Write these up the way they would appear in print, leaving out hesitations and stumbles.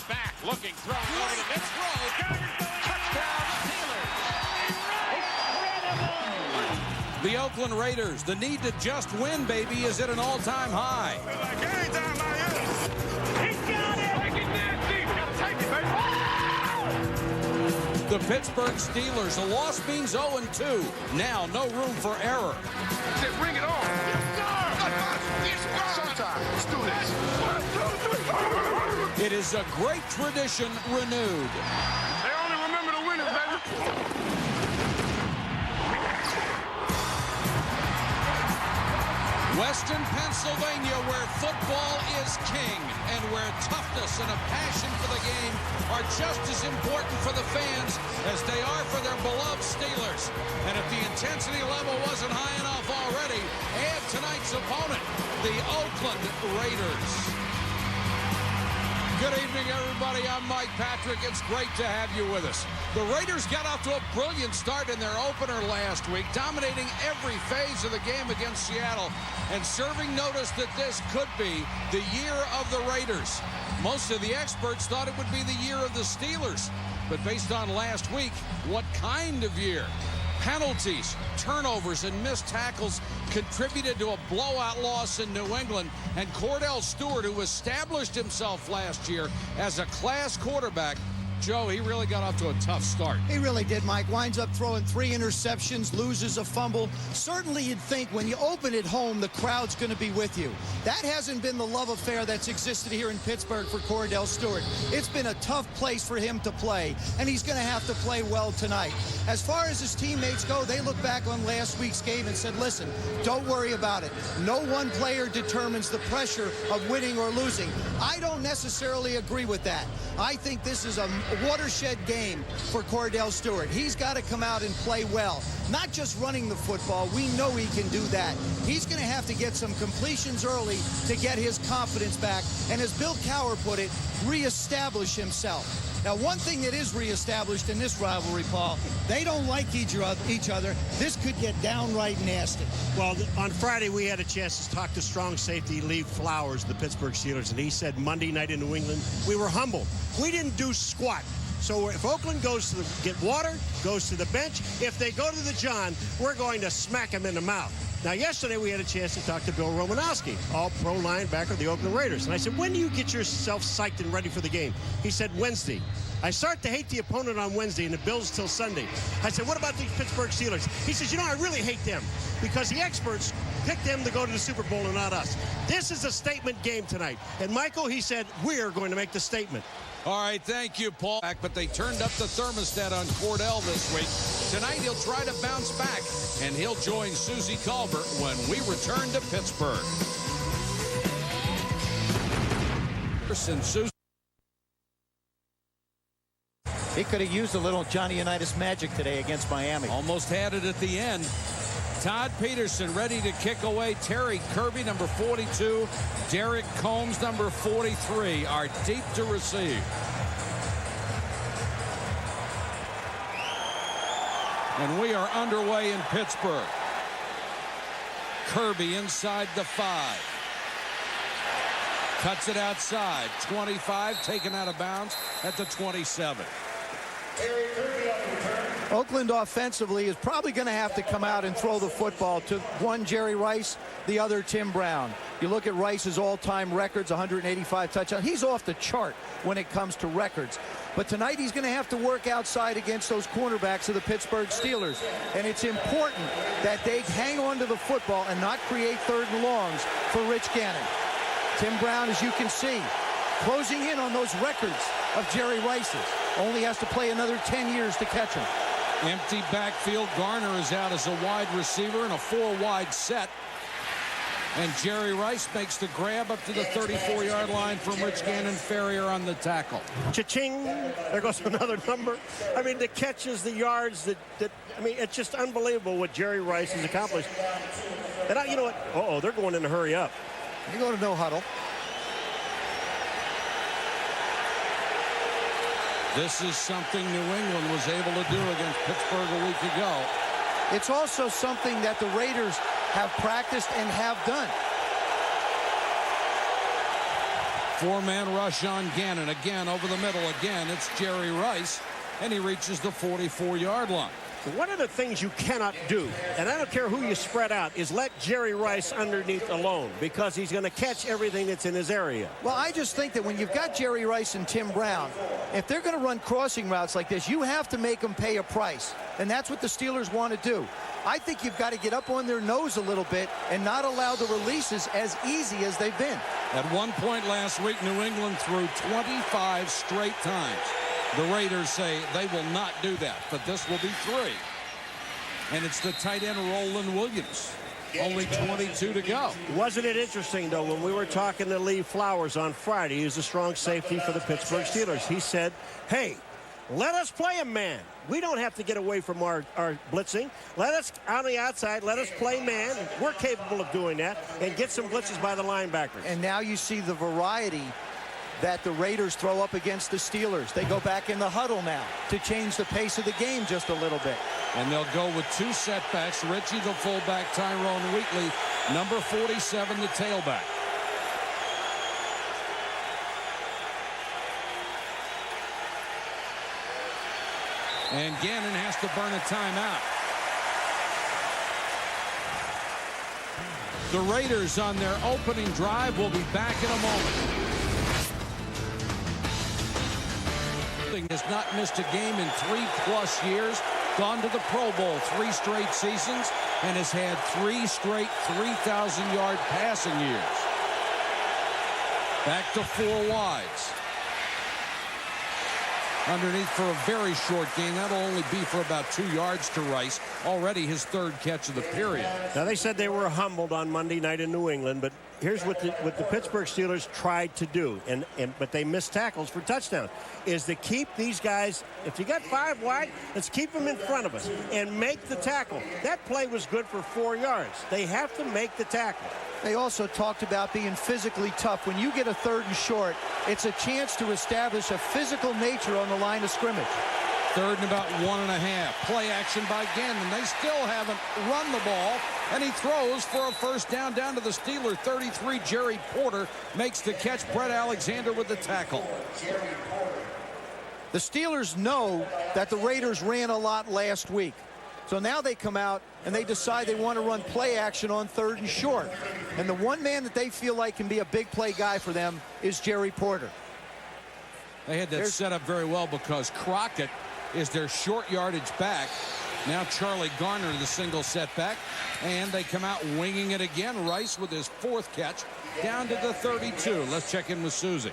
back, looking, throwing over the mid throw. Garner, touchdown, Steelers. Incredible! The Oakland Raiders, the need to just win, baby, is at an all-time high. He got it! Take it, nasty! Gotta take it, baby! The Pittsburgh Steelers, a loss means 0-2. Now, no room for error. Bring it on! Let's do this. 1, 2, 3. It is a great tradition renewed. They only remember the winners, baby. Western Pennsylvania, where football is king and where toughness and a passion for the game are just as important for the fans as they are for their beloved Steelers. And if the intensity level wasn't high enough already, add tonight's opponent, the Oakland Raiders. Good evening, everybody. I'm Mike Patrick. It's great to have you with us. The Raiders got off to a brilliant start in their opener last week, dominating every phase of the game against Seattle and serving notice that this could be the year of the Raiders. Most of the experts thought it would be the year of the Steelers. But based on last week, what kind of year? Penalties, turnovers, and missed tackles contributed to a blowout loss in New England. And Cordell Stewart, who established himself last year as a class quarterback, Joe, he really got off to a tough start. He really did, Mike. Winds up throwing 3 interceptions, loses a fumble. Certainly you'd think when you open at home, the crowd's going to be with you. That hasn't been the love affair that's existed here in Pittsburgh for Cordell Stewart. It's been a tough place for him to play, and he's going to have to play well tonight. As far as his teammates go, they look back on last week's game and said, listen, don't worry about it. No one player determines the pressure of winning or losing. I don't necessarily agree with that. I think this is a watershed game for Cordell Stewart. He's got to come out and play well. Not just running the football. We know he can do that. He's going to have to get some completions early to get his confidence back. And as Bill Cowher put it, reestablish himself. Now, one thing that is reestablished in this rivalry, Paul, they don't like each other. This could get downright nasty. Well, on Friday, we had a chance to talk to strong safety Lee Flowers of the Pittsburgh Steelers, and he said Monday night in New England, we were humble. We didn't do squat. So if Oakland goes to get water, goes to the bench, if they go to the John, we're going to smack him in the mouth. Now, yesterday we had a chance to talk to Bill Romanowski, all-pro linebacker of the Oakland Raiders. And I said, when do you get yourself psyched and ready for the game? He said, Wednesday. I start to hate the opponent on Wednesday and the Bills till Sunday. I said, what about the Pittsburgh Steelers? He says, you know, I really hate them because the experts picked them to go to the Super Bowl and not us. This is a statement game tonight. And Michael, he said, we're going to make the statement. All right, thank you, Paul. But they turned up the thermostat on Cordell this week. Tonight, he'll try to bounce back, and he'll join Susie Colbert when we return to Pittsburgh. And Susie. He could have used a little Johnny Unitas magic today against Miami. Almost had it at the end. Todd Peterson ready to kick away. Terry Kirby, number 42. Derek Combs, number 43, are deep to receive. And we are underway in Pittsburgh. Kirby inside the 5. Cuts it outside. 25, taken out of bounds at the 27. Oakland offensively is probably going to have to come out and throw the football to one Jerry Rice, the other Tim Brown. You look at Rice's all-time records, 185 touchdowns. He's off the chart when it comes to records. But tonight he's going to have to work outside against those cornerbacks of the Pittsburgh Steelers. And it's important that they hang on to the football and not create third and longs for Rich Gannon. Tim Brown, as you can see, closing in on those records of Jerry Rice's. Only has to play another 10 years to catch him. Empty backfield. Garner is out as a wide receiver in a 4-wide set. And Jerry Rice makes the grab up to the 34-yard line from Rich Gannon. Ferrier on the tackle. Cha-ching. There goes another number. I mean, the catches, the yards, I mean, it's just unbelievable what Jerry Rice has accomplished. And you know what? Uh-oh, they're going in a hurry up. You go to no huddle. This is something New England was able to do against Pittsburgh a week ago. It's also something that the Raiders have practiced and have done. Four-man rush on Gannon. Again, over the middle. Again, it's Jerry Rice. And he reaches the 44-yard line. One of the things you cannot do, and I don't care who you spread out, is let Jerry Rice underneath alone, because he's going to catch everything that's in his area. Well, I just think that when you've got Jerry Rice and Tim Brown, if they're going to run crossing routes like this, you have to make them pay a price. And that's what the Steelers want to do. I think you've got to get up on their nose a little bit and not allow the releases as easy as they've been. At one point last week, New England threw 25 straight times. The Raiders say they will not do that, but this will be 3. And it's the tight end Roland Williams. Only 22 to go. Wasn't it interesting, though, when we were talking to Lee Flowers on Friday, he's a strong safety for the Pittsburgh Steelers. He said, hey, let us play a man. We don't have to get away from our blitzing. Let us, on the outside, let us play man. We're capable of doing that and get some blitzes by the linebackers. And now you see the variety that the Raiders throw up against the Steelers. They go back in the huddle now to change the pace of the game just a little bit. And they'll go with 2 setbacks. Richie, the fullback, Tyrone Wheatley, number 47, the tailback. And Gannon has to burn a timeout. The Raiders on their opening drive will be back in a moment. Has not missed a game in 3+ years, gone to the Pro Bowl 3 straight seasons, and has had 3 straight 3,000-yard passing years. Back to 4 wides. Underneath for a very short gain. That'll only be for about 2 yards to Rice. Already his 3rd catch of the period. Now, they said they were humbled on Monday night in New England, but here's what the Pittsburgh Steelers tried to do, but they missed tackles for touchdowns, is to keep these guys, if you got 5 wide, let's keep them in front of us and make the tackle. That play was good for 4 yards. They have to make the tackle. They also talked about being physically tough. When you get a 3rd and short, it's a chance to establish a physical nature on the line of scrimmage. 3rd and about 1.5. Play action by Gannon. They still haven't run the ball, and he throws for a first down to the Steeler 33. Jerry Porter makes the catch. Brett Alexander with the tackle. The Steelers know that the Raiders ran a lot last week. So now they come out and they decide they want to run play action on 3rd and short. And the one man that they feel like can be a big play guy for them is Jerry Porter. They had that set up very well because Crockett is their short yardage back. Now Charlie Garner, the single setback. And they come out winging it again. Rice with his 4th catch down to the 32. Let's check in with Susie.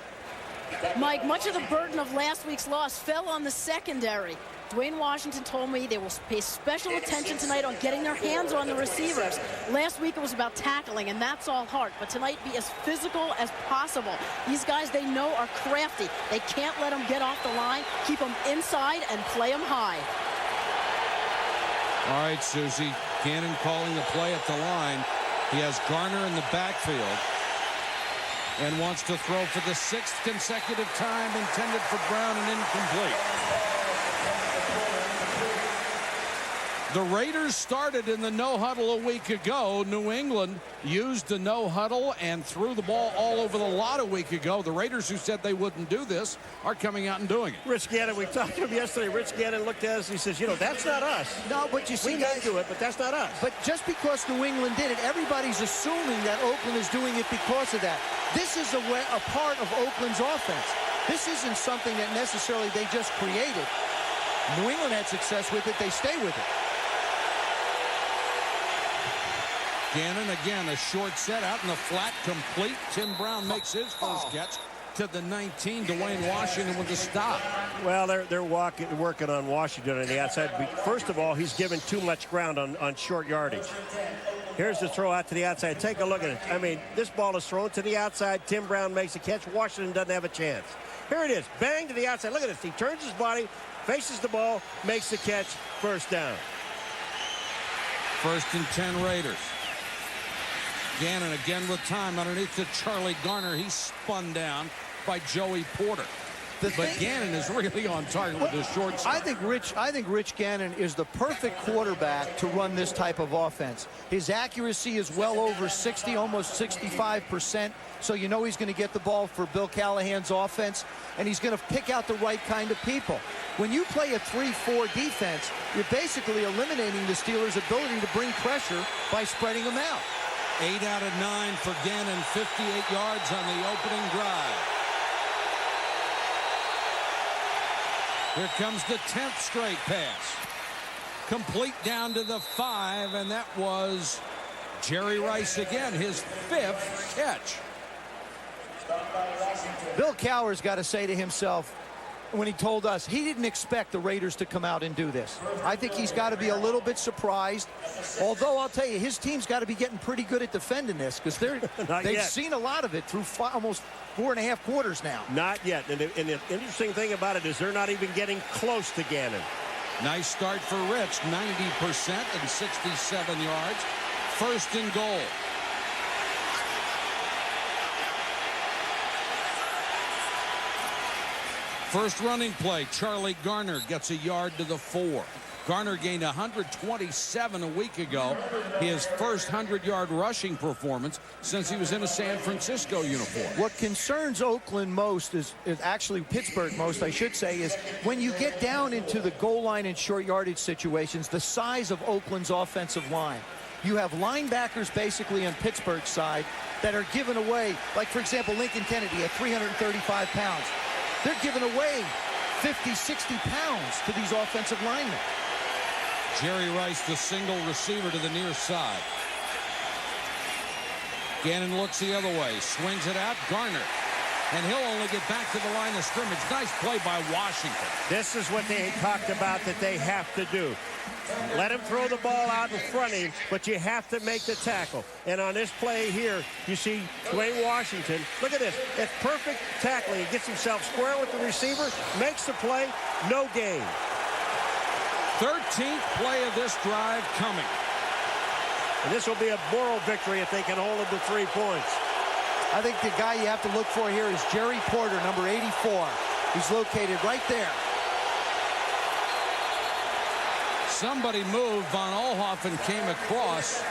Mike, much of the burden of last week's loss fell on the secondary. Dwayne Washington told me they will pay special attention tonight on getting their hands on the receivers. Last week it was about tackling, and that's all hard. But tonight, be as physical as possible. These guys they know are crafty. They can't let them get off the line. Keep them inside and play them high. All right, Susie. Gannon calling the play at the line. He has Garner in the backfield and wants to throw for the 6th consecutive time, intended for Brown and incomplete. The Raiders started in the no-huddle a week ago. New England used the no-huddle and threw the ball all over the lot a week ago. The Raiders, who said they wouldn't do this, are coming out and doing it. Rich Gannon, we talked to him yesterday. Rich Gannon looked at us. He says, you know, that's not us. No, but you see, we may do it, but that's not us. But just because New England did it, everybody's assuming that Oakland is doing it because of that. This is a part of Oakland's offense. This isn't something that necessarily they just created. New England had success with it. They stay with it. Gannon again, a short set out in the flat, complete. Tim Brown makes his first catch to the 19. Dwayne Washington with the stop. Well, they're working on Washington on the outside. First of all, he's given too much ground on short yardage. Here's the throw out to the outside. Take a look at it. I mean, this ball is thrown to the outside. Tim Brown makes a catch. Washington doesn't have a chance. Here it is. Bang to the outside. Look at this. He turns his body, faces the ball, makes the catch. First down. 1st and 10 Raiders. Gannon again with time underneath to Charlie Garner. He's spun down by Joey Porter. But Gannon is really on target with his short side. I think Rich Gannon is the perfect quarterback to run this type of offense. His accuracy is well over 60, almost 65%. So you know he's going to get the ball for Bill Callahan's offense, and he's going to pick out the right kind of people. When you play a 3-4 defense, you're basically eliminating the Steelers' ability to bring pressure by spreading them out. 8 out of 9 for Gannon, 58 yards on the opening drive. Here comes the 10th straight pass. Complete down to the 5, and that was Jerry Rice again, his 5th catch. Bill Cowher's got to say to himself, when he told us, he didn't expect the Raiders to come out and do this. I think he's got to be a little bit surprised. Although I'll tell you, his team's got to be getting pretty good at defending this, because they've seen a lot of it through almost 4.5 quarters now. Not yet. And the interesting thing about it is they're not even getting close to Gannon. Nice start for Rich, 90% and 67 yards. 1st and goal. First running play, Charlie Garner gets a yard to the 4. Garner gained 127 a week ago, his first 100-yard rushing performance since he was in a San Francisco uniform. What concerns Oakland most is actually Pittsburgh most, I should say, is when you get down into the goal line and short yardage situations, the size of Oakland's offensive line. You have linebackers basically on Pittsburgh's side that are given away, like, for example, Lincoln Kennedy at 335 pounds. They're giving away 50, 60 pounds to these offensive linemen. Jerry Rice, the single receiver to the near side. Gannon looks the other way, swings it out, Garner. And he'll only get back to the line of scrimmage. Nice play by Washington. This is what they talked about that they have to do. Let him throw the ball out in front of him, but you have to make the tackle. And on this play here, you see Dwayne Washington. Look at this. It's perfect tackling. He gets himself square with the receiver, makes the play, no gain. 13th play of this drive coming. And this will be a moral victory if they can hold him to 3 points. I think the guy you have to look for here is Jerry Porter, number 84. He's located right there. Somebody moved. Von Oelhoffen came across.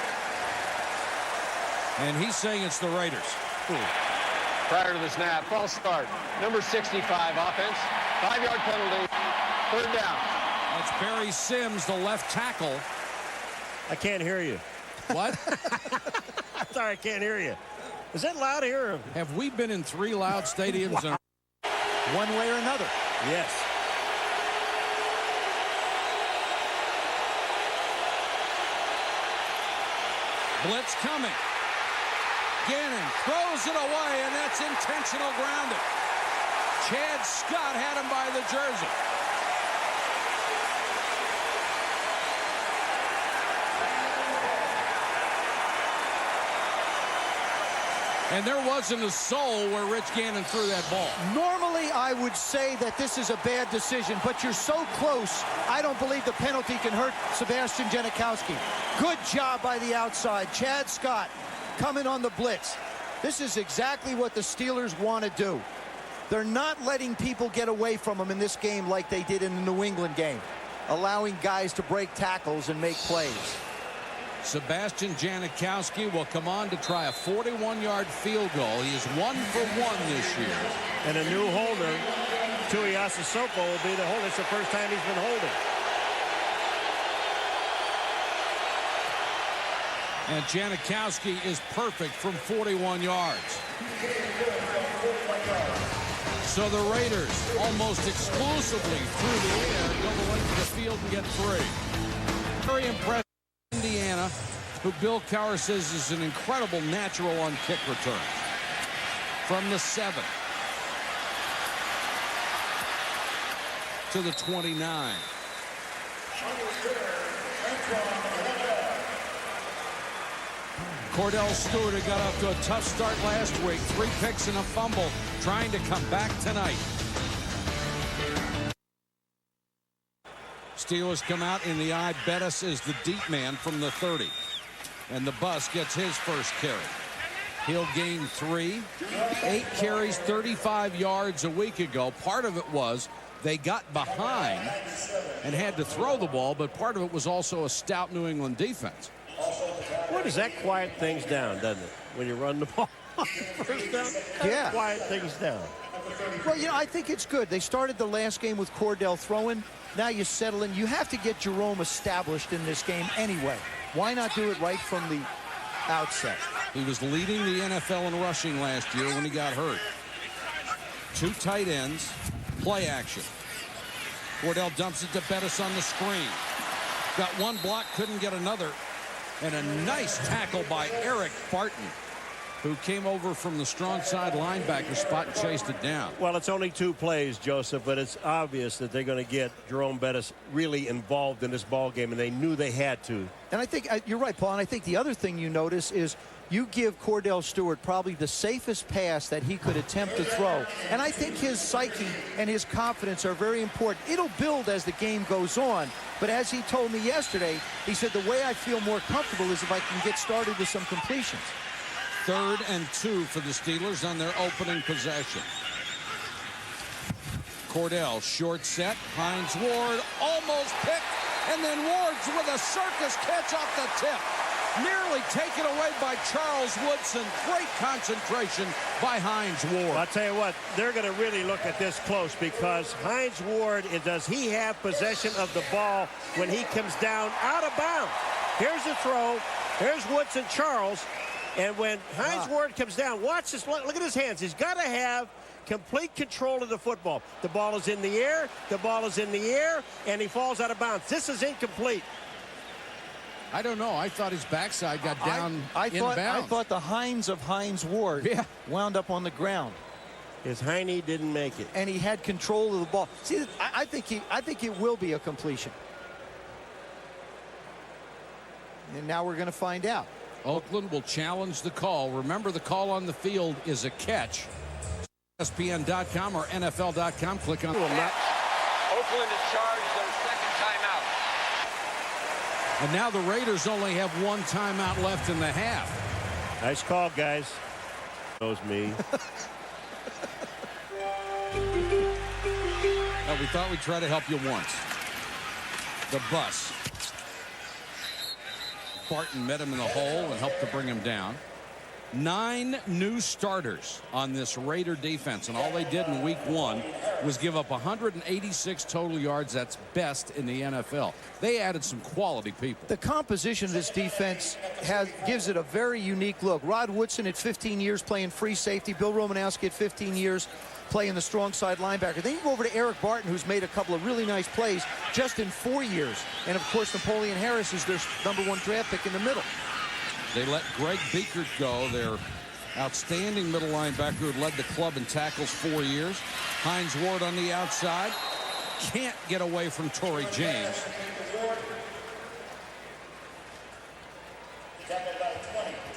And he's saying it's the Raiders. Prior to the snap, false start. Number 65 offense. 5-yard penalty. 3rd down. That's Barry Sims, the left tackle. I can't hear you. What? I'm sorry, I can't hear you. Is it loud here? Have we been in 3 loud stadiums? Wow. One way or another. Yes. Blitz coming. Gannon throws it away, and that's intentional grounding. Chad Scott had him by the jersey. And there wasn't a soul where Rich Gannon threw that ball. Normally, I would say that this is a bad decision, but you're so close, I don't believe the penalty can hurt Sebastian Janikowski. Good job by the outside. Chad Scott coming on the blitz. This is exactly what the Steelers want to do. They're not letting people get away from them in this game like they did in the New England game, allowing guys to break tackles and make plays. Sebastian Janikowski will come on to try a 41-yard field goal. He is 1 for 1 this year. And a new holder, Tuiasa Sopo, will be the holder. It's the first time he's been holding. And Janikowski is perfect from 41 yards. So the Raiders, almost exclusively through the air, go the length of the field and get 3. Very impressive. Indiana, who Bill Cowher says is an incredible natural on kick return. From the 7 to the 29. Cordell Stewart, who got off to a tough start last week, 3 picks and a fumble, trying to come back tonight. Steelers come out in the eye. Bettis is the deep man from the 30. And the bus gets his first carry. He'll gain 3. 8 carries, 35 yards a week ago. Part of it was they got behind and had to throw the ball, but part of it was also a stout New England defense. Boy, does that quiet things down, doesn't it, when you run the ball? First down, Yeah. quiet things down. Well, you know, I think it's good. They started the last game with Cordell throwing. Now you settle in. You have to get Jerome established in this game anyway. Why not do it right from the outset? He was leading the NFL in rushing last year when he got hurt. 2 tight ends, play action. Cordell dumps it to Bettis on the screen. Got 1 block, couldn't get another. And a nice tackle by Eric Barton, who came over from the strong side linebacker spot and chased it down. Well, it's only 2 plays, Joseph, but it's obvious that they're going to get Jerome Bettis really involved in this ball game, and they knew they had to. And I think you're right, Paul. And I think the other thing you notice is you give Cordell Stewart probably the safest pass that he could attempt to throw. And I think his psyche and his confidence are very important. It'll build as the game goes on. But as he told me yesterday, he said the way I feel more comfortable is if I can get started with some completions. 3rd and 2 for the Steelers on their opening possession. Cordell, short set. Heinz Ward almost picked, and then Ward's with a circus catch off the tip. Nearly taken away by Charles Woodson. Great concentration by Heinz Ward. I'll tell you what, they're going to really look at this close because Heinz Ward, does he have possession of the ball when he comes down out of bounds? Here's the throw. Here's Woodson, Charles. And when Heinz Ward comes down, watch this. Look at his hands. He's got to have complete control of the football. The ball is in the air. The ball is in the air. And he falls out of bounds. This is incomplete. I don't know. I thought his backside got down inbounds. I thought the Heinz of Heinz Ward wound up on the ground. His hiney didn't make it. And he had control of the ball. See, I think it will be a completion. And now we're going to find out. Oakland will challenge the call. Remember, the call on the field is a catch. ESPN.com or NFL.com. Click on Oakland is charged their 2nd timeout. And now the Raiders only have 1 timeout left in the half. Nice call, guys. Knows me. Well, we thought we'd try to help you once. The bus. Barton met him in the hole and helped to bring him down. 9 new starters on this Raider defense, and all they did in week 1 was give up 186 total yards. That's best in the NFL. They added some quality people. The composition of this defense gives it a very unique look. Rod Woodson at 15 years playing free safety. Bill Romanowski at 15 years playing the strong side linebacker. Then you go over to Eric Barton, who's made a couple of really nice plays just in 4 years. And, of course, Napoleon Harris is their #1 draft pick in the middle. They let Greg Biekert go, their outstanding middle linebacker who led the club in tackles 4 years. Heinz Ward on the outside. Can't get away from Torrey James.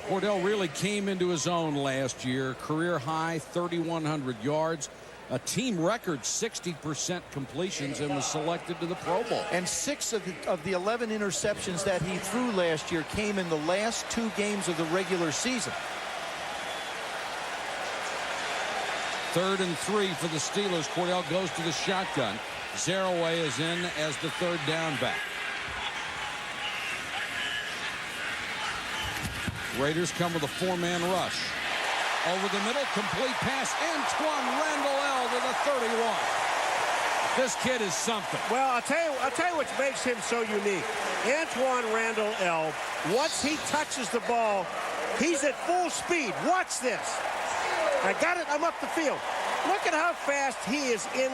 Cordell really came into his own last year. Career high 3,100 yards. A team record 60% completions, and was selected to the Pro Bowl. And 6 of the 11 interceptions that he threw last year came in the last 2 games of the regular season. 3rd and 3 for the Steelers. Cordell goes to the shotgun. Zaraway is in as the 3rd down back. Raiders come with a 4-man rush. Over the middle, complete pass. Antoine Randall L to the 31. This kid is something. Well, I'll tell you what makes him so unique. Antoine Randall L, once he touches the ball, he's at full speed. Watch this. I got it. I'm up the field. Look at how fast he is in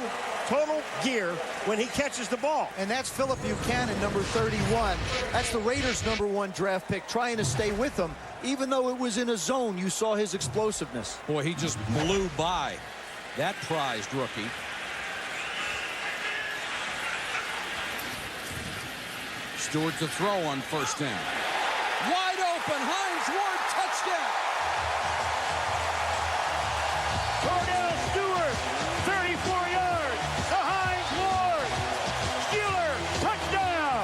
total gear when he catches the ball. And that's Philip Buchanan, number 31. That's the Raiders' #1 draft pick, trying to stay with them. Even though it was in a zone, you saw his explosiveness. Boy, he just blew by that prized rookie. Stewart to throw on 1st down. Wide open, Heinz Ward, touchdown. Cordell Stewart, 34 yards to Heinz Ward. Steeler touchdown.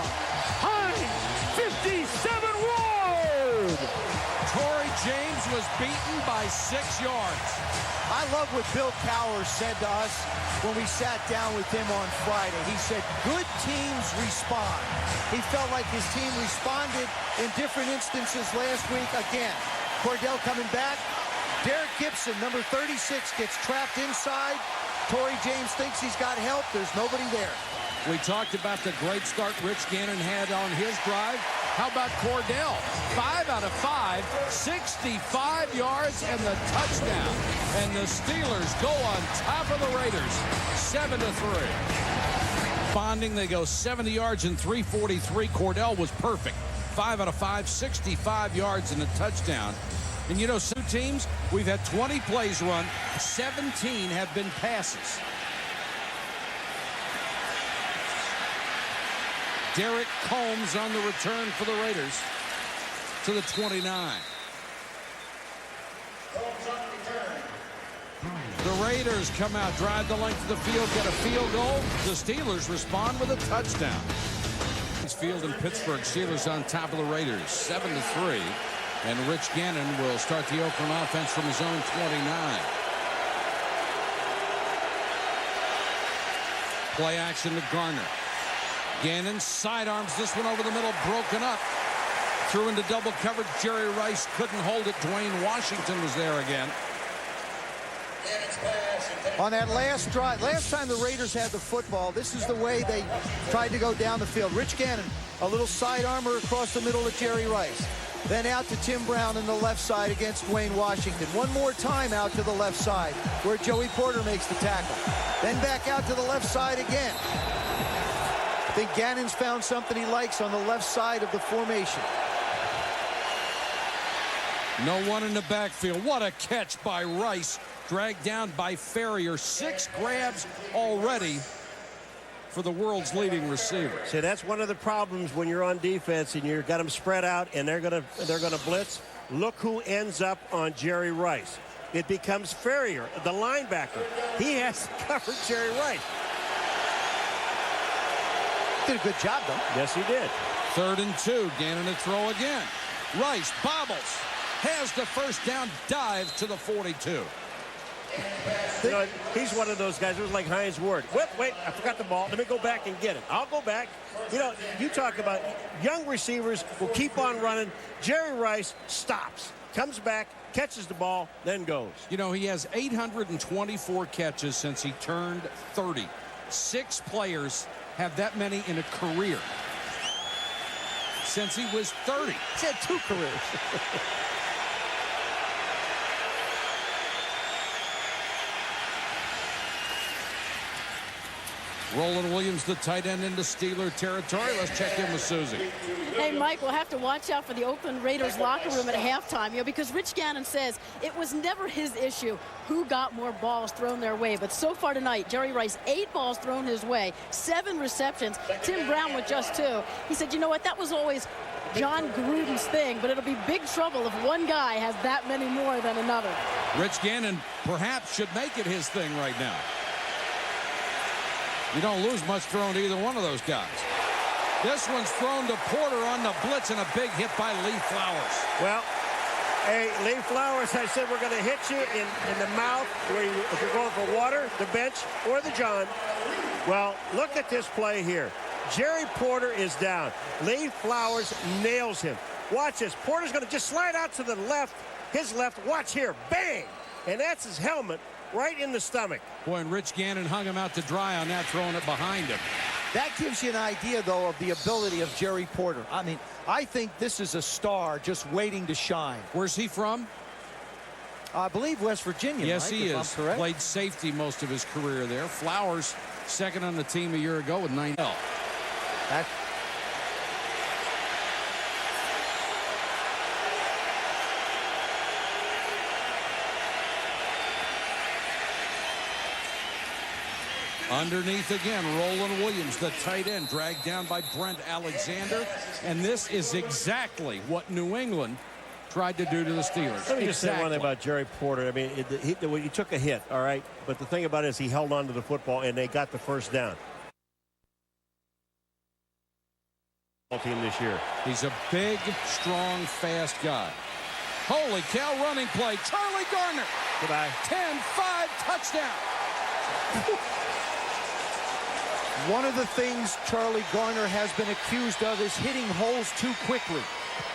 Heinz, 57 Ward. Torrey James was beaten yards. I love what Bill Cowher said to us when we sat down with him on Friday. He said, good teams respond. He felt like his team responded in different instances last week. Again, Cordell coming back. Derek Gibson, number 36, gets trapped inside. Torrey James thinks he's got help. There's nobody there. We talked about the great start Rich Gannon had on his drive. How about Cordell? 5 out of 5, 65 yards and the touchdown. And the Steelers go on top of the Raiders, 7-3. Bonding, they go 70 yards and 3:43. Cordell was perfect. 5 out of 5, 65 yards and a touchdown. And you know, some teams, we've had 20 plays run, 17 have been passes. Derek Combs on the return for the Raiders to the 29. The Raiders come out, drive the length of the field, get a field goal. The Steelers respond with a touchdown. Heinz Field and Pittsburgh Steelers on top of the Raiders, 7-3. And Rich Gannon will start the Oakland offense from his own 29. Play action to Garner. Gannon sidearms this one over the middle, broken up. Threw into double coverage. Jerry Rice couldn't hold it. Dwayne Washington was there again. On that last drive, last time the Raiders had the football, this is the way they tried to go down the field. Rich Gannon, a little side armor across the middle of Jerry Rice. Then out to Tim Brown in the left side against Dwayne Washington. One more time out to the left side where Joey Porter makes the tackle. Then back out to the left side again. I think Gannon's found something he likes on the left side of the formation. No one in the backfield. What a catch by Rice. Dragged down by Ferrier. 6 grabs already for the world's leading receiver. See, that's one of the problems when you're on defense and you've got them spread out and they're gonna blitz. Look who ends up on Jerry Rice. It becomes Ferrier, the linebacker. He has to cover Jerry Rice. Did a good job, though. Yes, he did. 3rd and 2. Gannon to throw again. Rice bobbles. Has the first down. Dives to the 42. You know, he's one of those guys. It was like Heinz Ward. Wait, I forgot the ball. Let me go back and get it. I'll go back. You know, you talk about young receivers will keep on running. Jerry Rice stops, comes back, catches the ball, then goes. You know, he has 824 catches since he turned 30. 6 players have that many in a career since he was 30. He's had 2 careers. Roland Williams, the tight end, into Steeler territory. Let's check in with Susie. Hey, Mike, we'll have to watch out for the Oakland Raiders locker room at halftime, you know, because Rich Gannon says it was never his issue who got more balls thrown their way. But so far tonight, Jerry Rice, 8 balls thrown his way, 7 receptions. Tim Brown with just 2. He said, you know what, that was always John Gruden's thing, but it'll be big trouble if one guy has that many more than another. Rich Gannon perhaps should make it his thing right now. You don't lose much thrown to either one of those guys. This one's thrown to Porter on the blitz and a big hit by Lee Flowers. Well, hey, Lee Flowers, I said we're going to hit you in the mouth where if you're going for water, the bench, or the John. Well, look at this play here. Jerry Porter is down. Lee Flowers nails him. Watch this. Porter's going to just slide out to the left, his left. Watch here. Bang! And that's his helmet right in the stomach. Boy, and Rich Gannon hung him out to dry on that, throwing it behind him. That gives you an idea, though, of the ability of Jerry Porter. I mean, I think this is a star just waiting to shine. Where's he from? I believe West Virginia. Yes, Mike, he is. Played safety most of his career there. Flowers, second on the team a year ago with 9. Underneath again, Roland Williams, the tight end, dragged down by Brent Alexander. And this is exactly what New England tried to do to the Steelers. Let me just say one thing about Jerry Porter. I mean, he took a hit, all right? But the thing about it is he held on to the football, and they got the first down. Team this year. He's a big, strong, fast guy. Holy cow, running play. Charlie Garner. Goodbye. 10-5 touchdown. One of the things Charlie Garner has been accused of is hitting holes too quickly.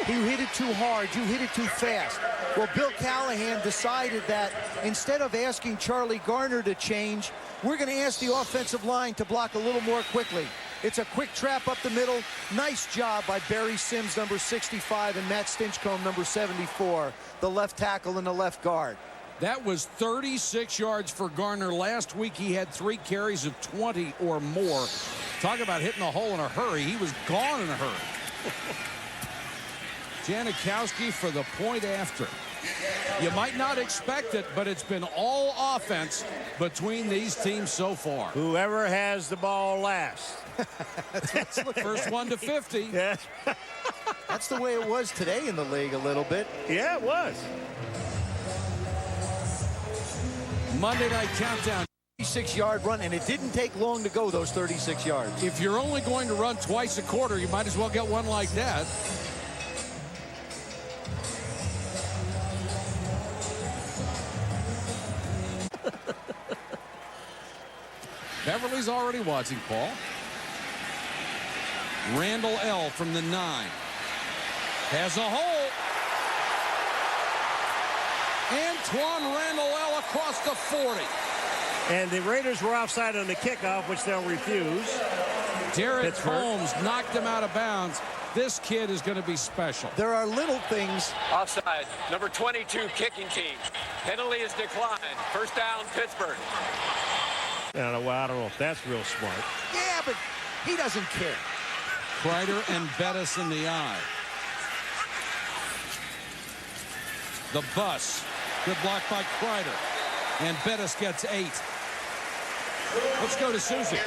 You hit it too hard, you hit it too fast. Well, Bill Callahan decided that instead of asking Charlie Garner to change, we're going to ask the offensive line to block a little more quickly. It's a quick trap up the middle. Nice job by Barry Sims, number 65, and Matt Stinchcomb, number 74, the left tackle and the left guard. That was 36 yards for Garner. Last week he had 3 carries of 20 or more. Talk about hitting a hole in a hurry. He was gone in a hurry. Janikowski for the point after. You might not expect it, but it's been all offense between these teams so far. Whoever has the ball last. First one to 50. Yeah. That's the way it was today in the league a little bit. Yeah, it was. Monday Night Countdown. 36-yard run, and it didn't take long to go, those 36 yards. If you're only going to run twice a quarter, you might as well get one like that. Beverly's already watching, Paul. Randall L. from the 9. Has a hole. Antoine Randall L. across the 40. And the Raiders were offside on the kickoff, which they'll refuse. Derek Holmes knocked him out of bounds. This kid is going to be special. There are little things. Offside, number 22 kicking team. Penalty is declined. First down, Pittsburgh. I don't know if that's real smart. Yeah, but he doesn't care. Kreider and Bettis in the eye. The bus. Good block by Kreider. And Bettis gets 8. Let's go to Susie.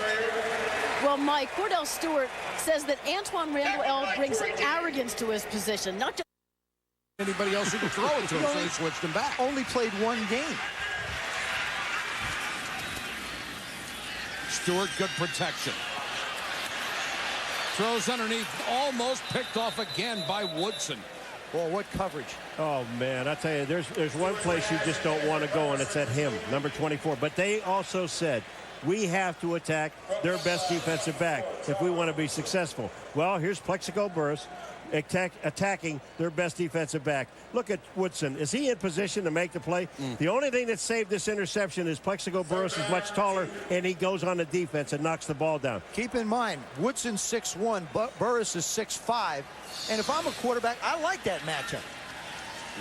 Well, Mike, Cordell Stewart says that Antoine Randall L. brings arrogance to his position. Not just anybody else who can throw it to him, so they switched him back. Only played one game. Stewart, good protection. Throws underneath, almost picked off again by Woodson. Boy, what coverage. Oh, man, I tell you, there's one place you just don't want to go, and it's at him, number 24. But they also said, we have to attack their best defensive back if we want to be successful. Well, here's Plexico Burress attacking their best defensive back. Look at Woodson. Is he in position to make the play? The only thing that saved this interception is Plexico Burress is much taller, and he goes on the defense and knocks the ball down. Keep in mind, Woodson's 6'1", Burress is 6'5", and if I'm a quarterback, I like that matchup.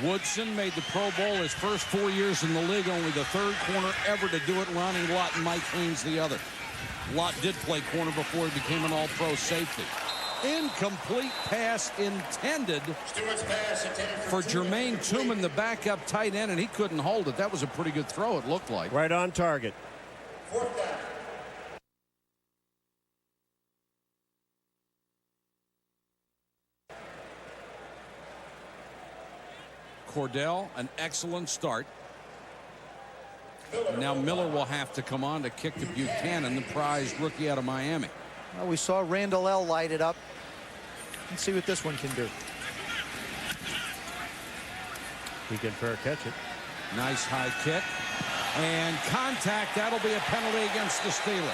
Woodson made the Pro Bowl his first 4 years in the league, only the 3rd corner ever to do it. Ronnie Lott and Mike Haynes the other. Lott did play corner before he became an all-pro safety. Incomplete pass intended for Jermaine Tooman, the backup tight end, and he couldn't hold it. That was a pretty good throw, it looked like. Right on target. Cordell, an excellent start. And now Miller will have to come on to kick to Buchanan, the prized rookie out of Miami. Well, we saw Randall L. light it up. Let's see what this one can do. He can fair catch it. Nice high kick. And contact. That'll be a penalty against the Steelers.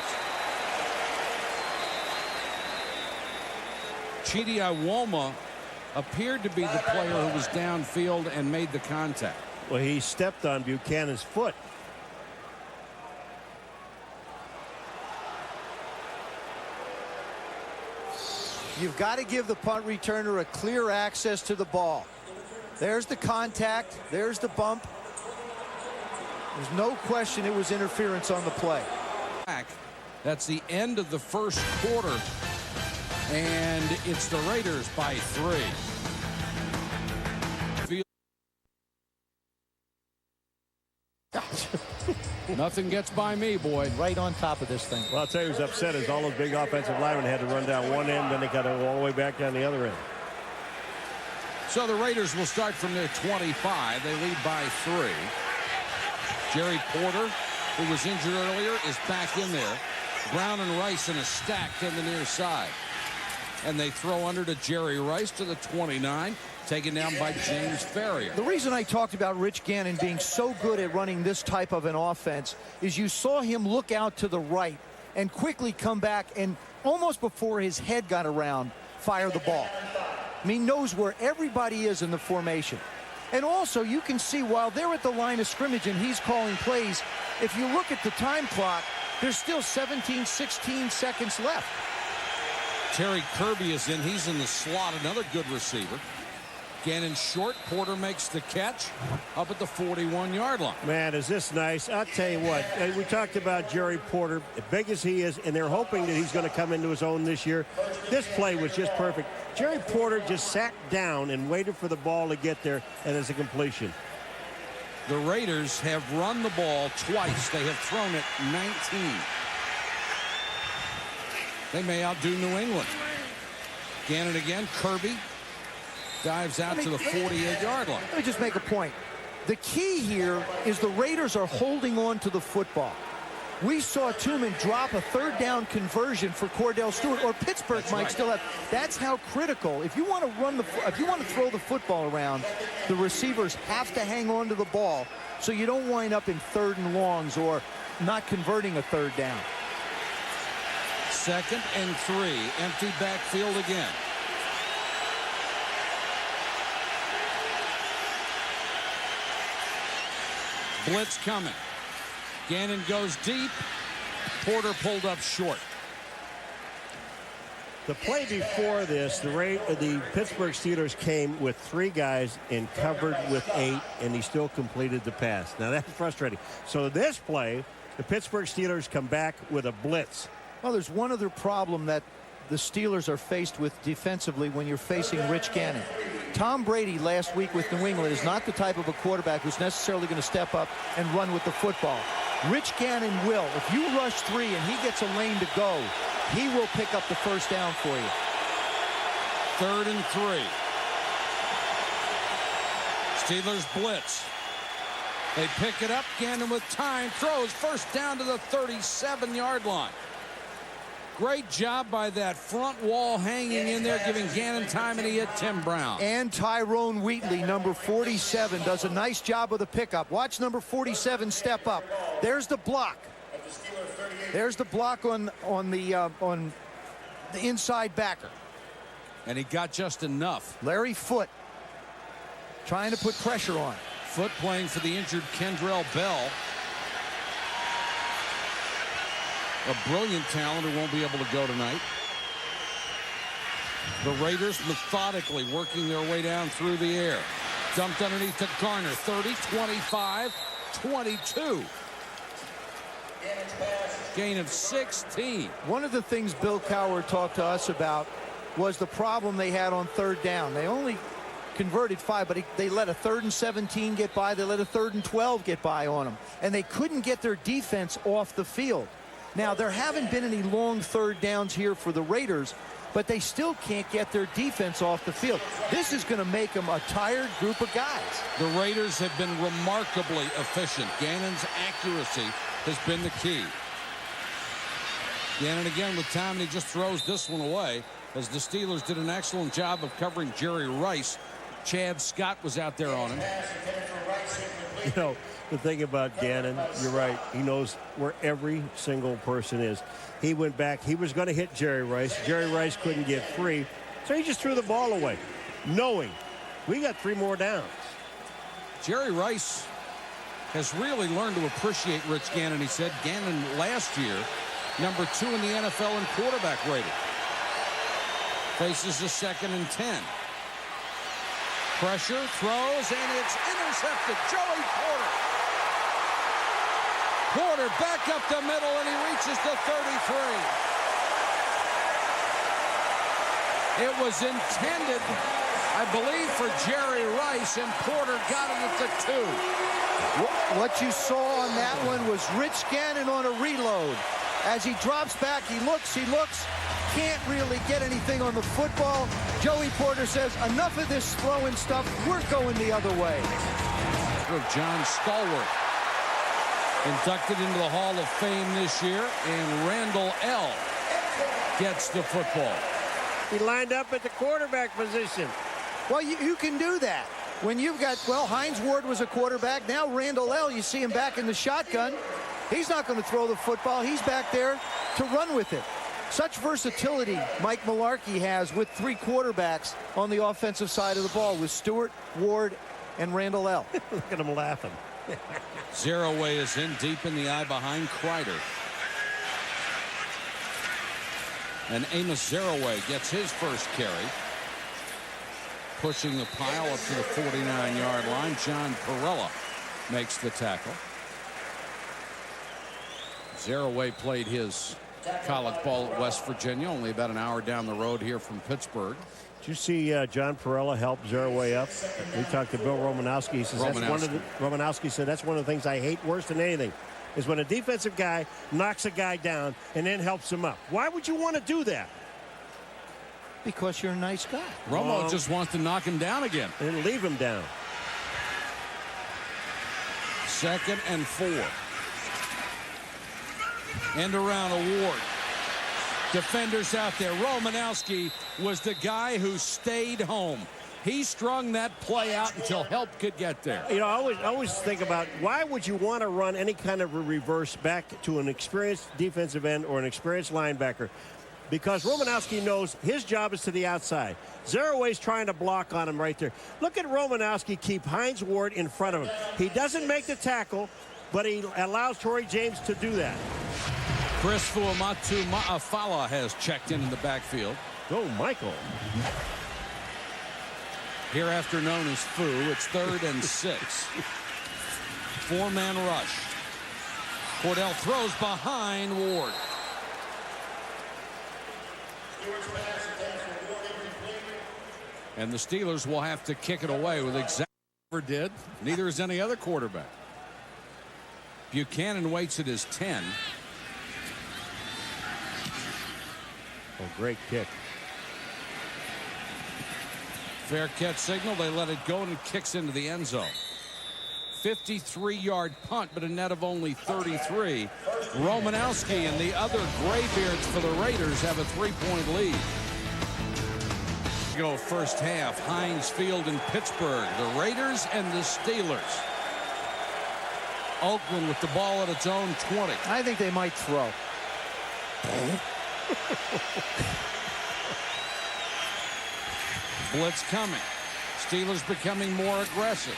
Chidi Iwoma appeared to be the player who was downfield and made the contact. Well, he stepped on Buchanan's foot. You've got to give the punt returner a clear access to the ball. There's the contact. There's the bump. There's no question it was interference on the play. That's the end of the first quarter. And it's the Raiders by 3. Nothing gets by me, boy. Right on top of this thing. Well, I'll tell you who's upset is all those big offensive linemen had to run down one end, then they got to go all the way back down the other end. So the Raiders will start from their 25. They lead by 3. Jerry Porter, who was injured earlier, is back in there. Brown and Rice in a stack in the near side. And they throw under to Jerry Rice to the 29. taken down by James Ferrier. The reason I talked about Rich Gannon being so good at running this type of an offense is you saw him look out to the right and quickly come back and almost before his head got around, fire the ball. I mean, he knows where everybody is in the formation. And also, you can see while they're at the line of scrimmage and he's calling plays, if you look at the time clock, there's still 17, 16 seconds left. Terry Kirby is in. He's in the slot, another good receiver. Gannon short. Porter makes the catch up at the 41-yard line. Man, is this nice. I'll tell you what, we talked about Jerry Porter, as big as he is, and they're hoping that he's going to come into his own this year. This play was just perfect. Jerry Porter just sat down and waited for the ball to get there, and it's a completion. The Raiders have run the ball twice. They have thrown it 19. They may outdo New England. Gannon again. Kirby dives out to the 48-yard line. Let me just make a point. The key here is the Raiders are holding on to the football. We saw Tooman drop a third down conversion for Cordell Stewart, or Pittsburgh might still have. That's how critical. If you want to throw the football around, the receivers have to hang on to the ball so you don't wind up in 3rd and longs or not converting a 3rd down. 2nd and 3. Empty backfield again. Blitz coming. Gannon goes deep. Porter pulled up short. The play before this, the Pittsburgh Steelers came with 3 guys and covered with 8, and he still completed the pass. Now that's frustrating. So this play, the Pittsburgh Steelers come back with a blitz. Well, there's one other problem that the Steelers are faced with defensively when you're facing Rich Gannon. Tom Brady last week with New England is not the type of a quarterback who's necessarily going to step up and run with the football. Rich Gannon will. If you rush 3 and he gets a lane to go, he will pick up the first down for you. 3rd and 3. Steelers blitz. They pick it up. Gannon with time. Throws first down to the 37-yard line. Great job by that front wall hanging in there, giving Gannon time, and he hit Tim Brown. And Tyrone Wheatley, number 47, does a nice job of the pickup. Watch number 47 step up. There's the block. There's the block on the inside backer. And he got just enough. Larry Foote trying to put pressure on. Foote playing for the injured Kendrell Bell. A brilliant talent who won't be able to go tonight. The Raiders methodically working their way down through the air. Dumped underneath to Garner. 30, 25, 22. Gain of 16. One of the things Bill Cowher talked to us about was the problem they had on 3rd down. They only converted 5, but they let a 3rd and 17 get by. They let a 3rd and 12 get by on them. And they couldn't get their defense off the field. Now, there haven't been any long 3rd downs here for the Raiders, but they still can't get their defense off the field. This is going to make them a tired group of guys. The Raiders have been remarkably efficient. Gannon's accuracy has been the key. Gannon again with time, and he just throws this one away as the Steelers did an excellent job of covering Jerry Rice. Chad Scott was out there on him. You know, the thing about Gannon, you're right. He knows where every single person is. He went back. He was going to hit Jerry Rice. Jerry Rice couldn't get free, so he just threw the ball away, knowing we got 3 more downs. Jerry Rice has really learned to appreciate Rich Gannon. He said Gannon last year, number 2 in the NFL in quarterback rating. Faces a 2nd and 10. Pressure, throws, and it's intercepted. Joey Porter. Porter back up the middle, and he reaches the 33. It was intended, I believe, for Jerry Rice, and Porter got it at the 2. What you saw on that one was Rich Gannon on a reload. As he drops back, he looks, can't really get anything on the football. Joey Porter says, enough of this throwing stuff, we're going the other way. John Stallworth, inducted into the Hall of Fame this year, and Randall L. gets the football. He lined up at the quarterback position. Well, you can do that. When you've got, well, Heinz Ward was a quarterback. Now Randall L., you see him back in the shotgun. He's not going to throw the football. He's back there to run with it. Such versatility Mike Mularkey has with 3 quarterbacks on the offensive side of the ball with Stewart, Ward, and Randall L. Look at him laughing. Zeraway is in deep in the eye behind Kreider. And Amos Zeraway gets his first carry. Pushing the pile up to the 49-yard line. John Perella makes the tackle. Zeraway played his college ball at West Virginia, only about an hour down the road here from Pittsburgh. Did you see John Perella help Zeraway up? We talked to Bill Romanowski. He says Romanowski said that's one of the things I hate worse than anything is when a defensive guy knocks a guy down and then helps him up. Why would you want to do that? Because you're a nice guy. Romo just wants to knock him down again. And leave him down. 2nd and 4. End around a Ward. Defenders out there. Romanowski was the guy who stayed home. He strung that play out until help could get there. You know, I always think about why would you want to run any kind of a reverse back to an experienced defensive end or an experienced linebacker? Because Romanowski knows his job is to the outside. Zeraway's trying to block on him right there. Look at Romanowski keep Heinz Ward in front of him. He doesn't make the tackle, but he allows Torrey James to do that. Chris Fuamatu Ma'afala has checked in the backfield. Oh, Michael. Hereafter known as Fu. It's 3rd and 6. 4-man rush. Cordell throws behind Ward. And the Steelers will have to kick it away with exactly what they did. Neither is any other quarterback. Buchanan waits at his 10. Oh, great kick. Fair catch signal. They let it go, and it kicks into the end zone. 53-yard punt, but a net of only 33. Romanowski and the other graybeards for the Raiders have a 3-point lead. Go first half. Heinz Field in Pittsburgh. The Raiders and the Steelers. Oakland with the ball at its own 20. I think they might throw. Blitz coming. Steelers becoming more aggressive.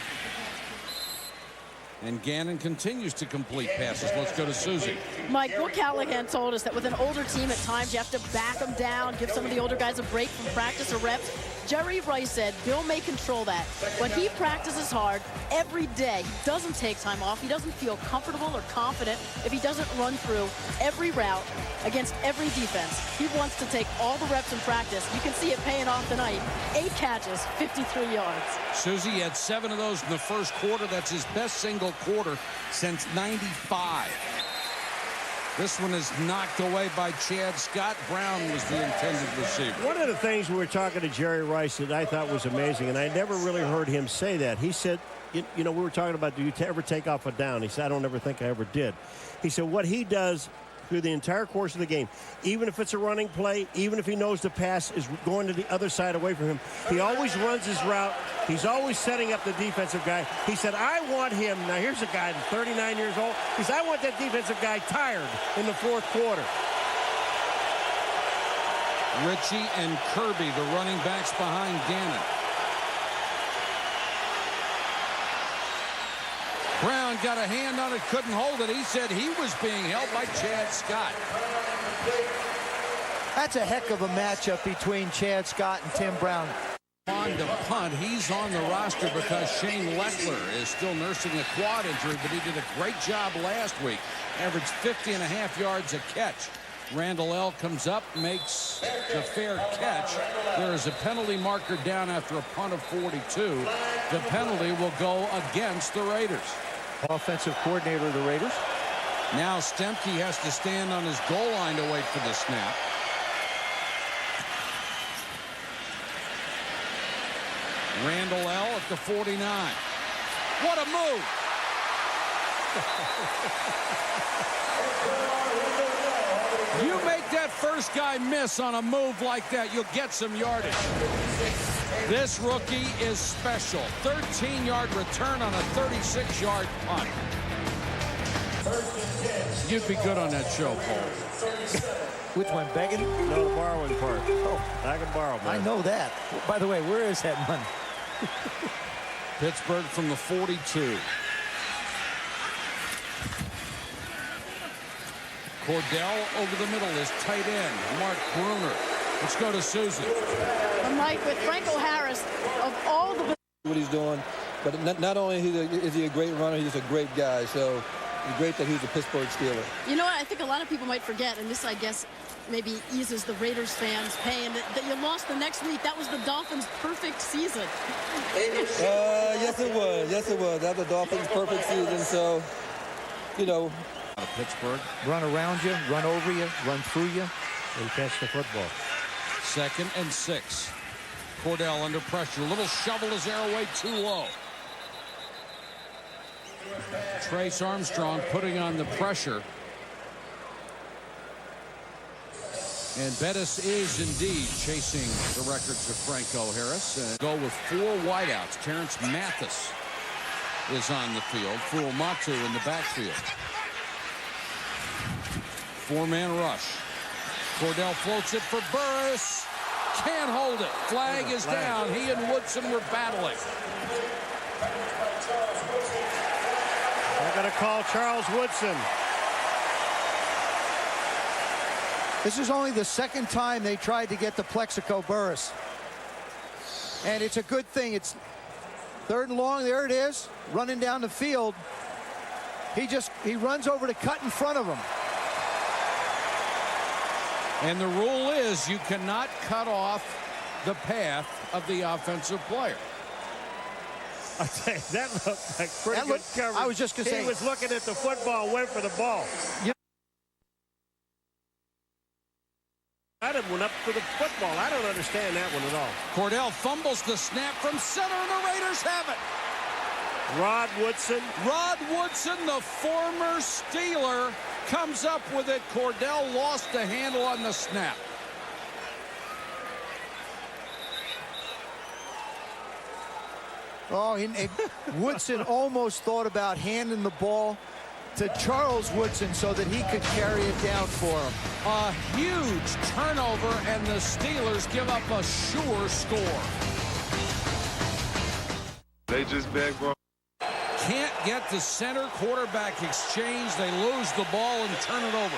And Gannon continues to complete passes. Let's go to Susie. Mike, Bill Callahan told us that with an older team, at times you have to back them down, give some of the older guys a break from practice or reps. Jerry Rice said Bill may control that, but he practices hard every day. He doesn't take time off. He doesn't feel comfortable or confident if he doesn't run through every route against every defense. He wants to take all the reps in practice. You can see it paying off tonight. 8 catches, 53 yards. Susie had 7 of those in the first quarter. That's his best single quarter since '95. This one is knocked away by Chad Scott. Brown was the intended receiver. One of the things we were talking to Jerry Rice that I thought was amazing, and I never really heard him say that. He said, you know, we were talking about, do you ever take off a down? He said, I don't ever think I ever did. He said, what he does through the entire course of the game, even if it's a running play, even if he knows the pass is going to the other side away from him, he always runs his route. He's always setting up the defensive guy. He said, I want him. Now, here's a guy that's 39 years old. He said, I want that defensive guy tired in the 4th quarter. Ritchie and Kirby, the running backs behind Gannon. Brown got a hand on it, couldn't hold it. He said he was being held by Chad Scott. That's a heck of a matchup between Chad Scott and Tim Brown. On to punt. He's on the roster because Shane Leckler is still nursing a quad injury, but he did a great job last week. Averaged 50.5 yards a catch. Randall L. comes up, makes the fair catch. There is a penalty marker down after a punt of 42. The penalty will go against the Raiders. Offensive coordinator of the Raiders. Now Stemke has to stand on his goal line to wait for the snap. Randall L. at the 49. What a move! You make that first guy miss on a move like that, you'll get some yardage. This rookie is special. 13-yard return on a 36-yard punt. You'd be good on that show, Paul. Which one, begging? No, the borrowing part. Oh, I can borrow, man. I know that. By the way, where is that money? Pittsburgh from the 42. Cordell over the middle is tight end. Mark Bruner. Let's go to Susan. And Mike, with Franco Harris, of all the... What he's doing, but not only is he a great runner, he's a great guy. So it's great that he's a Pittsburgh Steeler. You know what? I think a lot of people might forget, and this, I guess, maybe eases the Raiders fans' pain, that you lost the next week. That was the Dolphins' perfect season. Yes, it was. Yes, it was. That's the Dolphins' perfect season. So, you know. Pittsburgh. Run around you, run over you, run through you, and catch the football. 2nd and 6. Cordell under pressure. Little shovel his airway too low. Trace Armstrong putting on the pressure. And Bettis is indeed chasing the records of Franco Harris. And go with 4 wideouts. Terrence Mathis is on the field. Fuamatu in the backfield. 4-man rush. Cordell floats it for Burris. Can't hold it. Flag is down. He and Woodson were battling. They're going to call Charles Woodson. This is only the second time they tried to get to Plexico Burris. And it's a good thing. It's 3rd and long. There it is. Running down the field. He runs over to cut in front of him. And the rule is you cannot cut off the path of the offensive player. I tell you, that looked like pretty good coverage. I was just going to say. He was looking at the football, went for the ball. Adam went up for the football. I don't understand that one at all. Cordell fumbles the snap from center, and the Raiders have it. Rod Woodson. Rod Woodson, the former Steeler, comes up with it. Cordell lost the handle on the snap. Oh, Woodson almost thought about handing the ball to Charles Woodson so that he could carry it down for him. A huge turnover, and the Steelers give up a sure score. They just beg for. Can't get the center quarterback exchange. They lose the ball and turn it over.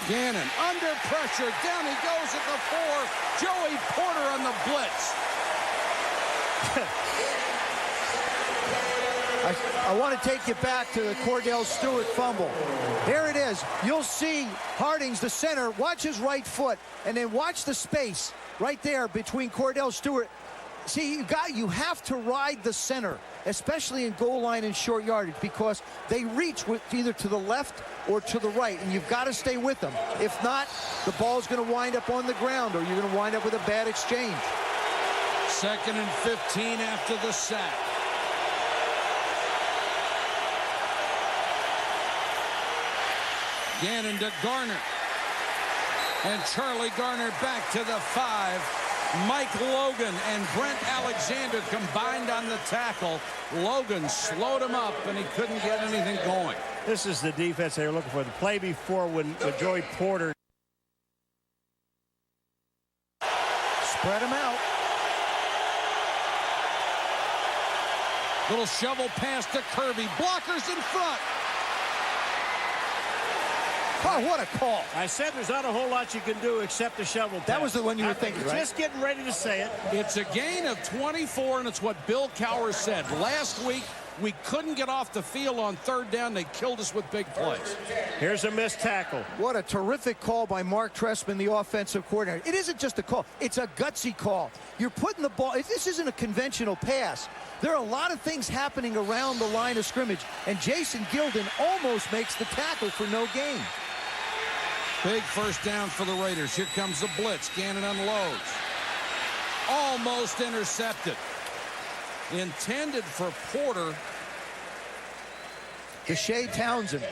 Gannon under pressure. Down he goes at the 4. Joey Porter on the blitz. I want to take you back to the Cordell Stewart fumble. There it is. You'll see Hardings, the center, watch his right foot, and then watch the space right there between Cordell Stewart. See, you have to ride the center, especially in goal line and short yardage, because they reach with either to the left or to the right, and you've got to stay with them. If not, the ball's going to wind up on the ground, or you're going to wind up with a bad exchange. 2nd and 15 after the sack. Gannon to Garner. And Charlie Garner back to the 5. Mike Logan and Brent Alexander combined on the tackle. Logan slowed him up, and he couldn't get anything going. This is the defense they were looking for. The play before when Joey Porter spread him out. Little shovel pass to Kirby. Blockers in front. Oh, what a call. I said there's not a whole lot you can do except the shovel pass. That was the one you were thinking, right? Just getting ready to say it. It's a gain of 24, and it's what Bill Cowher said. Last week, we couldn't get off the field on 3rd down. They killed us with big plays. Here's a missed tackle. What a terrific call by Mark Trestman, the offensive coordinator. It isn't just a call. It's a gutsy call. You're putting the ball. This isn't a conventional pass. There are a lot of things happening around the line of scrimmage, and Jason Gilden almost makes the tackle for no gain. Big first down for the Raiders. Here comes the blitz. Gannon unloads. Almost intercepted. intended for Porter. Deshae Townsend,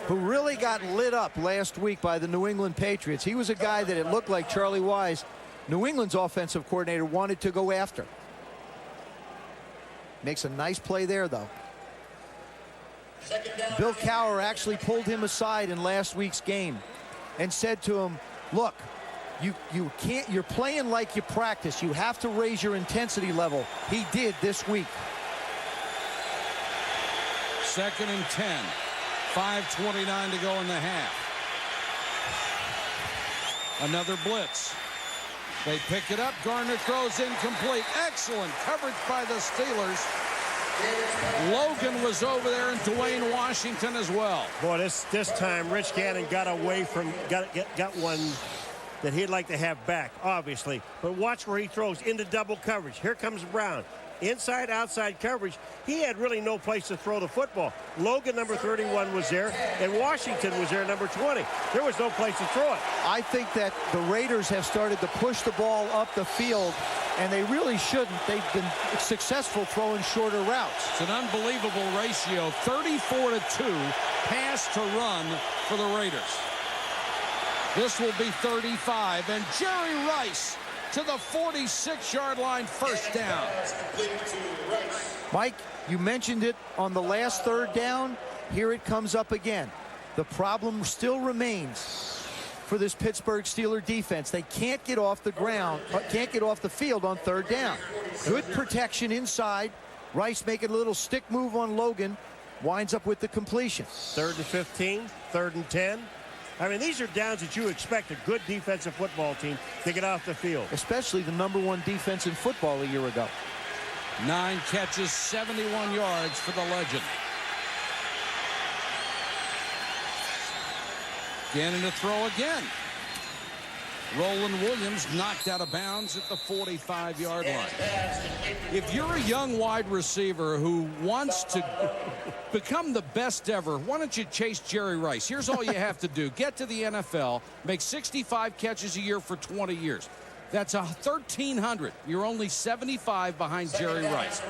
who really got lit up last week by the New England Patriots. He was a guy that it looked like Charlie Wise, New England's offensive coordinator, wanted to go after. Makes a nice play there, though. Bill Cowher actually pulled him aside in last week's game and said to him, look, you can't, you're playing like you practice. You have to raise your intensity level. He did this week. 2nd and 10. 5:29 to go in the half. Another blitz. They pick it up. Garner throws incomplete. Excellent coverage by the Steelers. Logan was over there, and Dwayne Washington as well. Boy, this time Rich Gannon got away from got one that he'd like to have back, obviously. But watch where he throws into double coverage. Here comes Brown. Inside, outside coverage. He had really no place to throw the football. Logan, number 31, was there, and Washington was there, number 20. There was no place to throw it. I think that the Raiders have started to push the ball up the field, and they really shouldn't. They've been successful throwing shorter routes. It's an unbelievable ratio, 34-2 pass to run for the Raiders. This will be 35, and Jerry Rice to the 46-yard line, first down. Mike, you mentioned it on the last 3rd down. Here it comes up again. The problem still remains for this Pittsburgh Steelers defense. They can't get off the ground, can't get off the field on 3rd down. Good protection inside. Rice making a little stick move on Logan. Winds up with the completion. 3rd and 15, 3rd and 10. I mean, these are downs that you expect a good defensive football team to get off the field. Especially the #1 defense in football a year ago. 9 catches, 71 yards for the legend. Gannon to throw again. Roland Williams knocked out of bounds at the 45-yard line. If you're a young wide receiver who wants to become the best ever, why don't you chase Jerry Rice? Here's all you have to do. Get to the NFL, make 65 catches a year for 20 years. That's 1,300. You're only 75 behind Jerry Rice.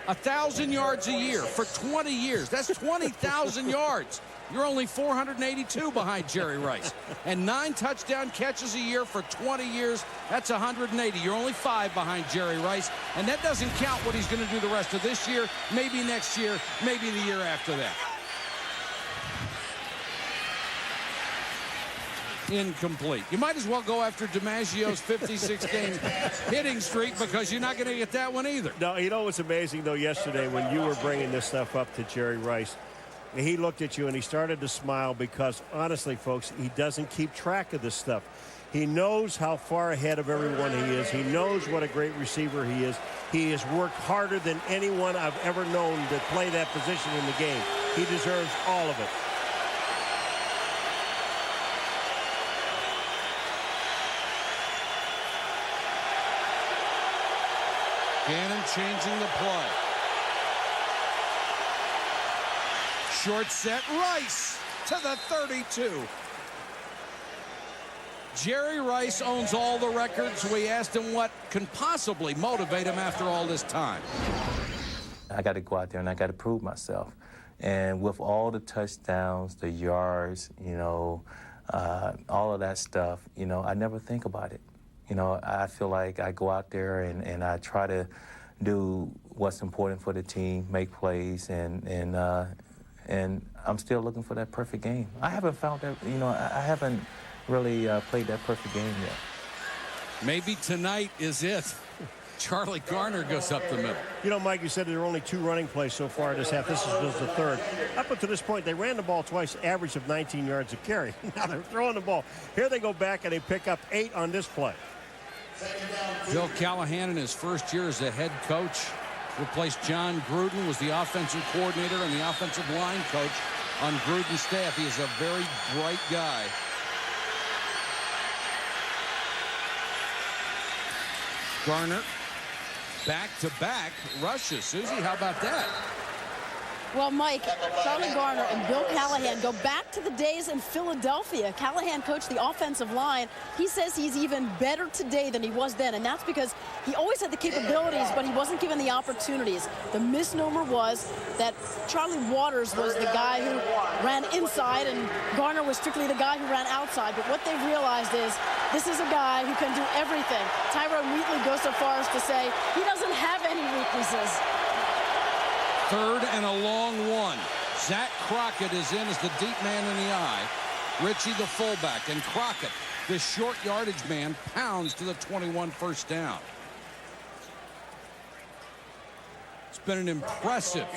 1,000 yards a year for 20 years. That's 20,000 yards. You're only 482 behind Jerry Rice. And 9 touchdown catches a year for 20 years. That's 180. You're only 5 behind Jerry Rice. And that doesn't count what he's going to do the rest of this year, maybe next year, maybe the year after that. Incomplete. You might as well go after DiMaggio's 56-game hitting streak, because you're not going to get that one either. No, you know what's amazing, though, yesterday when you were bringing this stuff up to Jerry Rice, he looked at you and he started to smile because, honestly, folks, he doesn't keep track of this stuff. He knows how far ahead of everyone he is. He knows what a great receiver he is. He has worked harder than anyone I've ever known to play that position in the game. He deserves all of it. Gannon changing the play. Short set, Rice to the 32. Jerry Rice owns all the records. We asked him what can possibly motivate him after all this time. I got to go out there and I got to prove myself. And with all the touchdowns, the yards, you know, all of that stuff, you know, I never think about it. You know, I feel like I go out there and I try to do what's important for the team, make plays, and I'm still looking for that perfect game. I haven't found that, you know, I haven't really played that perfect game yet. Maybe tonight is it. Charlie Garner goes up the middle. You know, Mike, you said there are only 2 running plays so far this half. This was the 3rd. Up until this point, they ran the ball twice, average of 19 yards a carry. Now they're throwing the ball. Here they go back, and they pick up 8 on this play. Bill Callahan, in his first year as a head coach, replaced John Gruden, was the offensive coordinator and the offensive line coach on Gruden's staff. He is a very bright guy. Garner, back-to-back rushes. Susie, how about that? Well, Mike, Charlie Garner and Bill Callahan go back to the days in Philadelphia. Callahan coached the offensive line. He says he's even better today than he was then, and that's because he always had the capabilities, but he wasn't given the opportunities. The misnomer was that Charlie Waters was the guy who ran inside, and Garner was strictly the guy who ran outside. But what they've realized is this is a guy who can do everything. Tyrone Wheatley goes so far as to say he doesn't have any weaknesses. Third and a long one. Zach Crockett is in as the deep man in the eye. Ritchie the fullback, and Crockett, the short yardage man, pounds to the 21 first down. It's been an impressive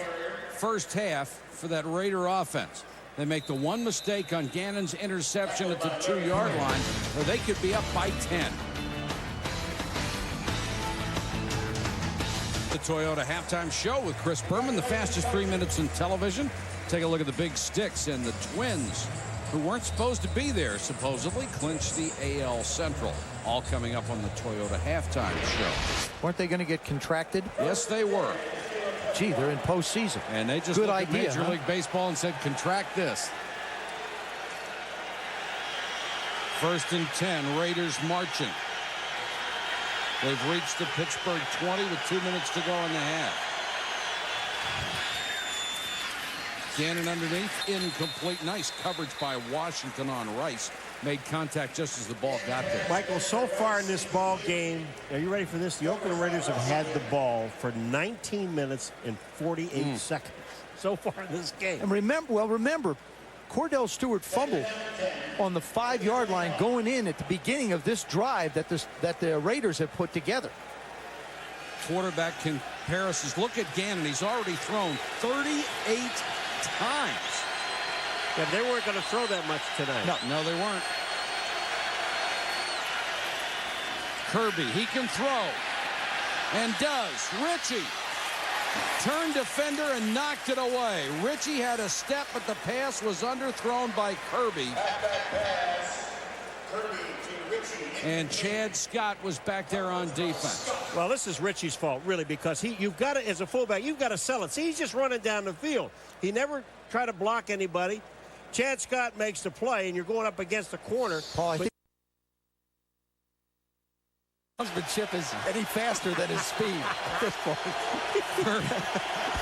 first half for that Raider offense. They make the one mistake on Gannon's interception at the 2-yard line, or they could be up by 10. The Toyota halftime show with Chris Berman, the fastest 3 minutes in television. Take a look at the big sticks, and the Twins, who weren't supposed to be there, supposedly clinched the AL Central. All coming up on the Toyota halftime show. Weren't they going to get contracted? Yes, they were. Gee, they're in postseason. And they just looked at Major League Baseball and said, contract this. 1st and 10, Raiders marching. They've reached the Pittsburgh 20 with 2 minutes to go in the half. Gannon underneath, incomplete. Nice coverage by Washington on Rice. Made contact just as the ball got there. Michael, so far in this ball game, are you ready for this? The Oakland Raiders have had the ball for 19 minutes and 48 seconds so far in this game. And remember, Cordell Stewart fumbled on the 5-yard line going in at the beginning of this drive that the Raiders have put together. Quarterback comparisons. Look at Gannon. He's already thrown 38 times. Yeah, they weren't going to throw that much tonight. No, they weren't. Kirby, he can throw. And does. Ritchie. Turned defender and knocked it away. Ritchie had a step, but the pass was underthrown by Kirby. And Chad Scott was back there on defense. Well, this is Ritchie's fault, really, because you've got to, as a fullback, you've got to sell it. See, he's just running down the field. He never tried to block anybody. Chad Scott makes the play, and you're going up against the corner. Paul, I think husbandship is any faster than his speed at this point.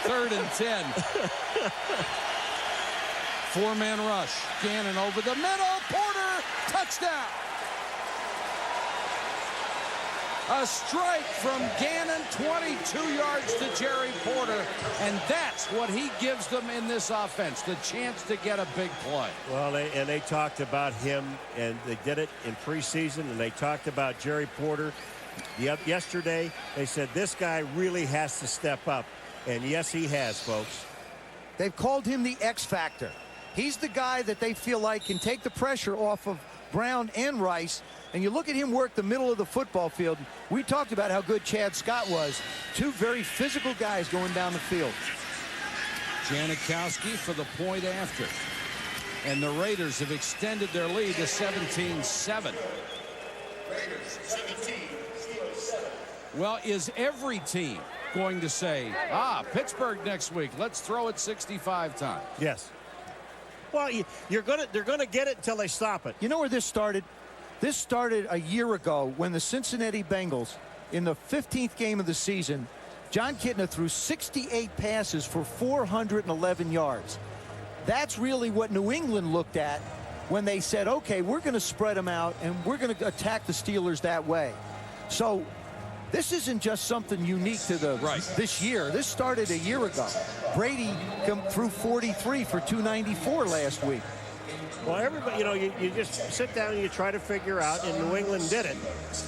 Third and 10. 4-man rush. Gannon over the middle. Porter, touchdown. A strike from Gannon, 22 yards to Jerry Porter, and that's what he gives them in this offense, the chance to get a big play. Well, they talked about him, and they did it in preseason, and they talked about Jerry Porter. Yesterday, they said this guy really has to step up, and yes, he has, folks. They've called him the X Factor. He's the guy that they feel like can take the pressure off of Brown and Rice. And you look at him work the middle of the football field. We talked about how good Chad Scott was. Two very physical guys going down the field. Janikowski for the point after. And the Raiders have extended their lead to 17-7. Well, is every team going to say, Pittsburgh next week, let's throw it 65 times? Yes. Well, they're going to get it until they stop it. You know where this started? This started a year ago when the Cincinnati Bengals, in the 15th game of the season, John Kitna threw 68 passes for 411 yards. That's really what New England looked at when they said, okay, we're going to spread them out and we're going to attack the Steelers that way. So this isn't just something unique to this year. This started a year ago. Brady threw 43 for 294 last week. Well, everybody, you just sit down and you try to figure out, and New England did it.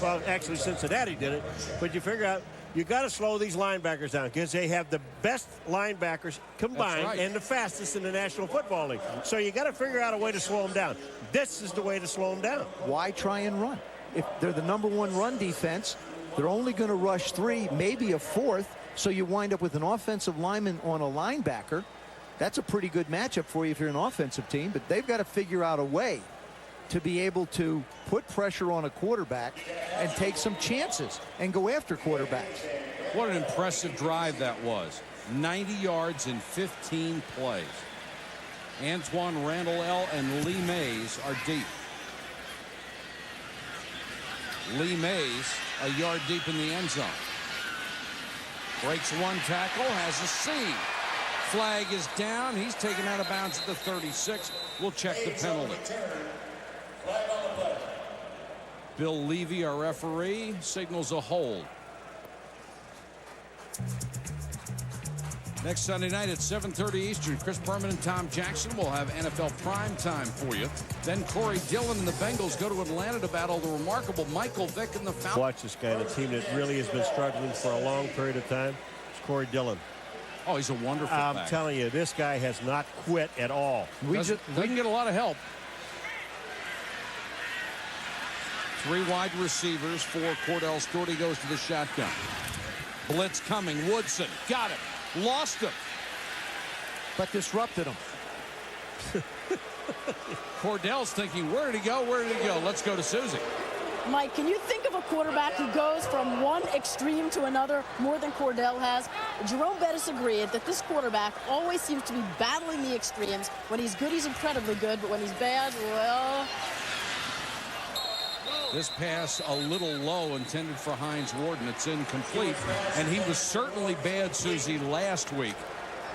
Well, actually, Cincinnati did it. But you figure out, you got to slow these linebackers down because they have the best linebackers combined and the fastest in the National Football League. So you got to figure out a way to slow them down. This is the way to slow them down. Why try and run? If they're the #1 run defense, they're only going to rush 3, maybe a 4th. So you wind up with an offensive lineman on a linebacker. That's a pretty good matchup for you if you're an offensive team, but they've got to figure out a way to be able to put pressure on a quarterback and take some chances and go after quarterbacks. What an impressive drive that was. 90 yards in 15 plays. Antoine Randall L. and Lee Mays are deep. Lee Mays a yard deep in the end zone. Breaks one tackle, has a seam. Flag is down. He's taken out of bounds at the 36. We'll check the penalty. Bill Levy, our referee, signals a hold. Next Sunday night at 7:30 Eastern, Chris Berman and Tom Jackson will have NFL prime time for you. Then Corey Dillon and the Bengals go to Atlanta to battle the remarkable Michael Vick and the Falcons. Watch this guy, the team that really has been struggling for a long period of time. It's Corey Dillon. Oh, he's a wonderful I'm back. telling you, this guy has not quit at all. We can get a lot of help. 3 wide receivers for Cordell Stewart. He goes to the shotgun. Blitz coming. Woodson got him. Lost him. But disrupted him. Cordell's thinking, where did he go? Where did he go? Let's go to Susie. Mike, can you think of a quarterback who goes from one extreme to another more than Cordell has? Jerome Bettis agreed that this quarterback always seems to be battling the extremes. When he's good, he's incredibly good, but when he's bad, well... This pass a little low, intended for Heinz Warden. It's incomplete, and he was certainly bad, Susie, last week.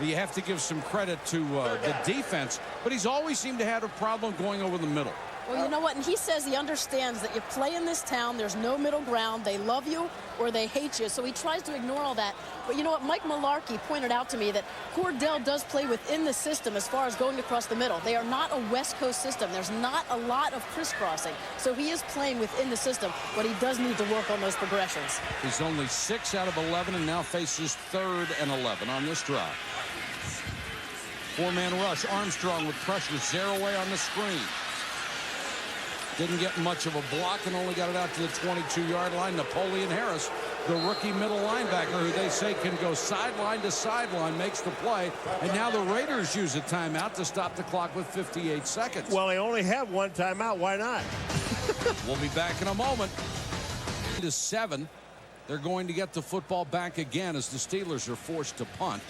You have to give some credit to the defense, but he's always seemed to have a problem going over the middle. Well, you know what? And he says he understands that you play in this town. There's no middle ground. They love you or they hate you. So he tries to ignore all that. But you know what? Mike Mularkey pointed out to me that Cordell does play within the system as far as going across the middle. They are not a West Coast system. There's not a lot of crisscrossing. So he is playing within the system, but he does need to work on those progressions. He's only 6 out of 11 and now faces 3rd and 11 on this drive. 4-man rush. Armstrong with pressure. Zaraway on the screen. Didn't get much of a block and only got it out to the 22-yard line. Napoleon Harris, the rookie middle linebacker, who they say can go sideline to sideline, makes the play. And now the Raiders use a timeout to stop the clock with 58 seconds. Well, they only have one timeout. Why not? We'll be back in a moment. To 7. They're going to get the football back again as the Steelers are forced to punt.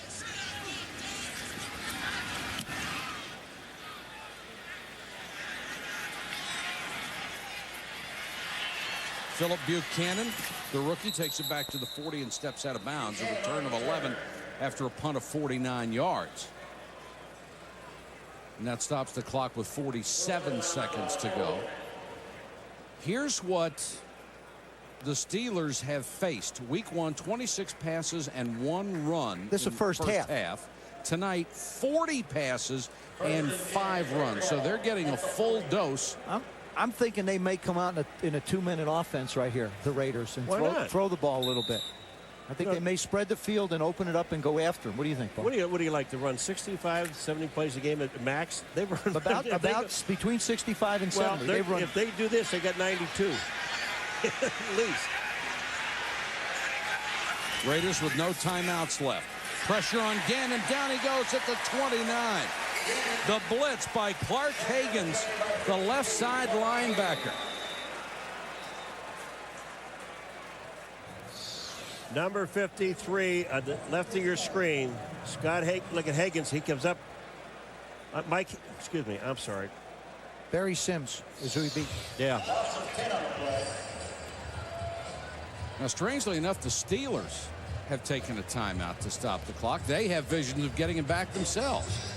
Philip Buchanan, the rookie, takes it back to the 40 and steps out of bounds. A return of 11 after a punt of 49 yards. And that stops the clock with 47 seconds to go. Here's what the Steelers have faced. Week 1, 26 passes and 1 run. This is the first half. Tonight, 40 passes and 5 runs. So they're getting a full dose. I'm thinking they may come out in a 2-minute offense right here, the Raiders, and throw the ball a little bit. I think they may spread the field and open it up and go after them. What do you think, Paul? What do you like to run 65, 70 plays a game at max? They run about between 65 and 70. Well, if they do this, they got 92 at least. Raiders with no timeouts left. Pressure on Gannon. Down he goes at the 29. The blitz by Clark Hagens, the left side linebacker. Number 53 on the left of your screen. Scott look at Hagens. He comes up. Mike, excuse me. I'm sorry. Barry Sims is who he beat. Yeah. Now, strangely enough, the Steelers have taken a timeout to stop the clock. They have visions of getting it back themselves.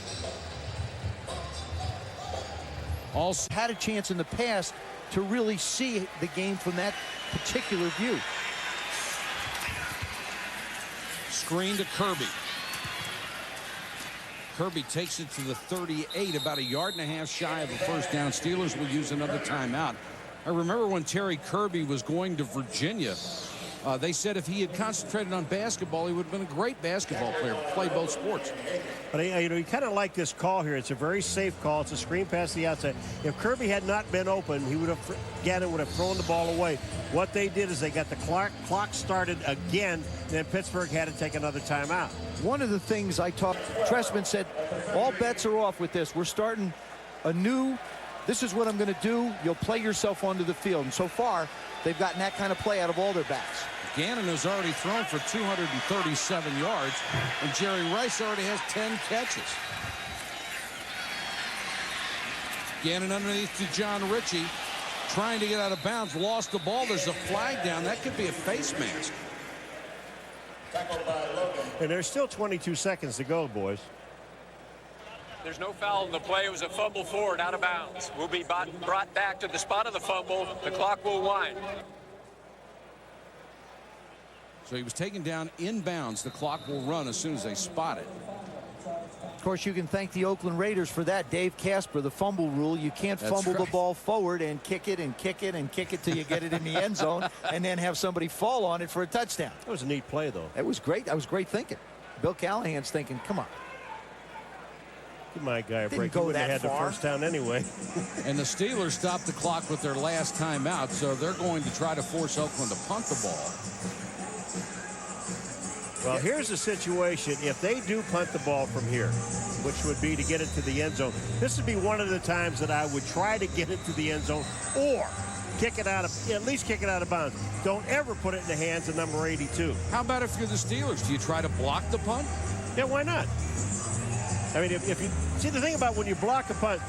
Also had a chance in the past to really see the game from that particular view. Screen to Kirby. Kirby takes it to the 38, about 1.5 yards shy of a first down. Steelers will use another timeout. I remember when Terry Kirby was going to Virginia, they said if he had concentrated on basketball, he would have been a great basketball player, play both sports. But you kind of like this call here. It's a very safe call. It's a screen pass to the outside. If Kirby had not been open, Gannon would have thrown the ball away. What they did is they got the clock started again, then Pittsburgh had to take another timeout. One of the things Trestman said, all bets are off with this. We're starting a new this is what I'm going to do. You'll play yourself onto the field. And so far, they've gotten that kind of play out of all their backs. Gannon has already thrown for 237 yards, and Jerry Rice already has 10 catches. Gannon underneath to John Ritchie, trying to get out of bounds, lost the ball. There's a flag down. That could be a face mask. And there's still 22 seconds to go, boys. There's no foul in the play. It was a fumble forward, out of bounds. Will be brought back to the spot of the fumble. The clock will wind. So he was taken down inbounds. The clock will run as soon as they spot it. Of course, you can thank the Oakland Raiders for that. Dave Casper, the fumble rule. You can't fumble the ball forward and kick it and kick it and kick it till you get it in the end zone and then have somebody fall on it for a touchdown. That was a neat play, though. That was great. That was great thinking. Bill Callahan's thinking, come on. Give my guy a break. Go he wouldn't that have had far. the first down anyway. And the Steelers stopped the clock with their last timeout, so they're going to try to force Oakland to punt the ball. Well, here's the situation. If they do punt the ball from here, which would be to get it to the end zone, this would be one of the times that I would try to get it to the end zone or kick it out of, at least kick it out of bounds. Don't ever put it in the hands of number 82. How about if you're the Steelers? Do you try to block the punt? Yeah, why not? I mean, if you see the thing about when you block a punt,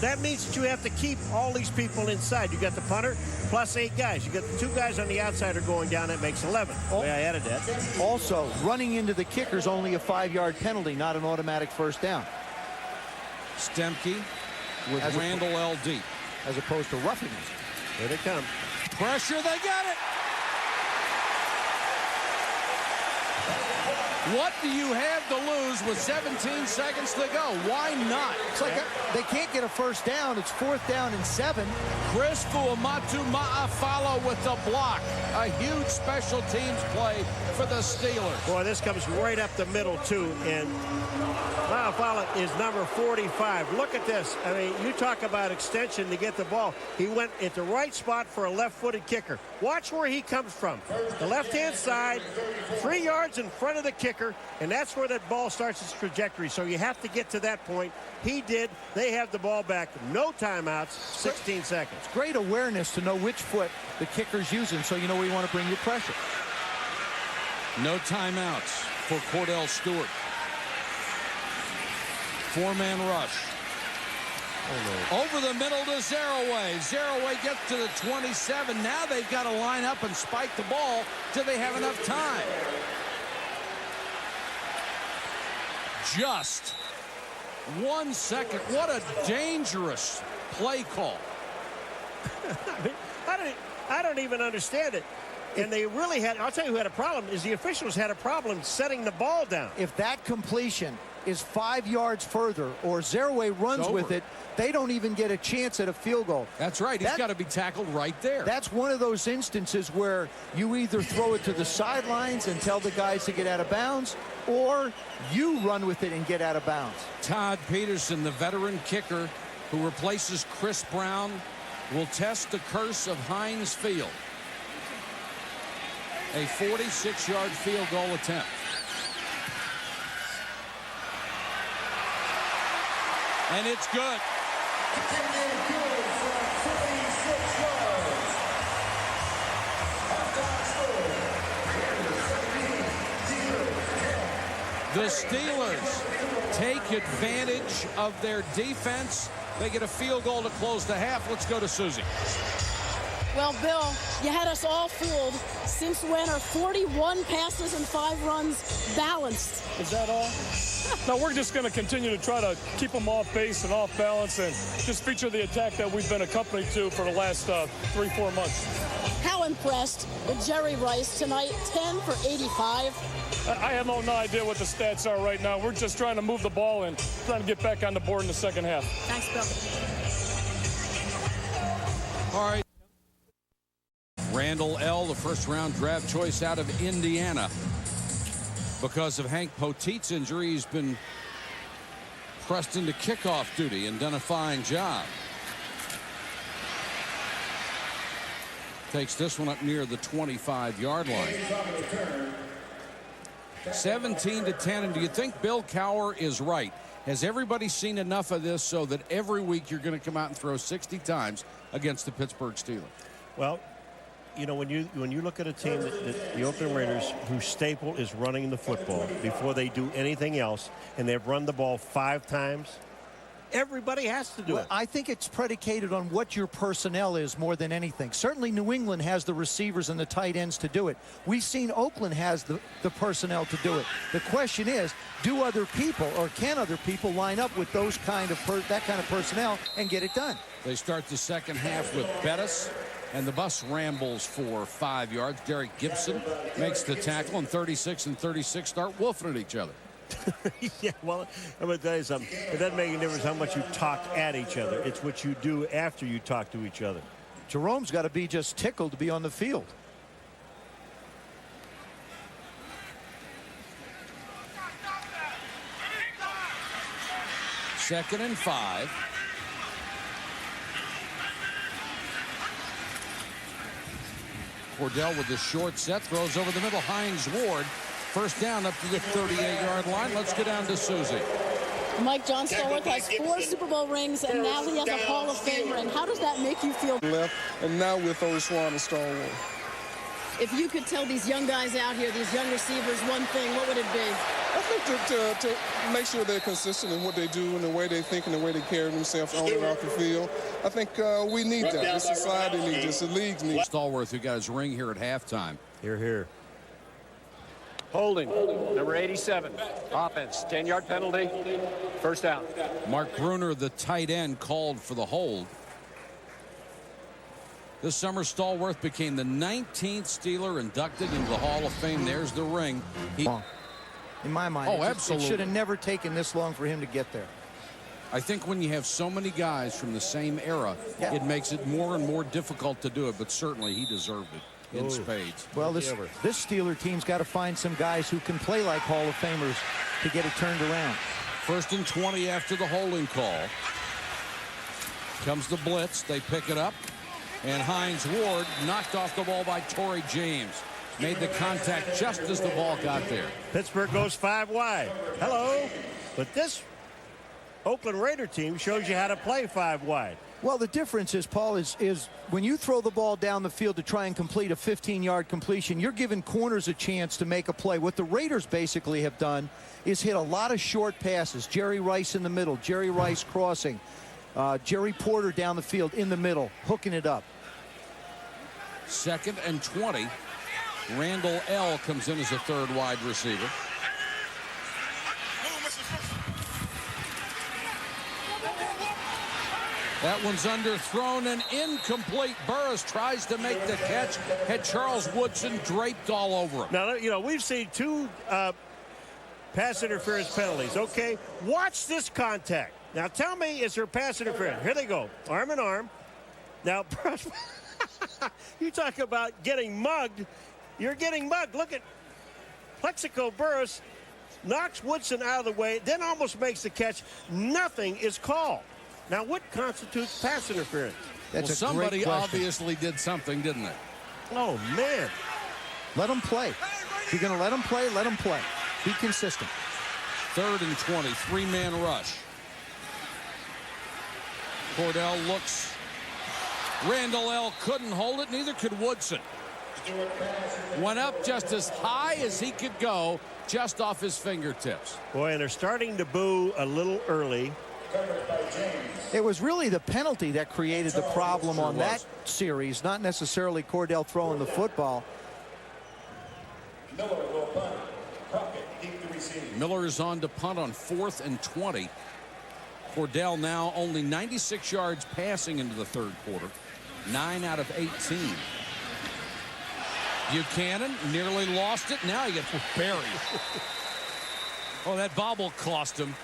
that means that you have to keep all these people inside. You got the punter plus 8 guys. You got the 2 guys on the outside are going down. That makes 11. The way I added that. Also, running into the kicker's only a 5-yard penalty, not an automatic first down. Stemke with Randall LD. As opposed to roughing it. Here they come. Pressure, they got it. What do you have to lose with 17 seconds to go? Why not? It's like they can't get a first down. It's 4th down and 7. Chris Fuamatu Ma'afala with the block. A huge special teams play for the Steelers. Boy, this comes right up the middle, too. And Ma'afala is number 45. Look at this. I mean, you talk about extension to get the ball. He went at the right spot for a left-footed kicker. Watch where he comes from. The left-hand side, 3 yards in front of the kicker. And that's where that ball starts its trajectory. So you have to get to that point. He did. They have the ball back. No timeouts. 16 seconds. Great awareness to know which foot the kicker's using so you know where you want to bring your pressure. No timeouts for Cordell Stewart. 4-man rush. Over the middle to Zaraway. Zaraway gets to the 27. Now they've got to line up and spike the ball till they have enough time. Just 1 second. What a dangerous play call. I don't even understand it. And they really had, I'll tell you who had a problem, is the officials had a problem setting the ball down. If that completion is 5 yards further or Zaraway runs with it, they don't even get a chance at a field goal. That's right. He's got to be tackled right there. That's one of those instances where you either throw it to the sidelines and tell the guys to get out of bounds, or you run with it and get out of bounds. Todd Peterson, the veteran kicker who replaces Chris Brown, will test the curse of Heinz Field. A 46-yard field goal attempt. And it's good. The Steelers take advantage of their defense. They get a field goal to close the half. Let's go to Susie. Well, Bill, you had us all fooled. Since when are 41 passes and 5 runs balanced? Is that all? No, we're just going to continue to try to keep them off base and off balance and just feature the attack that we've been accompanied to for the last 3-4 months. How impressed with Jerry Rice tonight? 10 for 85. I have no idea what the stats are right now. We're just trying to move the ball and trying to get back on the board in the second half. Thanks, Bill. All right. Randall L., the first-round draft choice out of Indiana. Because of Hank Poteet's injury, he's been pressed into kickoff duty and done a fine job. Takes this one up near the 25-yard line. 17-10, and do you think Bill Cowher is right? Has everybody seen enough of this so that every week you're going to come out and throw 60 times against the Pittsburgh Steelers? Well, you know, when you look at a team the Oakland Raiders, whose staple is running the football before they do anything else, and they've run the ball 5 times, everybody has to do it. I think it's predicated on what your personnel is more than anything. Certainly New England has the receivers and the tight ends to do it. We've seen Oakland has the personnel to do it. The question is, do other people or can other people line up with those that kind of personnel and get it done? They start the second half with Bettis, and the bus rambles for 5 yards. Derek Gibson makes the tackle, and 36 and 36 start wolfing at each other. Yeah, well, I'm going to tell you something. It doesn't make any difference how much you talk at each other. It's what you do after you talk to each other. Jerome's got to be just tickled to be on the field. Second and 5. Cordell with the short set, throws over the middle. Heinz Ward, first down up to the 38-yard line. Let's go down to Susie. Mike, John Stallworth has 4 Super Bowl rings, and now he has a Hall of Famer. And how does that make you feel? Left, and now with O'Swan and Stallworth. If you could tell these young guys out here, these young receivers, one thing, what would it be? I think to make sure they're consistent in what they do and the way they think and the way they carry themselves on and off the field. I think we need that. The society needs this. The leagues need it. Stallworth, who got his ring here at halftime. Here. Holding, number 87. Offense, 10-yard penalty. First down. Mark Bruner, the tight end, called for the hold. This summer, Stallworth became the 19th Steeler inducted into the Hall of Fame. There's the ring. In my mind, absolutely. It should have never taken this long for him to get there. I think when you have so many guys from the same era, it makes it more and more difficult to do it, but certainly he deserved it in spades. Well, this Steeler team's got to find some guys who can play like Hall of Famers to get it turned around. 1st and 20 after the holding call. Comes the blitz. They pick it up. And Heinz Ward knocked off the ball by Torrey James. Made the contact just as the ball got there. Pittsburgh goes 5 wide. Hello. But this Oakland Raider team shows you how to play 5 wide. Well, the difference is, Paul, is when you throw the ball down the field to try and complete a 15-yard completion, you're giving corners a chance to make a play. What the Raiders basically have done is hit a lot of short passes. Jerry Rice in the middle, Jerry Rice crossing, Jerry Porter down the field in the middle, hooking it up. 2nd and 20. Randall L. comes in as a 3rd wide receiver. That one's underthrown and incomplete. Burris tries to make the catch. Had Charles Woodson draped all over him. Now, you know, we've seen 2 pass interference penalties. Okay, watch this contact. Now, tell me, is there pass interference? Here they go, arm in arm. Now, you talk about getting mugged. You're getting mugged. Look at Plexico Burris knocks Woodson out of the way, then almost makes the catch. Nothing is called. Now, what constitutes pass interference? Well, somebody obviously did something, didn't they? Oh, man. Let them play. If you're going to let them play, let them play. Be consistent. 3rd and 20, 3-man rush. Cordell looks. Randall L. couldn't hold it, neither could Woodson. Went up just as high as he could go, just off his fingertips. Boy, and they're starting to boo a little early. It was really the penalty that created the problem on that series, not necessarily Cordell throwing the football. Miller is on to punt on 4th and 20. Cordell now only 96 yards passing into the 3rd quarter. 9 out of 18. Buchanan nearly lost it. Now he gets buried. Oh, that bobble cost him.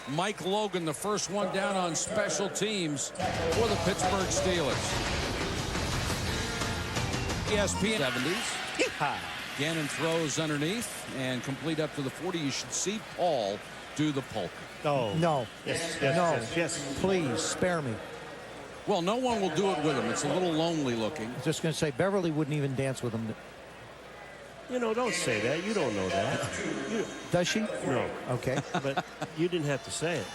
Mike Logan, the first one down on special teams for the Pittsburgh Steelers. ESPN 70s. Yeehaw. Gannon throws underneath and complete up to the 40. You should see Paul do the polka. Oh. No. Yes. Please, spare me. Well, no one will do it with him. It's a little lonely looking. I was just going to say, Beverly wouldn't even dance with him. You know, don't say that. You don't know that. Does she? No. Okay. But you didn't have to say it.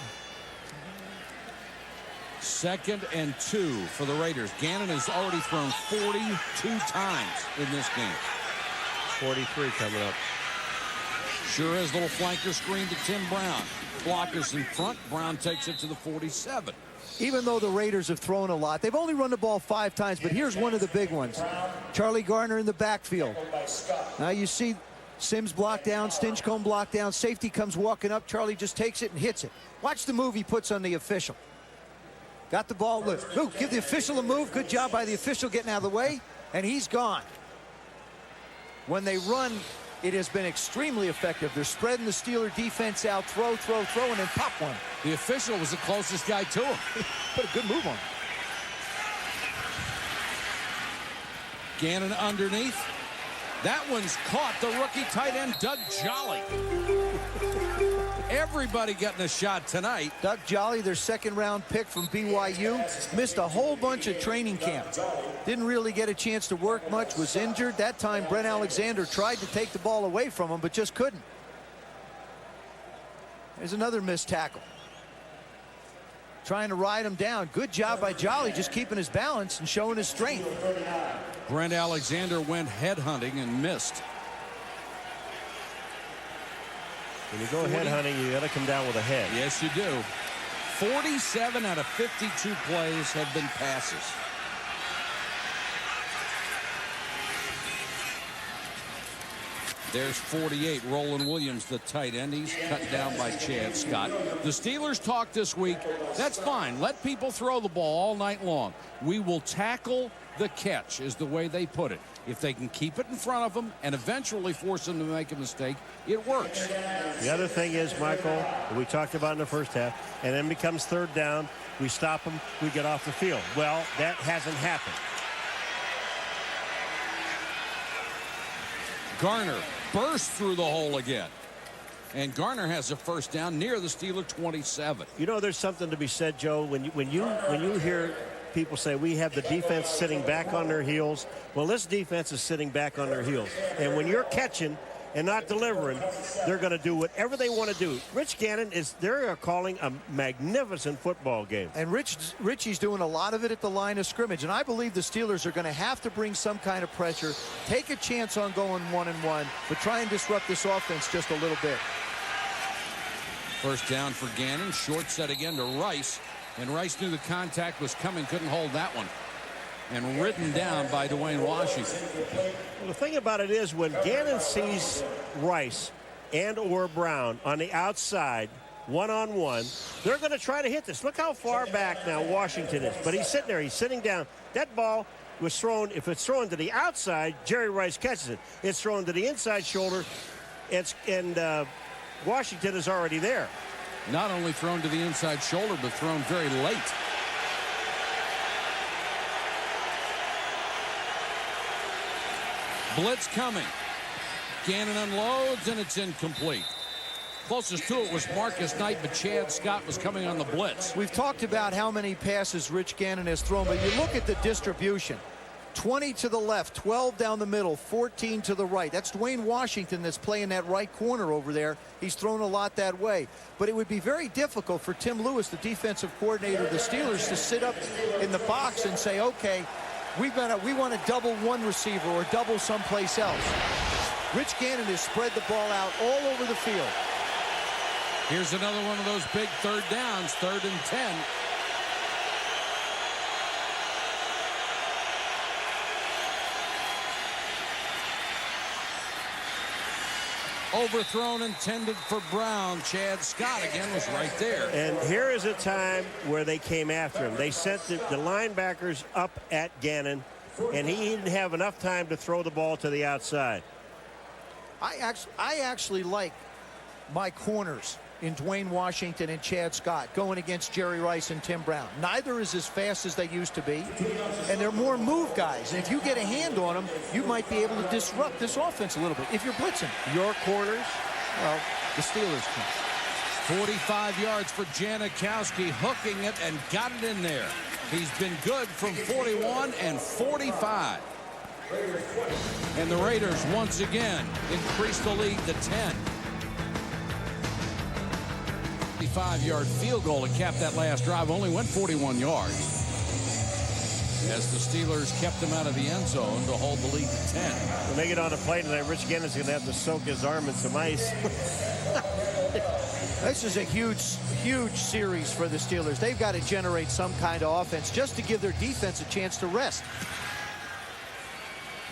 2nd and 2 for the Raiders. Gannon has already thrown 42 times in this game. 43 coming up. Sure has little flanker screen to Tim Brown. Blockers in front. Brown takes it to the 47. Even though the Raiders have thrown a lot, they've only run the ball 5 times, but here's one of the big ones. Charlie Garner in the backfield. Now you see Sims blocked down, Stinchcomb blocked down, safety comes walking up, Charlie just takes it and hits it. Watch the move he puts on the official. Got the ball, look, give the official a move, good job by the official getting out of the way, and he's gone. When they run, it has been extremely effective. They're spreading the Steeler defense out, throw, and then pop one. The official was the closest guy to him. Put a good move on. Gannon underneath. That one's caught. The rookie tight end, Doug Jolly. Everybody getting a shot tonight. Doug Jolly, their 2nd-round pick from BYU, missed a whole bunch of training camp. Didn't really get a chance to work much, was injured. That time, Brent Alexander tried to take the ball away from him, but just couldn't. There's another missed tackle. Trying to ride him down. Good job by Jolly, just keeping his balance and showing his strength. Brent Alexander went headhunting and missed. When you go head hunting, you got to come down with a head. Yes, you do. 47 out of 52 plays have been passes. There's 48. Roland Williams, the tight end. He's cut down by Chad Scott. The Steelers talked this week. That's fine. Let people throw the ball all night long. We will tackle the catch, is the way they put it. If they can keep it in front of them and eventually force them to make a mistake, it works. The other thing is, Michael, we talked about in the first half, and then becomes 3rd down. We stop them. We get off the field. Well, that hasn't happened. Garner burst through the hole again. And Garner has a 1st down near the Steeler 27. You know, there's something to be said, Joe, when you hear people say we have the defense sitting back on their heels. Well, this defense is sitting back on their heels. And when you're catching and not delivering, they're going to do whatever they want to do. Rich Gannon they're calling a magnificent football game. And Richie's doing a lot of it at the line of scrimmage. And I believe the Steelers are going to have to bring some kind of pressure, take a chance on going 1-and-1, but try and disrupt this offense just a little bit. 1st down for Gannon. Short set again to Rice. And Rice knew the contact was coming, couldn't hold that one. And ridden down by Dwayne Washington. Well, the thing about it is when Gannon sees Rice and or Brown on the outside, one-on-one, they're going to try to hit this. Look how far back now Washington is. But he's sitting there. He's sitting down. That ball was thrown. If it's thrown to the outside, Jerry Rice catches it. It's thrown to the inside shoulder. And Washington is already there. Not only thrown to the inside shoulder, but thrown very late. Blitz coming. Gannon unloads, and it's incomplete. Closest to it was Marcus Knight, but Chad Scott was coming on the blitz. We've talked about how many passes Rich Gannon has thrown, but you look at the distribution. 20 to the left, 12 down the middle, 14 to the right. That's Dwayne Washington that's playing that right corner over there. He's thrown a lot that way. But it would be very difficult for Tim Lewis, the defensive coordinator of the Steelers, to sit up in the box and say, okay, we want to double one receiver or double someplace else. Rich Gannon has spread the ball out all over the field. Here's another one of those big 3rd downs, 3rd and 10. Overthrown, intended for Brown. Chad Scott again was right there. And here is a time where they came after him. They sent the linebackers up at Gannon, and he didn't have enough time to throw the ball to the outside. I actually like my corners in Dwayne Washington and Chad Scott going against Jerry Rice and Tim Brown. Neither is as fast as they used to be, and they're more move guys. And if you get a hand on them, you might be able to disrupt this offense a little bit if you're blitzing. Your corners? Well, the Steelers can. 45 yards for Janikowski, hooking it and got it in there. He's been good from 41 and 45. And the Raiders once again increase the lead to 10. 55-yard field goal to cap that last drive. Only went 41 yards. As the Steelers kept them out of the end zone to hold the lead to 10. When they get on the play tonight, Rich Gannon's going to have to soak his arm in some ice. This is a huge series for the Steelers. They've got to generate some kind of offense just to give their defense a chance to rest.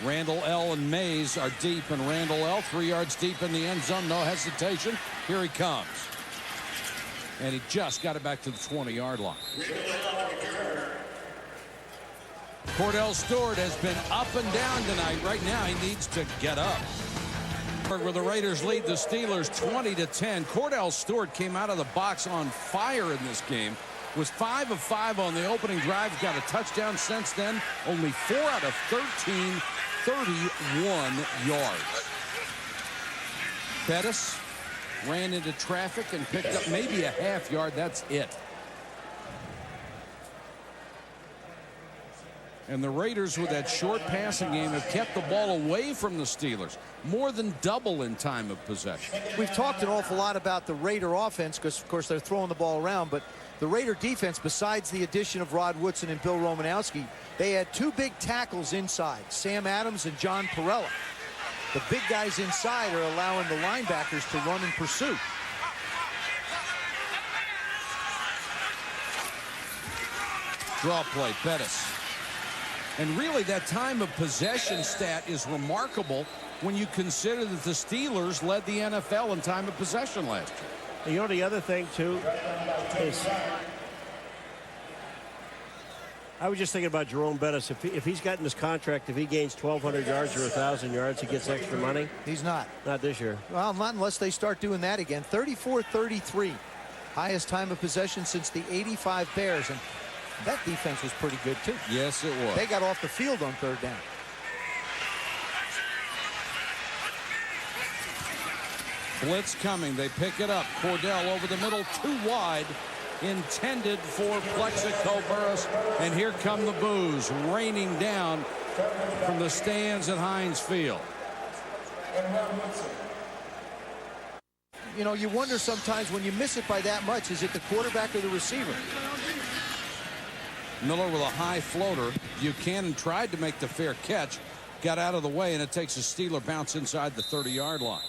Randall L. and Mays are deep, and Randall L. 3 yards deep in the end zone. No hesitation. Here he comes. And he just got it back to the 20-yard line. Cordell Stewart has been up and down tonight. Right now, he needs to get up. Where the Raiders lead the Steelers 20-10. Cordell Stewart came out of the box on fire in this game. Was 5 of 5 on the opening drive. Got a touchdown since then. Only 4 out of 13, 31 yards. Bettis ran into traffic and picked up maybe a half yard. That's it. And the Raiders, with that short passing game, have kept the ball away from the Steelers. More than double in time of possession. We've talked an awful lot about the Raider offense because, of course, they're throwing the ball around. But the Raider defense, besides the addition of Rod Woodson and Bill Romanowski, they had 2 big tackles inside, Sam Adams and John Perella. The big guys inside are allowing the linebackers to run and pursue. Draw play, Bettis. And really, that time of possession stat is remarkable when you consider that the Steelers led the NFL in time of possession last year. You know, the other thing, too, is I was just thinking about Jerome Bettis. If he's gotten his contract, if he gains 1,200 yards or 1,000 yards, he gets extra money. He's not. Not this year. Well, not unless they start doing that again. 34-33. Highest time of possession since the 85 Bears. And that defense was pretty good, too. Yes, it was. They got off the field on 3rd down. Blitz coming. They pick it up. Cordell over the middle, 2 wide. Intended for Plexico Burris. And here come the boos raining down from the stands at Heinz Field. You know, you wonder sometimes when you miss it by that much, is it the quarterback or the receiver? Miller with a high floater. Buchanan tried to make the fair catch. Got out of the way, and it takes a Steeler bounce inside the 30-yard line.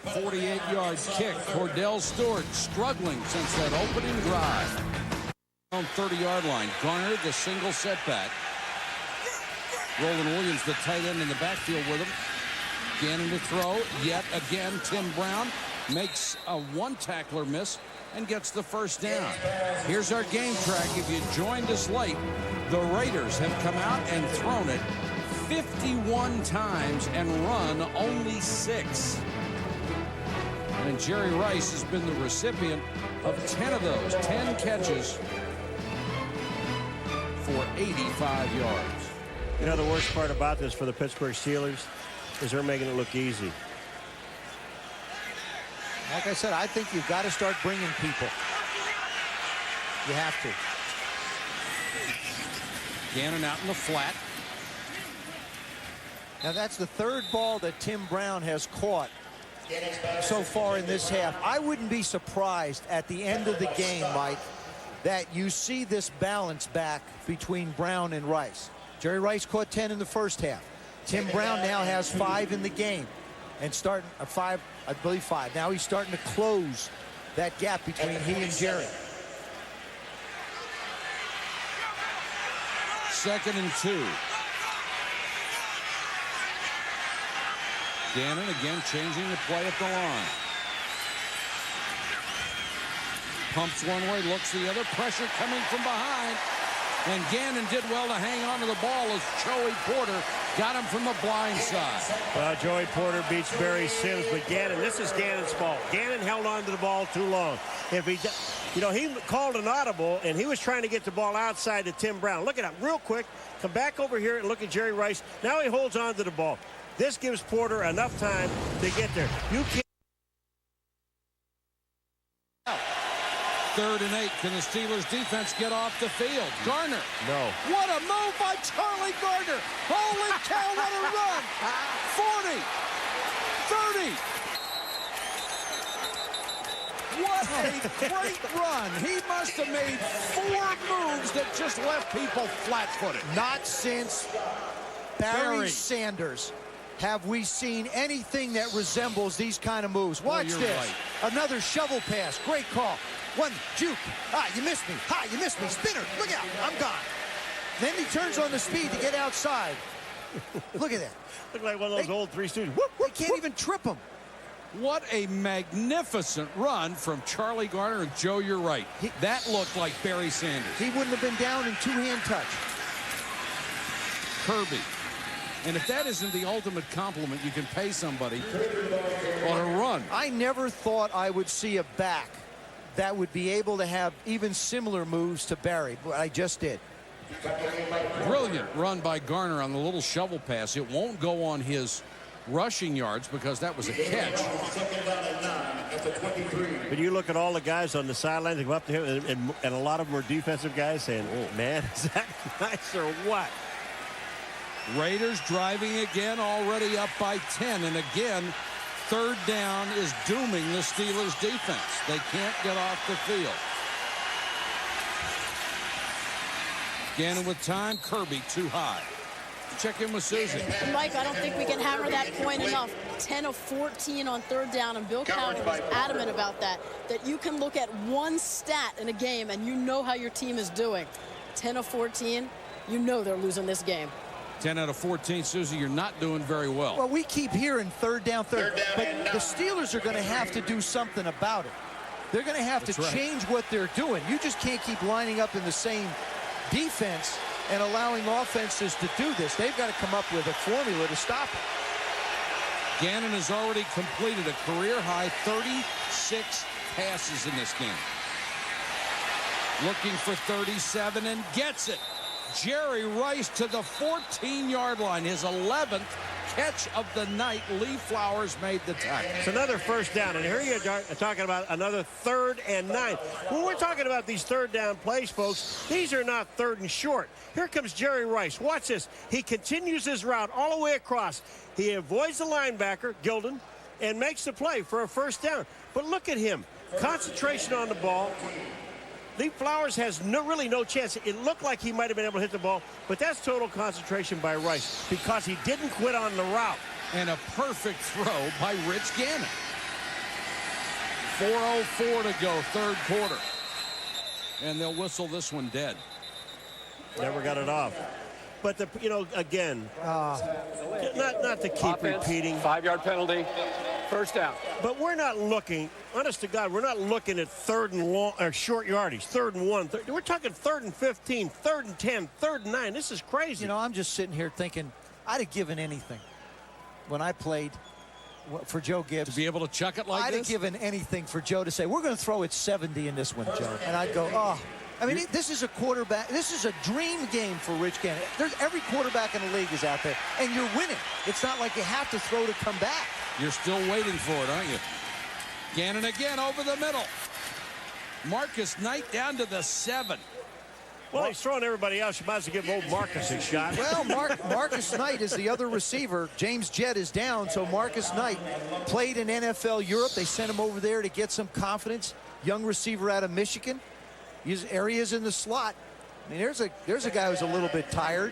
48-yard kick. Cordell Stewart struggling since that opening drive. On 30-yard line. Garner, the single setback. Roland Williams, the tight end in the backfield with him. Gannon to throw. Yet again, Tim Brown makes a 1-tackler miss and gets the first down. Here's our game track. If you joined us late, the Raiders have come out and thrown it 51 times and run only 6. And Jerry Rice has been the recipient of 10 of those, 10 catches for 85 yards. You know, the worst part about this for the Pittsburgh Steelers is they're making it look easy. Like I said, I think you've got to start bringing people. You have to. Gannon out in the flat. Now that's the 3rd ball that Tim Brown has caught so far in this half. I wouldn't be surprised at the end of the game, Mike, that you see this balance back between Brown and Rice. Jerry Rice caught 10 in the first half. Tim Brown now has 5 in the game. And starting at 5, I believe 5. Now he's starting to close that gap between he and Jerry. 2nd and 2. Gannon again changing the play at the line. Pumps one way, looks the other. Pressure coming from behind. And Gannon did well to hang on to the ball as Joey Porter got him from the blind side. Well, Joey Porter beats Barry Sims, but Gannon, this is Gannon's fault. Gannon held on to the ball too long. If he, you know, he called an audible, and he was trying to get the ball outside to Tim Brown. Look at him real quick. Come back over here and look at Jerry Rice. Now he holds on to the ball. This gives Porter enough time to get there. You can't. 3rd and 8. Can the Steelers defense get off the field? Garner. No. What a move by Charlie Garner. Holy cow, what a run. 40. 30. What a great run. He must have made 4 moves that just left people flat-footed. Not since Barry Sanders have we seen anything that resembles these kind of moves. Watch this. Right. Another shovel pass. Great call. One, juke. You missed me. You missed me. Spinner. Look out. I'm gone. Then he turns on the speed to get outside. Look at that. Look like one of those old Three Stooges. They can't even trip him. What a magnificent run from Charlie Garner. And Joe, you're right. That looked like Barry Sanders. He wouldn't have been down in two-hand touch. Kirby. And if that isn't the ultimate compliment you can pay somebody on a run. I never thought I would see a back that would be able to have even similar moves to Barry, but I just did. Brilliant run by Garner on the little shovel pass. It won't go on his rushing yards because that was a catch. But you look at all the guys on the sidelines that go up to him, and a lot of them are defensive guys saying, oh, man, is that nice or what? Raiders driving again, already up by 10. And again, 3rd down is dooming the Steelers defense. They can't get off the field. Gannon with time. Kirby too high. Check in with Susie. Mike, I don't think we can hammer that point enough. 10 of 14 on 3rd down, and Bill Cowher was adamant about that you can look at one stat in a game and you know how your team is doing. 10 of 14, you know they're losing this game. 10 out of 14, Susie, you're not doing very well. Well, we keep hearing third down. But the Steelers are going to have to do something about it. They're going to have to change what they're doing. You just can't keep lining up in the same defense and allowing offenses to do this. They've got to come up with a formula to stop it. Gannon has already completed a career-high 36 passes in this game. Looking for 37 and gets it. Jerry Rice to the 14-yard line. His 11th catch of the night. Lee Flowers made the tackle. It's another 1st down, and here you're talking about another 3rd and 9. When we're talking about these 3rd down plays, folks, these are not 3rd and short. Here comes Jerry Rice. Watch this. He continues his route all the way across. He avoids the linebacker, Gilden, and makes the play for a 1st down. But look at him. Concentration on the ball. Lee Flowers has really no chance. It looked like he might have been able to hit the ball, but that's total concentration by Rice because he didn't quit on the route. And a perfect throw by Rich Gannon. 4:04 to go, 3rd quarter. And they'll whistle this one dead. Never got it off. But, again, not to keep repeating. 5-yard penalty. 1st down. But we're not looking, honest to God, we're not looking at 3rd and long or short yardage, 3rd and 1. We're talking 3rd and 15, 3rd and 10, 3rd and 9. This is crazy. I'm just sitting here thinking I'd have given anything when I played for Joe Gibbs. To be able to chuck it like I'd this? have given anything for Joe to say, we're going to throw it 70 in this one, Joe. And I'd go, oh. I mean, this is a quarterback. This is a dream game for Rich Gannon. Every quarterback in the league is out there, and you're winning. It's not like you have to throw to come back. You're still waiting for it, aren't you? Gannon again over the middle. Marcus Knight down to the 7. Well, he's throwing everybody else. You might as well give old Marcus a shot. Well, Marcus Knight is the other receiver. James Jett is down, so Marcus Knight played in NFL Europe. They sent him over there to get some confidence. Young receiver out of Michigan. His areas in the slot. I mean, there's a guy who's a little bit tired.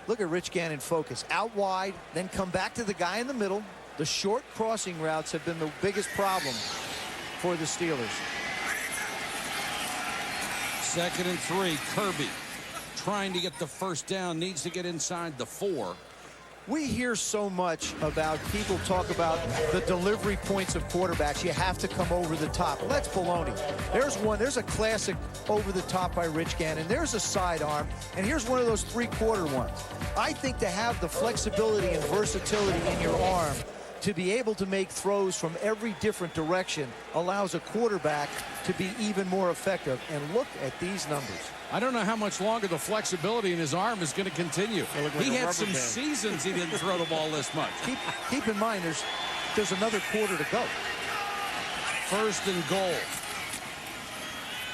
Look at Rich Gannon focus. Out wide, then come back to the guy in the middle. The short crossing routes have been the biggest problem for the Steelers. 2nd and 3. Kirby trying to get the 1st down. Needs to get inside the 4. We hear so much about people talk about the delivery points of quarterbacks. You have to come over the top. Well, that's baloney. There's a classic over the top by Rich Gannon. There's a sidearm, and here's one of those 3-quarter ones. I think to have the flexibility and versatility in your arm to be able to make throws from every different direction allows a quarterback to be even more effective. And look at these numbers. I don't know how much longer the flexibility in his arm is going to continue. He had some seasons he didn't throw the ball this much. Keep in mind, there's another quarter to go. 1st and goal.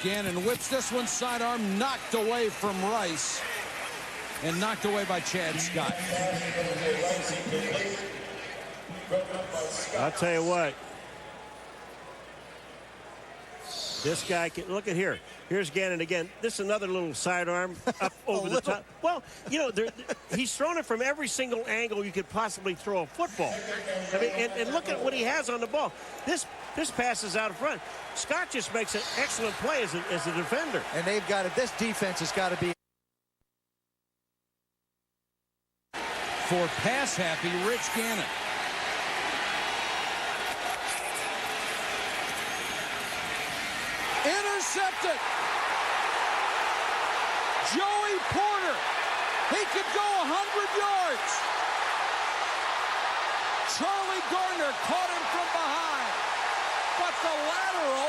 Gannon whips this one sidearm, knocked away from Rice, and knocked away by Chad Scott. I'll tell you what. This guy can look at here. Here's Gannon again. This is another little sidearm up over the top. Well, you know, he's thrown it from every single angle you could possibly throw a football. I mean, and look at what he has on the ball. This pass is out in front. Scott just makes an excellent play as a defender. And they've got it. This defense has got to be. For pass-happy Rich Gannon. Intercepted. Joey Porter. He could go 100 yards. Charlie Garner caught him from behind. But the lateral,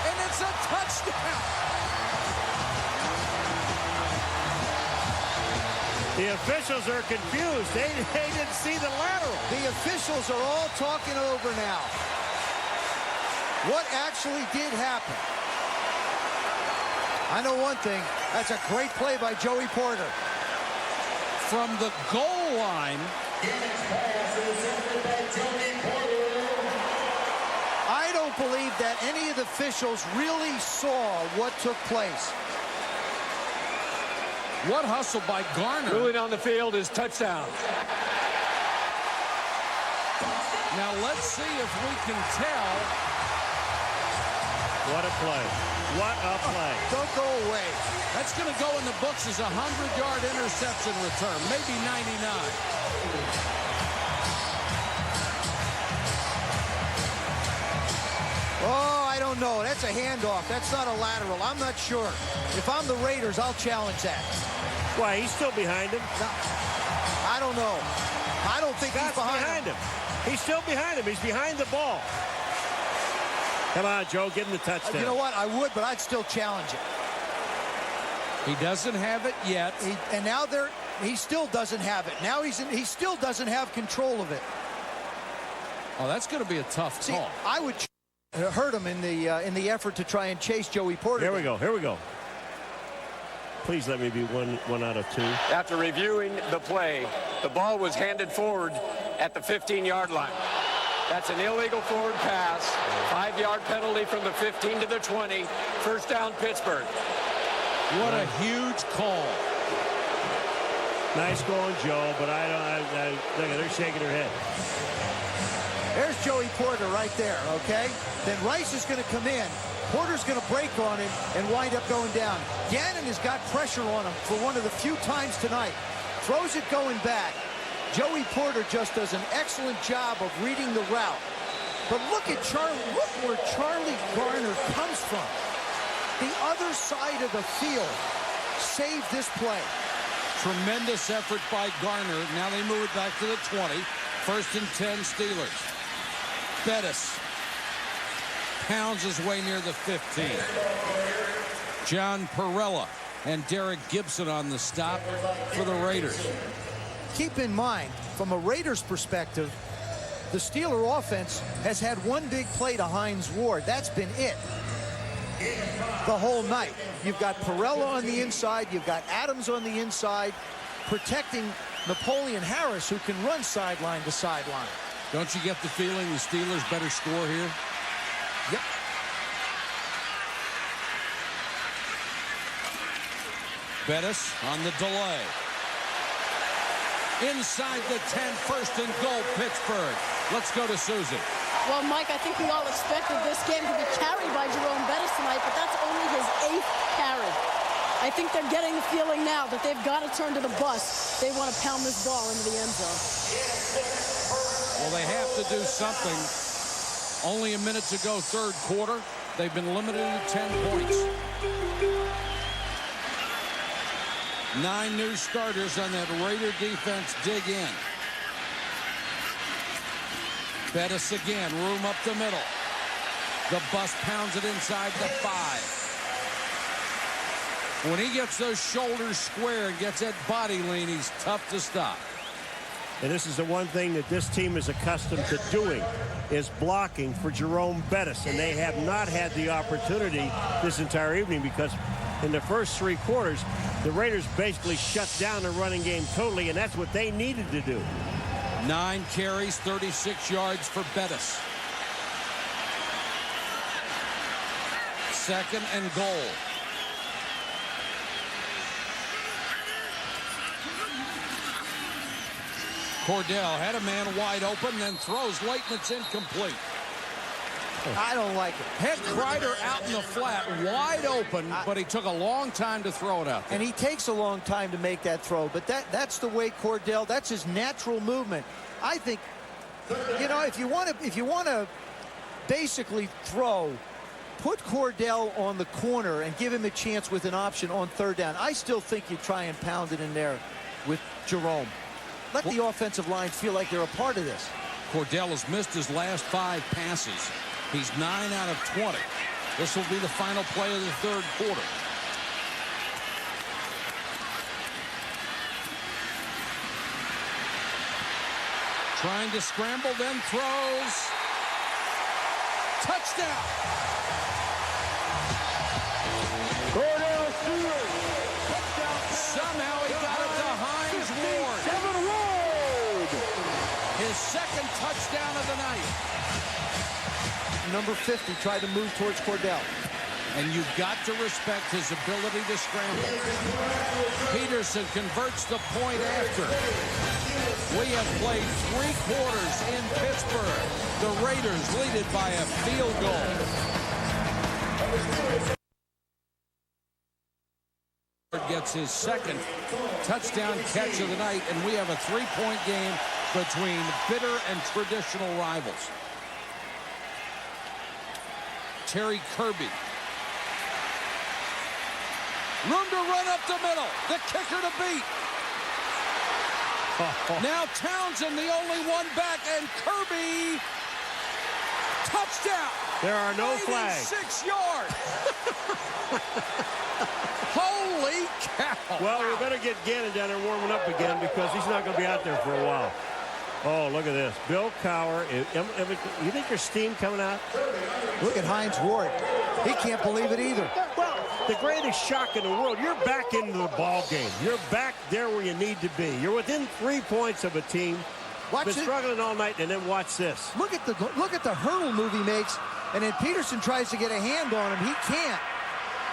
and it's a touchdown. The officials are confused. They didn't see the lateral. The officials are all talking over now. What actually did happen? I know one thing. That's a great play by Joey Porter. From the goal line. I don't believe that any of the officials really saw what took place. What hustle by Garner. Ruling on the field is touchdown. Now let's see if we can tell. What a play. What a play. Don't go away. That's going to go in the books as a 100-yard interception return, maybe 99. Oh, I don't know. That's a handoff. That's not a lateral. I'm not sure. If I'm the Raiders, I'll challenge that. Why, he's still behind him? No, I don't know. I don't think Scott's he's behind him. He's still behind him. He's behind the ball. Come on, Joe, give him the touchdown. You know what? I would, but I'd still challenge it. He doesn't have it yet. And now he still doesn't have it. Now he still doesn't have control of it. Oh, that's going to be a tough call. I would hurt him in the effort to try and chase Joey Porter. Here we go. Here we go. Please let me be one out of two. After reviewing the play, the ball was handed forward at the 15-yard line. That's an illegal forward pass. 5-yard penalty from the 15 to the 20. First down, Pittsburgh. What a huge call. Nice going, Joe, but look at her shaking her head. There's Joey Porter right there, okay? Then Rice is going to come in. Porter's going to break on him and wind up going down. Gannon has got pressure on him for one of the few times tonight. Throws it going back. Joey Porter just does an excellent job of reading the route. But look where Charlie Garner comes from. The other side of the field saved this play. Tremendous effort by Garner. Now they move it back to the 20. 1st and 10 Steelers. Bettis pounds his way near the 15. John Perella and Derek Gibson on the stop for the Raiders. Keep in mind, from a Raiders perspective, the Steeler offense has had one big play to Heinz Ward. That's been it the whole night. You've got Perella on the inside. You've got Adams on the inside, protecting Napoleon Harris, who can run sideline to sideline. Don't you get the feeling the Steelers better score here? Yep. Bettis on the delay. Inside the 10, 1st and goal, Pittsburgh. Let's go to Susan. Well, Mike, I think we all expected this game to be carried by Jerome Bettis tonight, but that's only his 8th carry. I think they're getting the feeling now that they've got to turn to the bus. They want to pound this ball into the end zone. Well, they have to do something. Only a minute to go, 3rd quarter. They've been limited to 10 points. 9 new starters on that Raider defense dig in. Bettis again, room up the middle. The bus pounds it inside the 5. When he gets those shoulders square and gets that body lean, he's tough to stop. And this is the one thing that this team is accustomed to doing, is blocking for Jerome Bettis. And they have not had the opportunity this entire evening because in the first 3 quarters, the Raiders basically shut down the running game totally, and that's what they needed to do. 9 carries, 36 yards for Bettis. 2nd and goal. Cordell had a man wide open, then throws late, and it's incomplete. I don't like it. Had Kreider out in the flat, wide open, but he took a long time to throw it out there. And he takes a long time to make that throw, but that's the way Cordell, that's his natural movement. I think, you know, if you want to basically throw, put Cordell on the corner and give him a chance with an option on 3rd down. I still think you try and pound it in there with Jerome. Let the offensive line feel like they're a part of this. Cordell has missed his last 5 passes. He's 9 out of 20. This will be the final play of the 3rd quarter. Trying to scramble, then throws. Touchdown. Somehow he got it to Heinz Ward. His 2nd touchdown of the night. Number 50 tried to move towards Cordell. And you've got to respect his ability to scramble. Peterson converts the point after. We have played 3 quarters in Pittsburgh. The Raiders lead it by a field goal. Gets his 2nd touchdown catch of the night, and we have a 3-point game between bitter and traditional rivals. Terry Kirby. Room to run up the middle. The kicker to beat. Now Townsend, the only one back, and Kirby. Touchdown. There are no flags. 6 yards. Holy cow. Well, we better get Gannon down there warming up again because he's not going to be out there for a while. Oh, look at this. Bill Cowher. You think there's steam coming out? Look at Heinz Ward. He can't believe it either. Well, the greatest shock in the world, you're back into the ball game. You're back there where you need to be. You're within 3 points of a team. Been struggling all night, and then watch this. Look at the hurdle move he makes, and then Peterson tries to get a hand on him. He can't.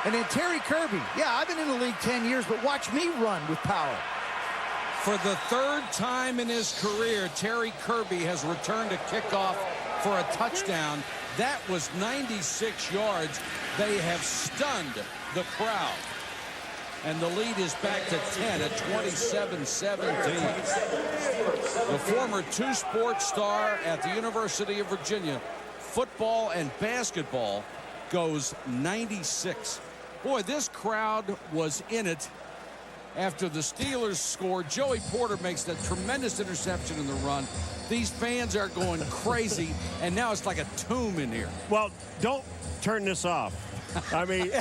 And then Terry Kirby. Yeah, I've been in the league 10 years, but watch me run with power. For the 3rd time in his career, Terry Kirby has returned a kickoff for a touchdown. That was 96 yards. They have stunned the crowd. And the lead is back to 10 at 27-17. The former 2-sport star at the University of Virginia, football and basketball, goes 96. Boy, this crowd was in it after the Steelers scored. Joey Porter makes that tremendous interception in the run. These fans are going crazy, and now it's like a tomb in here. Well, don't turn this off. I mean,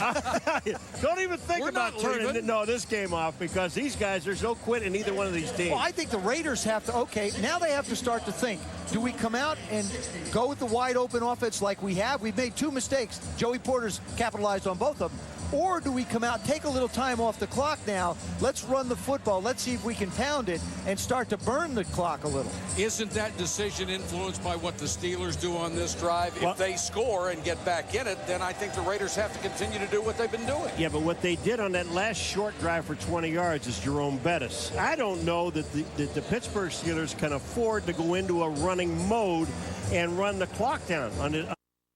don't even think about turning this game off because these guys, there's no quit in either one of these teams. Well, I think the Raiders have to, okay, now they have to start to think. Do we come out and go with the wide open offense like we have? We've made 2 mistakes. Joey Porter's capitalized on both of them. Or do we come out, take a little time off the clock now, let's run the football, let's see if we can pound it and start to burn the clock a little? Isn't that decision influenced by what the Steelers do on this drive? If they score and get back in it, then I think the Raiders have to continue to do what they've been doing. Yeah, but what they did on that last short drive for 20 yards is Jerome Bettis. I don't know that the Pittsburgh Steelers can afford to go into a running mode and run the clock down.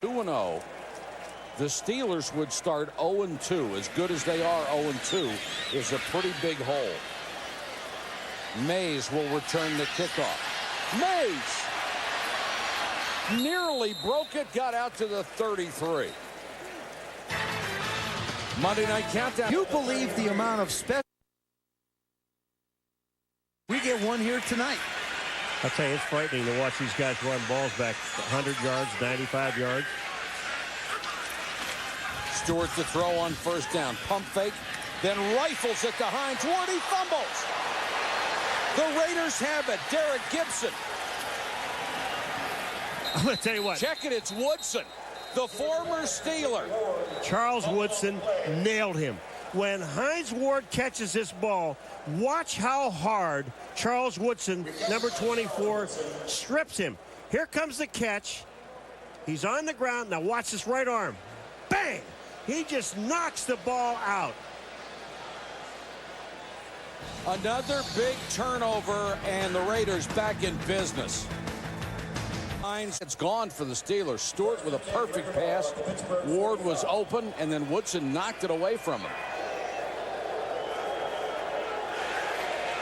2-0. The Steelers would start 0-2. As good as they are, 0-2 is a pretty big hole. Mays will return the kickoff. Mays nearly broke it, got out to the 33. Monday Night Countdown. You believe the amount of special? We get one here tonight. I'll tell you, it's frightening to watch these guys run balls back 100 yards, 95 yards. Stewart to throw on 1st down. Pump fake, then rifles it to Heinz Ward. He fumbles. The Raiders have it. Derek Gibson. I'm going to tell you what. Check it. It's Woodson, the former Steeler. Charles Woodson nailed him. When Heinz Ward catches this ball, watch how hard Charles Woodson, number 24, strips him. Here comes the catch. He's on the ground. Now watch this right arm. Bang! He just knocks the ball out. Another big turnover, and the Raiders back in business. Heinz, it's gone for the Steelers. Stewart with a perfect pass. Ward was open, and then Woodson knocked it away from him.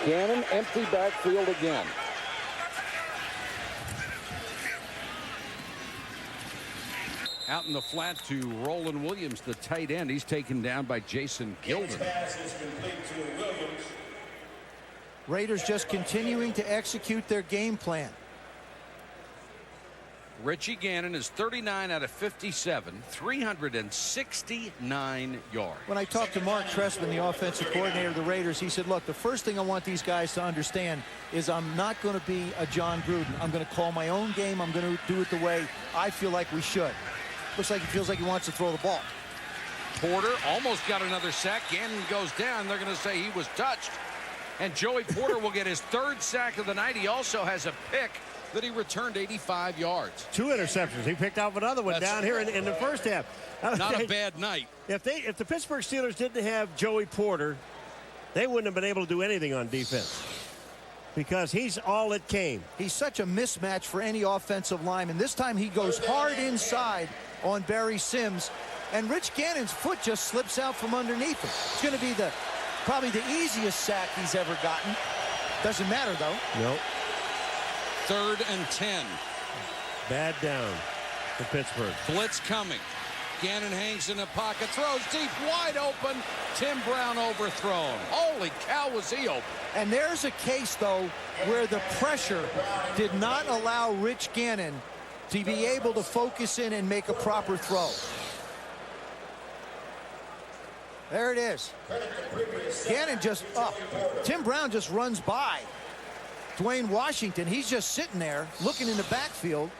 Gannon, empty backfield again. Out in the flat to Roland Williams, the tight end. He's taken down by Jason Gilden. Raiders just continuing to execute their game plan. Richie Gannon is 39 out of 57, 369 yards. When I talked to Mark Trestman, the offensive coordinator of the Raiders, he said, look, the first thing I want these guys to understand is I'm not going to be a John Gruden. I'm going to call my own game. I'm going to do it the way I feel like we should. Looks like he feels like he wants to throw the ball. Porter almost got another sack. Gannon goes down. They're going to say he was touched. And Joey Porter will get his third sack of the night. He also has a pick that he returned 85 yards. 2 interceptions. He picked off another one down here in the first half. Not a bad night. If the Pittsburgh Steelers didn't have Joey Porter, they wouldn't have been able to do anything on defense, because he's all it came. He's such a mismatch for any offensive lineman. This time he goes hard inside on Barry Sims, and Rich Gannon's foot just slips out from underneath him. It's going to be probably the easiest sack he's ever gotten. Doesn't matter, though. Nope. 3rd and 10. Bad down for Pittsburgh. Blitz coming. Gannon hangs in the pocket, throws deep, wide open. Tim Brown overthrown. Holy cow, was he open. And there's a case, though, where the pressure did not allow Rich Gannon to be able to focus in and make a proper throw. There it is. Gannon just up. Tim Brown just runs by Dwayne Washington. He's just sitting there looking in the backfield.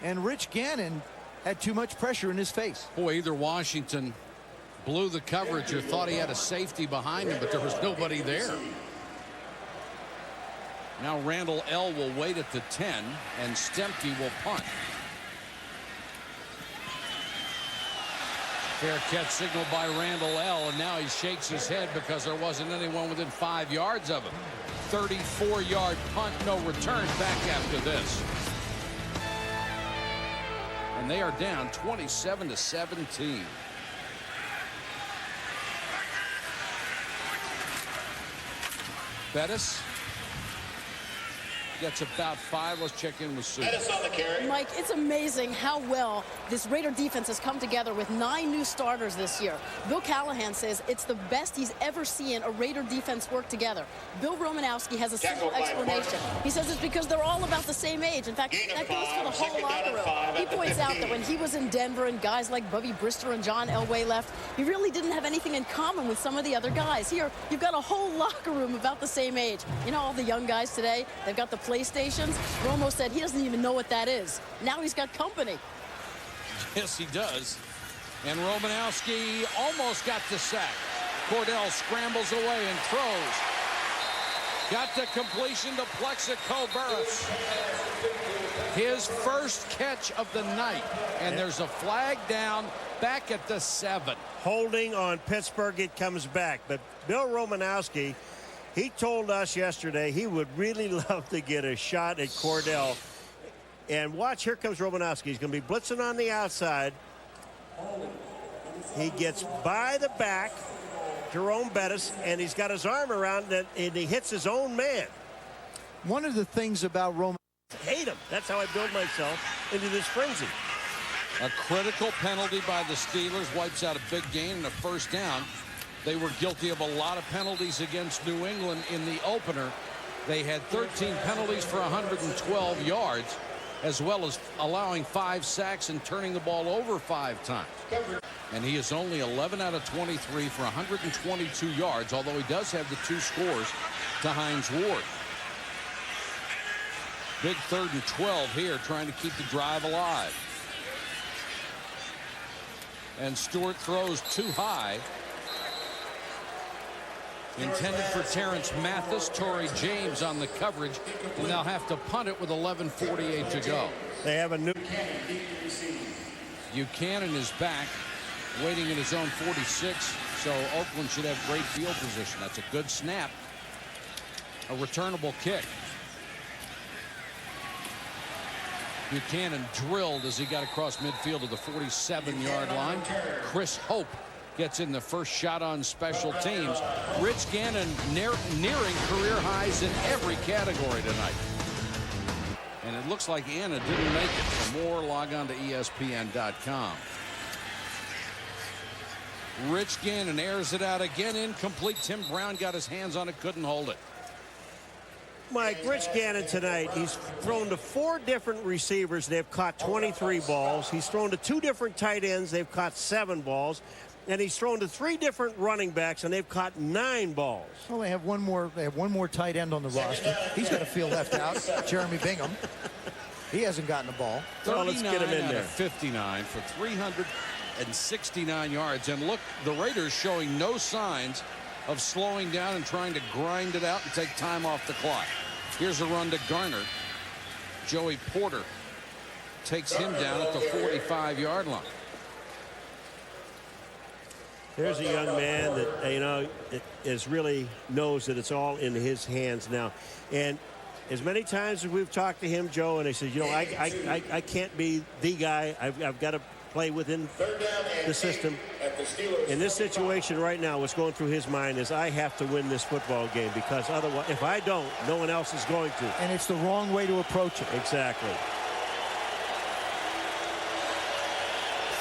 And Rich Gannon had too much pressure in his face. Boy, either Washington blew the coverage or thought he had a safety behind him, but there was nobody there. Now Randall L. will wait at the 10, and Stempke will punt. Fair catch signal by Randall L., and now he shakes his head because there wasn't anyone within 5 yards of him. 34-yard punt, no return back after this. And they are down 27-17. Bettis gets about 5. Let's check in with Sue. Mike, it's amazing how well this Raider defense has come together with 9 new starters this year. Bill Callahan says it's the best he's ever seen a Raider defense work together. Bill Romanowski has a simple explanation. He says it's because they're all about the same age. In fact, that goes for the whole locker room. He points out that when he was in Denver and guys like Bubby Brister and John Elway left, he really didn't have anything in common with some of the other guys. Here, you've got a whole locker room about the same age. You know, all the young guys today, they've got the PlayStations. Romo said he doesn't even know what that is. Now he's got company. Yes, he does. And Romanowski almost got the sack. Cordell scrambles away and throws. Got the completion to Plexico Burris. His first catch of the night. And there's a flag down back at the 7. Holding on Pittsburgh, it comes back. But Bill Romanowski, he told us yesterday he would really love to get a shot at Cordell. And watch, here comes Romanowski. He's going to be blitzing on the outside. He gets by the back, Jerome Bettis, and he's got his arm around it, and he hits his own man. One of the things about Roman, hate him. That's how I build myself into this frenzy. A critical penalty by the Steelers wipes out a big gain and a first down. They were guilty of a lot of penalties against New England in the opener. They had 13 penalties for 112 yards, as well as allowing 5 sacks and turning the ball over 5 times. And he is only 11 out of 23 for 122 yards, although he does have the 2 scores to Heinz Ward. Big 3rd and 12 here, trying to keep the drive alive. And Stewart throws too high. Intended for Terrence Mathis. Torrey James on the coverage, and they'll have to punt it with 11:48 to go. They have a new... Buchanan is back, waiting in his own 46, so Oakland should have great field position. That's a good snap. A returnable kick. Buchanan drilled as he got across midfield to the 47-yard line. Chris Hope gets in the first shot on special teams. Rich Gannon nearing career highs in every category tonight. And it looks like Anna didn't make it. For more, log on to ESPN.com. Rich Gannon airs it out again, incomplete. Tim Brown got his hands on it, couldn't hold it. Mike, Rich Gannon tonight, he's thrown to 4 different receivers. They've caught 23 balls. He's thrown to 2 different tight ends. They've caught 7 balls. And he's thrown to 3 different running backs, and they've caught 9 balls. Well, they have one more tight end on the roster. He's got to feel left out. Jeremy Bingham. He hasn't gotten the ball. So let's get him in there. 59 for 369 yards. And look, the Raiders showing no signs of slowing down and trying to grind it out and take time off the clock. Here's a run to Garner. Joey Porter takes him down at the 45-yard line. There's a young man that, you know, is really knows that it's all in his hands now. And as many times as we've talked to him, Joe, and he says, you know, I can't be the guy. I've got to play within the system. In this situation right now, what's going through his mind is I have to win this football game, because otherwise, if I don't, no one else is going to. And it's the wrong way to approach it. Exactly.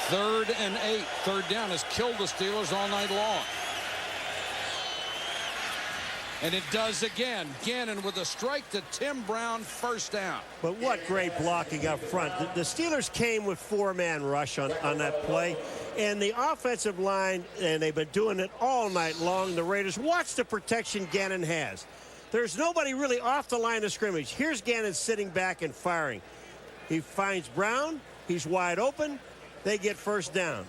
3rd and 8. 3rd down has killed the Steelers all night long. And it does again. Gannon with a strike to Tim Brown, 1st down. But what great blocking up front. The Steelers came with 4-man rush on that play. And the offensive line, and they've been doing it all night long, the Raiders. Watch the protection Gannon has. There's nobody really off the line of scrimmage. Here's Gannon sitting back and firing. He finds Brown. He's wide open. They get 1st down.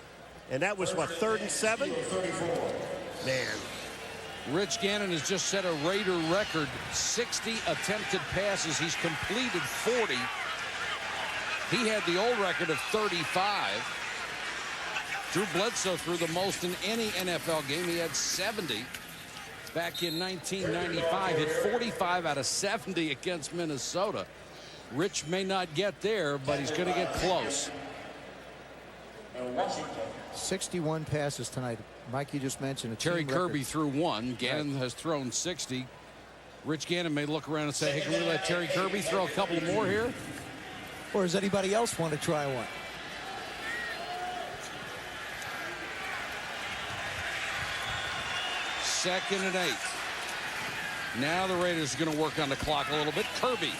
And that was, what, 3rd and 7? Man. Rich Gannon has just set a Raider record, 60 attempted passes. He's completed 40. He had the old record of 35. Drew Bledsoe threw the most in any NFL game. He had 70 back in 1995. Hit 45 out of 70 against Minnesota. Rich may not get there, but he's going to get close. 61 passes tonight. Mike, you just mentioned a Terry team Kirby record. threw 1. Gannon has thrown 60. Rich Gannon may look around and say, hey, can we let Terry Kirby throw a couple more here? Or does anybody else want to try one? Second and 8. Now the Raiders are going to work on the clock a little bit. Kirby.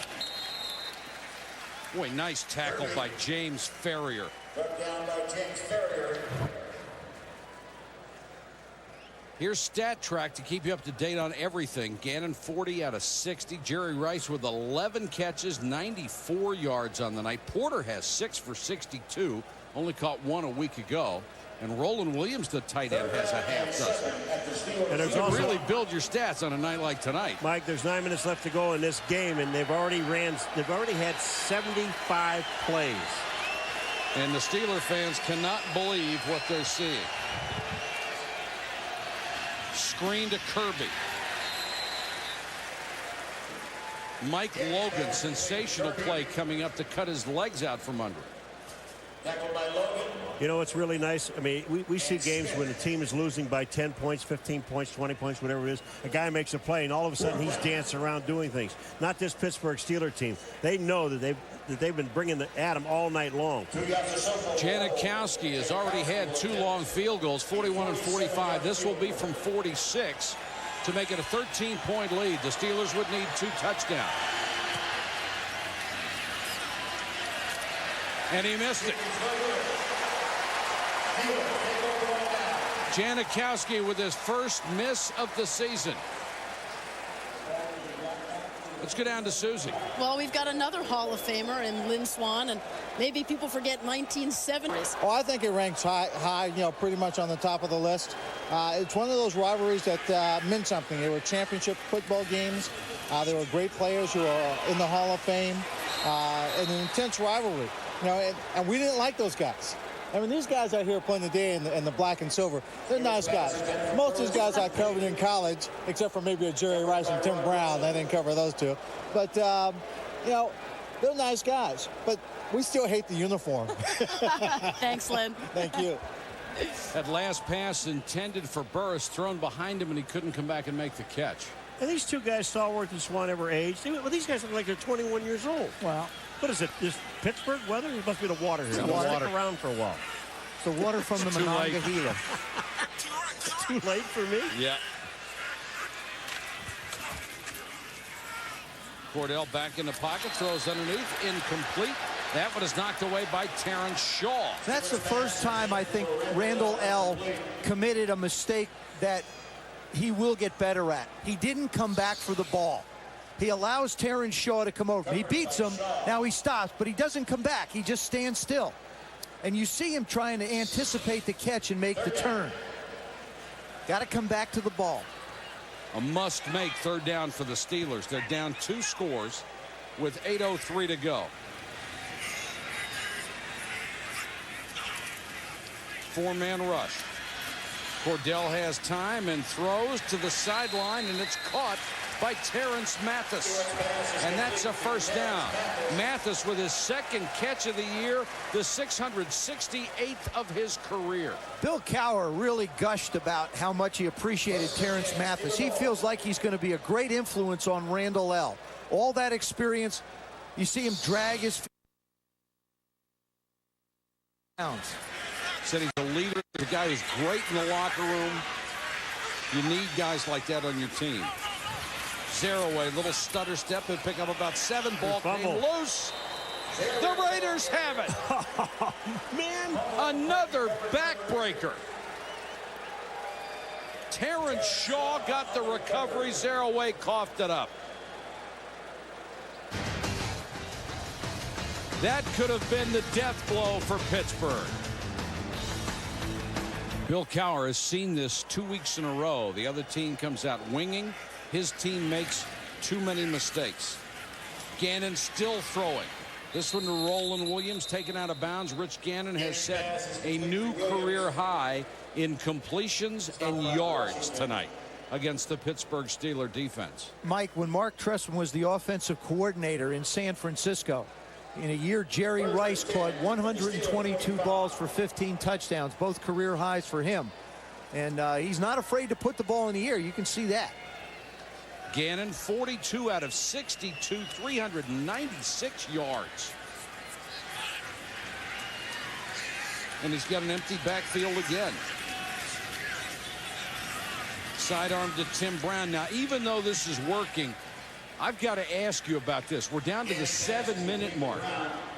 Boy, nice tackle by James Ferrier. Down by James Ferrier. Here's Stat Track to keep you up to date on everything. Gannon 40 out of 60. Jerry Rice with 11 catches, 94 yards on the night. Porter has 6 for 62. Only caught 1 a week ago. And Roland Williams, the tight end, has a half dozen. And you can really build your stats on a night like tonight. Mike, there's 9 minutes left to go in this game, and they've already had 75 plays. And the Steeler fans cannot believe what they're seeing. Screen to Kirby. Mike Logan, sensational play coming up to cut his legs out from under. You know, it's really nice. I mean, we see games when the team is losing by 10 points, 15 points, 20 points, whatever it is. A guy makes a play, and all of a sudden he's dancing around doing things. Not this Pittsburgh Steelers team. They know that they've been bringing the at him all night long. Janikowski has already had 2 long field goals, 41 and 45. This will be from 46 to make it a 13-point lead. The Steelers would need 2 touchdowns. And he missed it. Janikowski with his first miss of the season. Let's go down to Susie. Well, we've got another Hall of Famer in Lynn Swann, and maybe people forget 1970s. Oh, I think it ranks high, you know, pretty much on the top of the list. It's one of those rivalries that meant something. They were championship football games. There were great players who are in the Hall of Fame, and an intense rivalry. You know, and we didn't like those guys. I mean, these guys out here playing today in the black and silver, they're nice guys. Most of these guys I covered in college, except for maybe a Jerry Rice and Tim Brown. I didn't cover those two. But, you know, they're nice guys. But we still hate the uniform. Thanks, Lynn. Thank you. That last pass intended for Burris, thrown behind him, and he couldn't come back and make the catch. And these two guys, Stallworth and Swann, ever aged? Well, these guys look like they're 21 years old. Well, what is it? This Pittsburgh weather? It must be the water here. Water. Stick around for a while. It's the water from the Monongahela. Too late for me? Yeah. Cordell back in the pocket, throws underneath, incomplete. That one is knocked away by Terrence Shaw. That's the first time I think Randall L. committed a mistake that he will get better at. He didn't come back for the ball. He allows Terrence Shaw to come over. He beats him. Now he stops, but he doesn't come back. He just stands still. And you see him trying to anticipate the catch and make the turn. Got to come back to the ball. A must-make third down for the Steelers. They're down 2 scores with 8:03 to go. 4-man rush. Cordell has time and throws to the sideline, and it's caught by Terrence Mathis. And that's a first down. Mathis with his second catch of the year, the 668th of his career. Bill Cowher really gushed about how much he appreciated Terrence Mathis. He feels like he's going to be a great influence on Randall L. All that experience, you see him drag his feet. Said he's a leader, the guy who's great in the locker room. You need guys like that on your team. Zeraway, little stutter step and pick up about 7. Ball came loose. The Raiders have it. Oh, man. Another backbreaker. Terrence Shaw got the recovery. Zeraway coughed it up. That could have been the death blow for Pittsburgh. Bill Cowher has seen this 2 weeks in a row. The other team comes out winging. His team makes too many mistakes. Gannon still throwing. This one to Roland Williams, taken out of bounds. Rich Gannon has set a new career high in completions and yards tonight against the Pittsburgh Steelers defense. Mike, when Mark Trestman was the offensive coordinator in San Francisco, in a year Jerry Rice caught 122 balls for 15 touchdowns, both career highs for him. And he's not afraid to put the ball in the air. You can see that. Gannon, 42 out of 62, 396 yards. And he's got an empty backfield again. Sidearm to Tim Brown. Now, even though this is working, I've got to ask you about this. We're down to the 7-minute mark.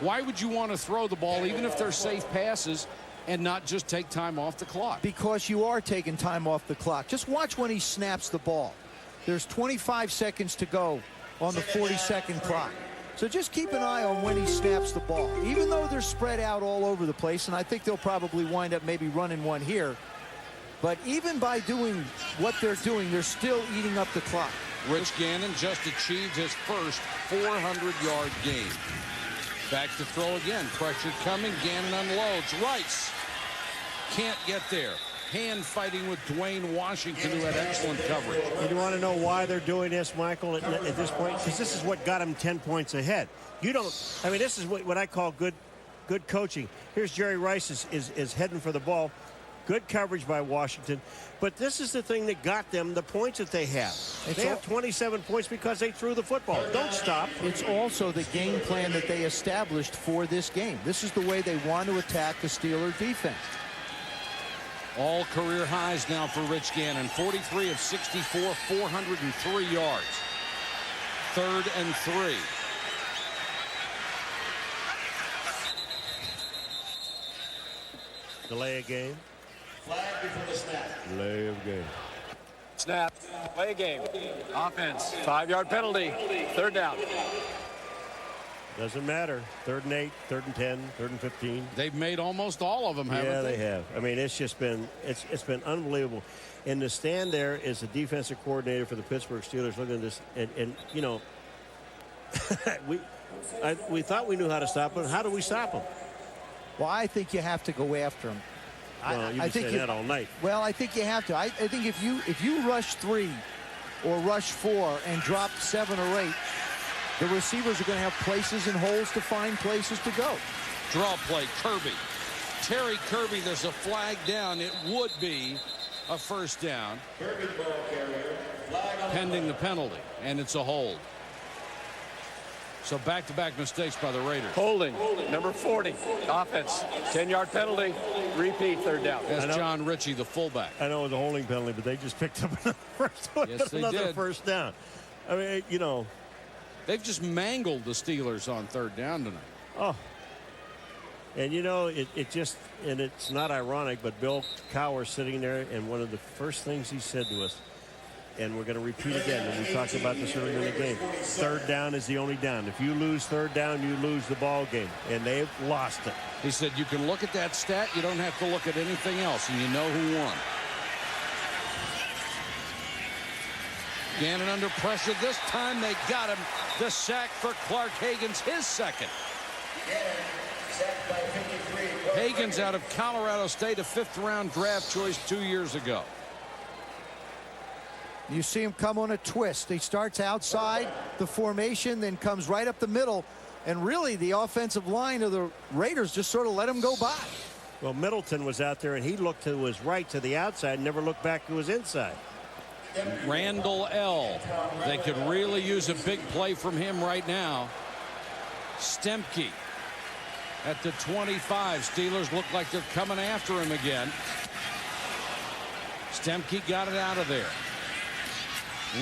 Why would you want to throw the ball, even if they're safe passes, and not just take time off the clock? Because you are taking time off the clock. Just watch when he snaps the ball. There's 25 seconds to go on the 40-second clock. So just keep an eye on when he snaps the ball. Even though they're spread out all over the place, and I think they'll probably wind up maybe running one here. But even by doing what they're doing, they're still eating up the clock. Rich Gannon just achieved his first 400-yard game. Back to throw again. Pressure coming. Gannon unloads. Rice can't get there. Hand fighting with Dwayne Washington, who had excellent coverage. And you want to know why they're doing this, Michael, at this point? Because this is what got them 10 points ahead. You don't, I mean, this is what I call good coaching. Here's Jerry Rice is heading for the ball. Good coverage by Washington. But this is the thing that got them the points that they have. They have 27 points because they threw the football. Don't stop. It's also the game plan that they established for this game. This is the way they want to attack the Steelers defense. All career highs now for Rich Gannon. 43 of 64, 403 yards. 3rd and 3. Delay a game. Flag before the snap. Delay of game. Snap. Play game. Offense. 5-yard penalty. 3rd down. Doesn't matter. 3rd and 8, 3rd and 10, 3rd and 15. They've made almost all of them, haven't they? Yeah, they have. I mean, it's just been it's been unbelievable. And to stand there as the defensive coordinator for the Pittsburgh Steelers, looking at this, and you know, we thought we knew how to stop them. How do we stop them? Well, I think you have to go after them. Well, you've been saying that all night. Well, I think you have to. I think if you rush 3 or rush 4 and drop 7 or 8, the receivers are going to have places and holes to find places to go. Draw play, Kirby. Terry Kirby, there's a flag down. It would be a 1st down. Pending the penalty, and it's a hold. So back-to-back mistakes by the Raiders. Holding, number 40, offense, 10-yard penalty, repeat, 3rd down. That's John Ritchie, the fullback. I know it was a holding penalty, but they just picked up another first down. I mean, you know. They've just mangled the Steelers on 3rd down tonight. Oh. And, you know, it just, and it's not ironic, but Bill Cowher sitting there, and one of the first things he said to us, and we're going to repeat again, and we talked about this earlier in the game, 3rd down is the only down. If you lose 3rd down, you lose the ball game, and they've lost it. He said you can look at that stat, you don't have to look at anything else, and you know who won. Gannon under pressure. This time they got him. The sack for Clark Hagan's, his 2nd. Hagan's out of Colorado State, a 5th-round draft choice 2 years ago. You see him come on a twist. He starts outside the formation, then comes right up the middle. And really, the offensive line of the Raiders just sort of let him go by. Well, Middleton was out there, and he looked to his right to the outside, never looked back to his inside. Randall L. They could really use a big play from him right now. Stemke at the 25. Steelers look like they're coming after him again. Stemke got it out of there.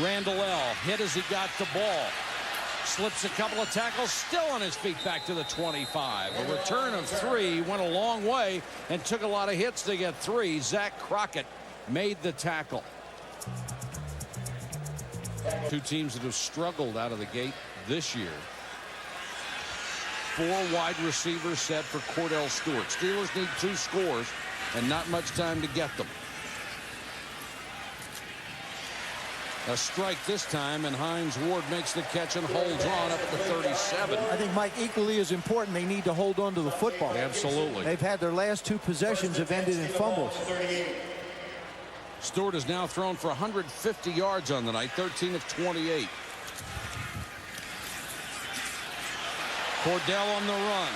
Randall L. hit as he got the ball. Slips a couple of tackles, still on his feet back to the 25. A return of 3, went a long way and took a lot of hits to get 3. Zach Crockett made the tackle. 2 teams that have struggled out of the gate this year. 4 wide receivers set for Cordell Stewart. Steelers need 2 scores and not much time to get them. A strike this time, and Heinz Ward makes the catch and holds on up at the 37. I think, Mike, equally as important, they need to hold on to the football. Absolutely. They've had their last 2 possessions have ended in fumbles. Stewart has now thrown for 150 yards on the night, 13 of 28. Cordell on the run.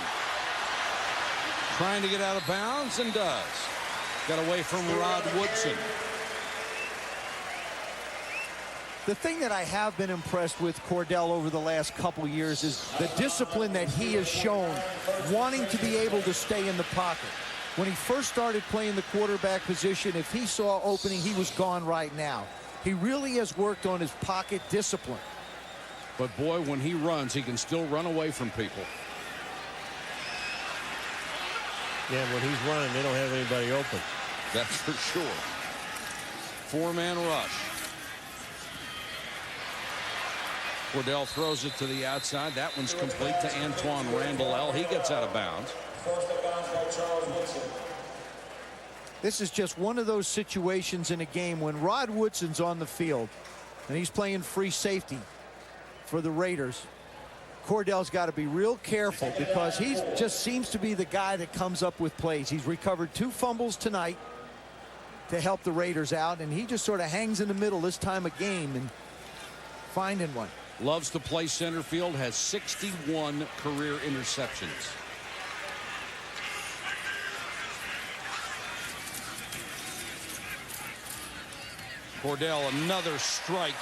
Trying to get out of bounds and does. Got away from Rod Woodson. The thing that I have been impressed with Cordell over the last couple years is the discipline that he has shown, wanting to be able to stay in the pocket. When he first started playing the quarterback position, if he saw opening, he was gone right now. He really has worked on his pocket discipline. But boy, when he runs, he can still run away from people. Yeah, when he's running, they don't have anybody open. That's for sure. 4-man rush. Cordell throws it to the outside. That one's complete to Antoine Randall L. He gets out of bounds. This is just one of those situations in a game when Rod Woodson's on the field and he's playing free safety for the Raiders. Cordell's got to be real careful because he just seems to be the guy that comes up with plays. He's recovered 2 fumbles tonight to help the Raiders out, and he just sort of hangs in the middle this time of game and finding one. Loves to play center field, has 61 career interceptions. Cordell, another strike.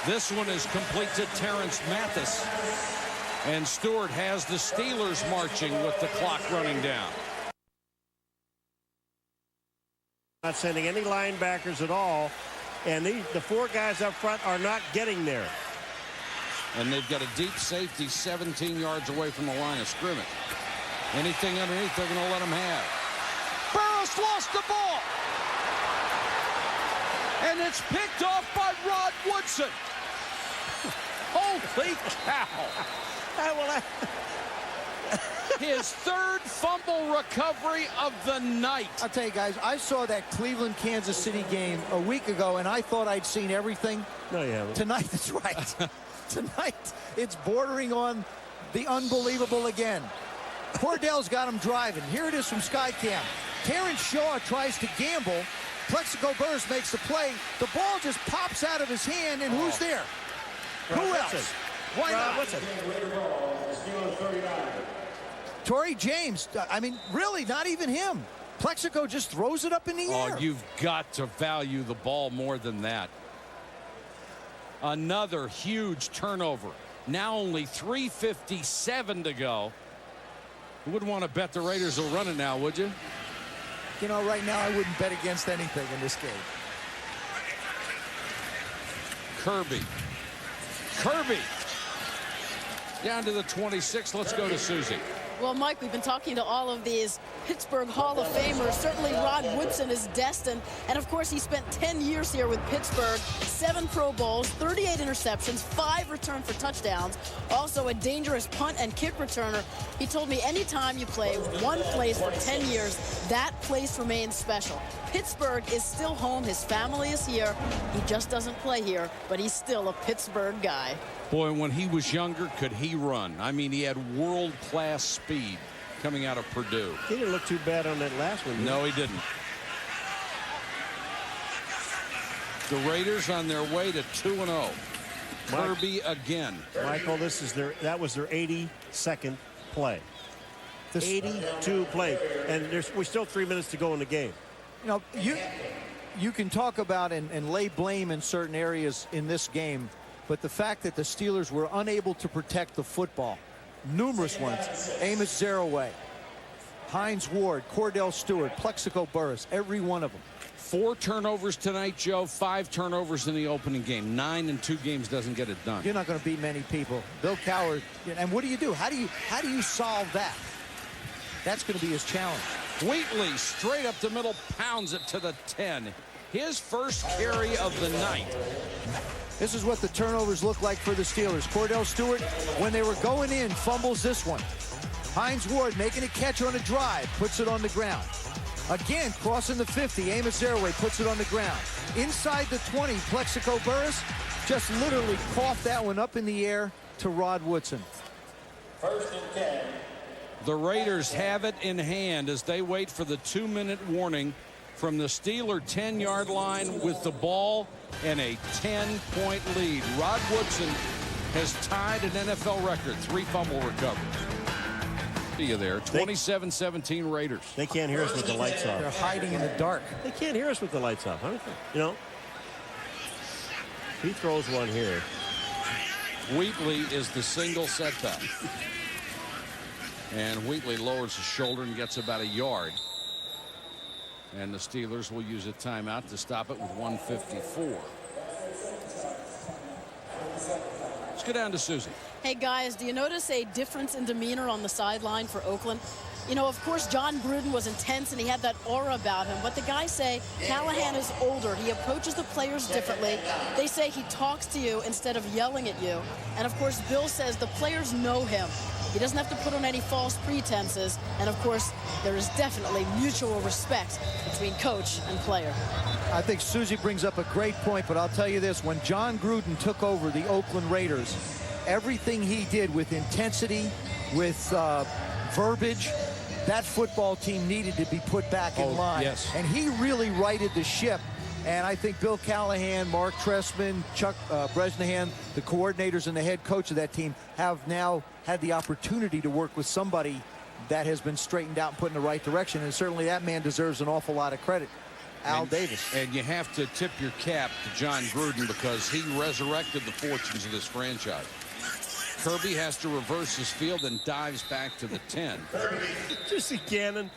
This one is complete to Terrence Mathis. And Stewart has the Steelers marching with the clock running down. Not sending any linebackers at all. And the 4 guys up front are not getting there. And they've got a deep safety 17 yards away from the line of scrimmage. Anything underneath, they're going to let him have. Burris lost the ball. And it's picked off by Rod Woodson. Holy cow. His third fumble recovery of the night. I'll tell you guys, I saw that Cleveland-Kansas City game a week ago, and I thought I'd seen everything. No, you haven't. Tonight, that's right. Tonight, it's bordering on the unbelievable again. Cordell's got him driving. Here it is from Skycam. Terrence Shaw tries to gamble. Plexico Burress makes the play. The ball just pops out of his hand, and who's there? Who else? Why not? Torrey James. I mean, really, not even him. Plexico just throws it up in the air. Oh, you've got to value the ball more than that. Another huge turnover. Now only 3:57 to go. You wouldn't want to bet the Raiders will run it now, would you? You know, right now I wouldn't bet against anything in this game. Kirby. Down to the 26. Let's go to Susie. Well, Mike, we've been talking to all of these Pittsburgh Hall of Famers. Certainly Rod Woodson is destined. And, of course, he spent 10 years here with Pittsburgh, 7 Pro Bowls, 38 interceptions, 5 returned for touchdowns, also a dangerous punt and kick returner. He told me anytime you play one place for 10 years, that place remains special. Pittsburgh is still home. His family is here. He just doesn't play here, but he's still a Pittsburgh guy. Boy, when he was younger, could he run? I mean, he had world-class speed coming out of Purdue. He didn't look too bad on that last one. No, he didn't. The Raiders on their way to 2-0. Kirby again. Michael, that was their 82nd play. 82 play, and we're still 3 minutes to go in the game. You know, you can talk about and lay blame in certain areas in this game, but the fact that the Steelers were unable to protect the football, numerous ones, Amos Zaraway, Heinz Ward, Cordell Stewart, Plexico Burress, every one of them. 4 turnovers tonight, Joe. 5 turnovers in the opening game. 9 in 2 games doesn't get it done. You're not going to beat many people. Bill Cowher, and what do? How do you solve that? That's going to be his challenge. Wheatley straight up the middle, pounds it to the 10. His first carry of the night. This is what the turnovers look like for the Steelers. Cordell Stewart, when they were going in, fumbles this one. Heinz Ward making a catch on a drive, puts it on the ground. Again, crossing the 50, Amos Zaraway puts it on the ground. Inside the 20, Plexico Burress just literally coughed that one up in the air to Rod Woodson. 1st and 10. The Raiders have it in hand as they wait for the 2-minute warning from the Steeler 10-yard line with the ball and a 10-point lead. Rod Woodson has tied an NFL record, 3 fumble recoveries. See you there, 27-17 Raiders. They can't hear us with the lights off. They're hiding in the dark. They can't hear us with the lights off. You know, he throws one here. Wheatley is the single setback. And Wheatley lowers his shoulder and gets about a yard. And the Steelers will use a timeout to stop it with 1:54. Let's go down to Susie. Hey, guys, do you notice a difference in demeanor on the sideline for Oakland? You know, of course, John Gruden was intense and he had that aura about him. But the guys say Callahan is older. He approaches the players differently. They say he talks to you instead of yelling at you. And, of course, Bill says the players know him. He doesn't have to put on any false pretenses. And, of course, there is definitely mutual respect between coach and player. I think Susie brings up a great point, but I'll tell you this. When John Gruden took over the Oakland Raiders, everything he did with intensity, with verbiage, that football team needed to be put back in line. Yes. And he really righted the ship. And I think Bill Callahan, Mark Trestman, Chuck Bresnahan, the coordinators and the head coach of that team have now had the opportunity to work with somebody that has been straightened out and put in the right direction. And certainly that man deserves an awful lot of credit. Al Davis. And you have to tip your cap to John Gruden because he resurrected the fortunes of this franchise. Kirby has to reverse his field and dives back to the 10. Just see Gannon.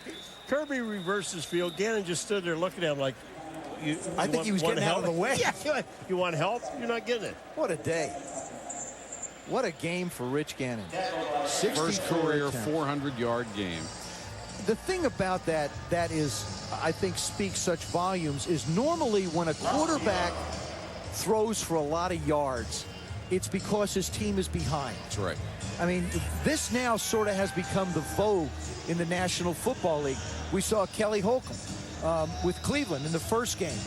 Kirby reverses field. Gannon just stood there looking at him like, I think he was getting out of the way. Yeah, you want help? You're not getting it. What a day. What a game for Rich Gannon. First career 400-yard game. the thing about that is, I think, speaks such volumes, is normally when a quarterback throws for a lot of yards, it's because his team is behind. That's right. I mean, this now sort of has become the vogue in the National Football League. We saw Kelly Holcomb with Cleveland in the first game.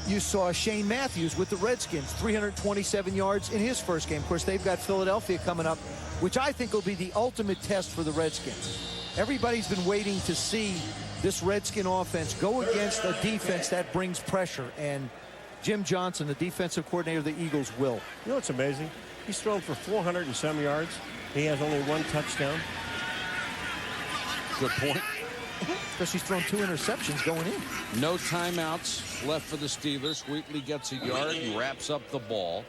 You saw Shane Matthews with the Redskins, 327 yards in his first game. Of course, they've got Philadelphia coming up, which I think will be the ultimate test for the Redskins. Everybody's been waiting to see this Redskin offense go against a defense that brings pressure, and Jim Johnson, the defensive coordinator of the Eagles, will. You know what's amazing? He's thrown for 400 and some yards. He has only 1 touchdown. Good point. Because he's thrown 2 interceptions going in. No timeouts left for the Steelers. Wheatley gets a yard and wraps up the ball.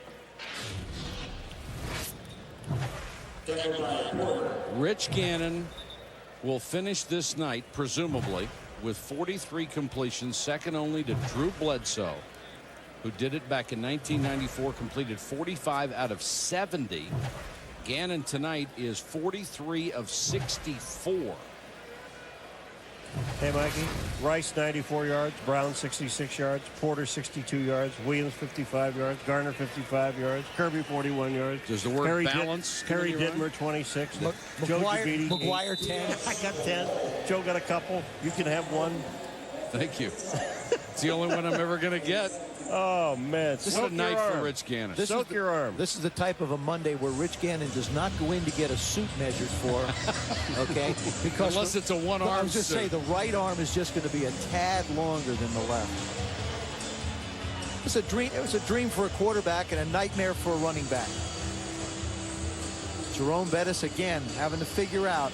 Rich Gannon will finish this night, presumably, with 43 completions, second only to Drew Bledsoe, who did it back in 1994, completed 45 out of 70. Gannon tonight is 43 of 64. Hey, Mikey. Rice, 94 yards. Brown, 66 yards. Porter, 62 yards. Williams, 55 yards. Garner, 55 yards. Kirby, 41 yards. Does the word Harry balance? Harry Dittmer, 26. Joe Jabidi, McGuire, 10. I got 10. Joe got a couple. You can have one. Thank you. It's the only one I'm ever going to get. Oh, man. What a night for Rich Gannon. Soak your arm. This is the type of a Monday where Rich Gannon does not go in to get a suit measured for, okay? Because unless it's a one-arm I was just suit. saying the right arm is just going to be a tad longer than the left. It was a dream. It was a dream for a quarterback and a nightmare for a running back. Jerome Bettis again having to figure out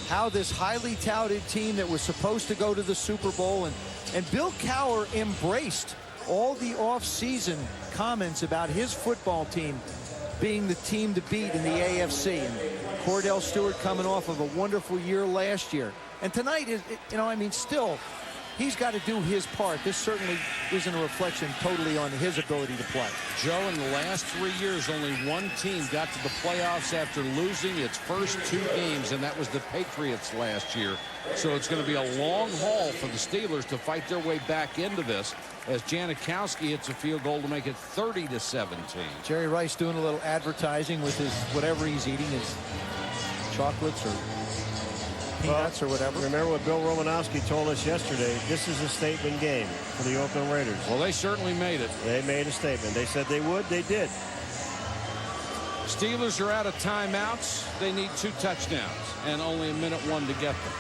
how this highly touted team that was supposed to go to the Super Bowl, and Bill Cowher embraced all the off-season comments about his football team being the team to beat in the AFC, and Cordell Stewart coming off of a wonderful year last year. And tonight is, you know, I mean, still, he's got to do his part. This certainly isn't a reflection totally on his ability to play. Joe, in the last 3 years, only one team got to the playoffs after losing its first 2 games, and that was the Patriots last year. So it's going to be a long haul for the Steelers to fight their way back into this, as Janikowski hits a field goal to make it 30-17. Jerry Rice doing a little advertising with his whatever he's eating, his chocolates or peanuts or whatever. Remember what Bill Romanowski told us yesterday? This is a statement game for the Oakland Raiders. Well, they certainly made it. They made a statement. They said they would. They did. Steelers are out of timeouts. They need 2 touchdowns and only a minute 1 to get them.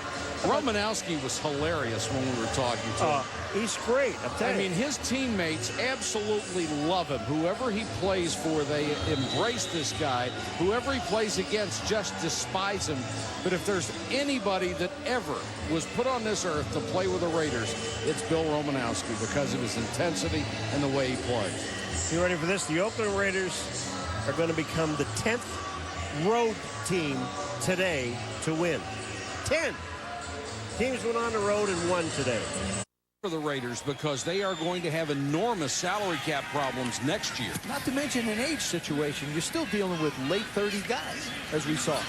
Romanowski was hilarious when we were talking to him. He's great. I'm telling you. I mean, his teammates absolutely love him. Whoever he plays for, they embrace this guy. Whoever he plays against just despise him. But if there's anybody that ever was put on this earth to play with the Raiders, it's Bill Romanowski because of his intensity and the way he plays. You ready for this? The Oakland Raiders are going to become the 10th road team today to win. 10. Teams went on the road and won today. For the Raiders, because they are going to have enormous salary cap problems next year. Not to mention an age situation. You're still dealing with late 30 guys, as we saw.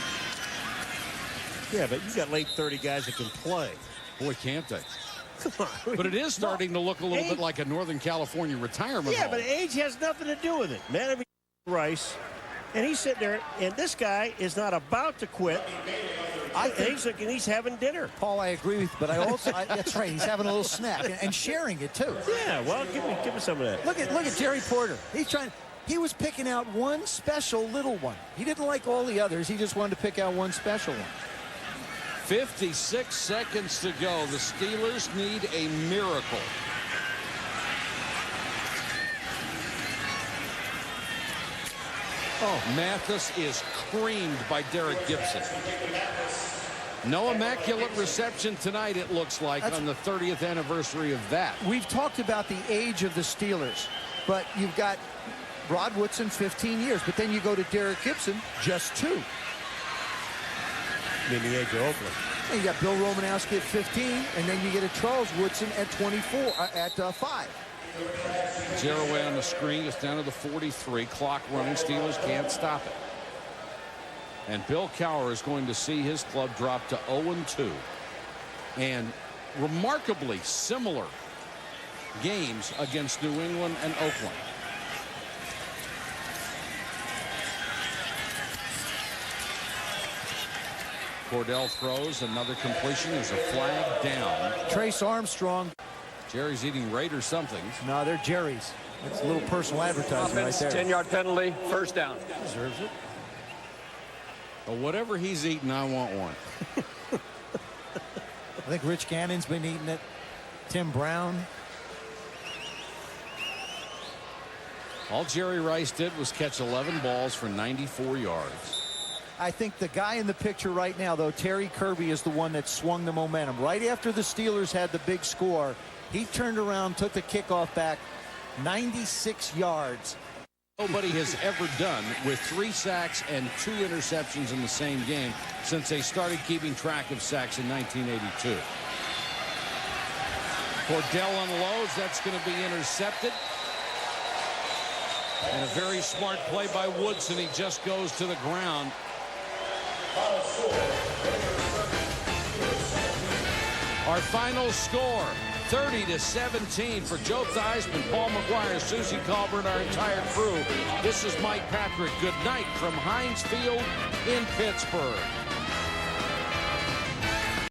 Yeah, but you got late 30 guys that can play. Boy, can't they? Come on. But it is starting to look a little bit like a Northern California retirement home. But age has nothing to do with it. Man, I mean, Rice, and he's sitting there, and this guy is not about to quit. I think he's having dinner. Paul, I agree with you, but I also, that's right, he's having a little snack and sharing it too. Yeah, well, give me some of that. Look at Jerry Porter. He was picking out one special little one. He didn't like all the others. He just wanted to pick out one special one. 56 seconds to go. The Steelers need a miracle. Oh, Mathis is creamed by Derek Gibson. No immaculate reception tonight, it looks like, on the 30th anniversary of that. We've talked about the age of the Steelers, but you've got Rod Woodson, 15 years, but then you go to Derek Gibson, just 2. I mean, the age of Oakland. And you got Bill Romanowski at 15, and then you get a Charles Woodson at 24, at 5. 0 away on the screen. It's down to the 43. Clock running. Steelers can't stop it. And Bill Cowher is going to see his club drop to 0-2. And remarkably similar games against New England and Oakland. Cordell throws, another completion. There's a flag down. Trace Armstrong. Jerry's eating Raider somethings. No, they're Jerry's. That's a little personal advertising right there. 10-yard penalty, first down. Deserves it. But whatever he's eating, I want one. I think Rich Gannon's been eating it. Tim Brown. All Jerry Rice did was catch 11 balls for 94 yards. I think the guy in the picture right now, though, Terry Kirby, is the one that swung the momentum. Right after the Steelers had the big score, he turned around, took the kickoff back, 96 yards. Nobody has ever done with 3 sacks and 2 interceptions in the same game since they started keeping track of sacks in 1982. Cordell unloads. That's going to be intercepted. And a very smart play by Woodson. He just goes to the ground. Our final score, 30-17 for Joe Theismann, Paul McGuire, Susie Colbert, our entire crew. This is Mike Patrick. Good night from Heinz Field in Pittsburgh.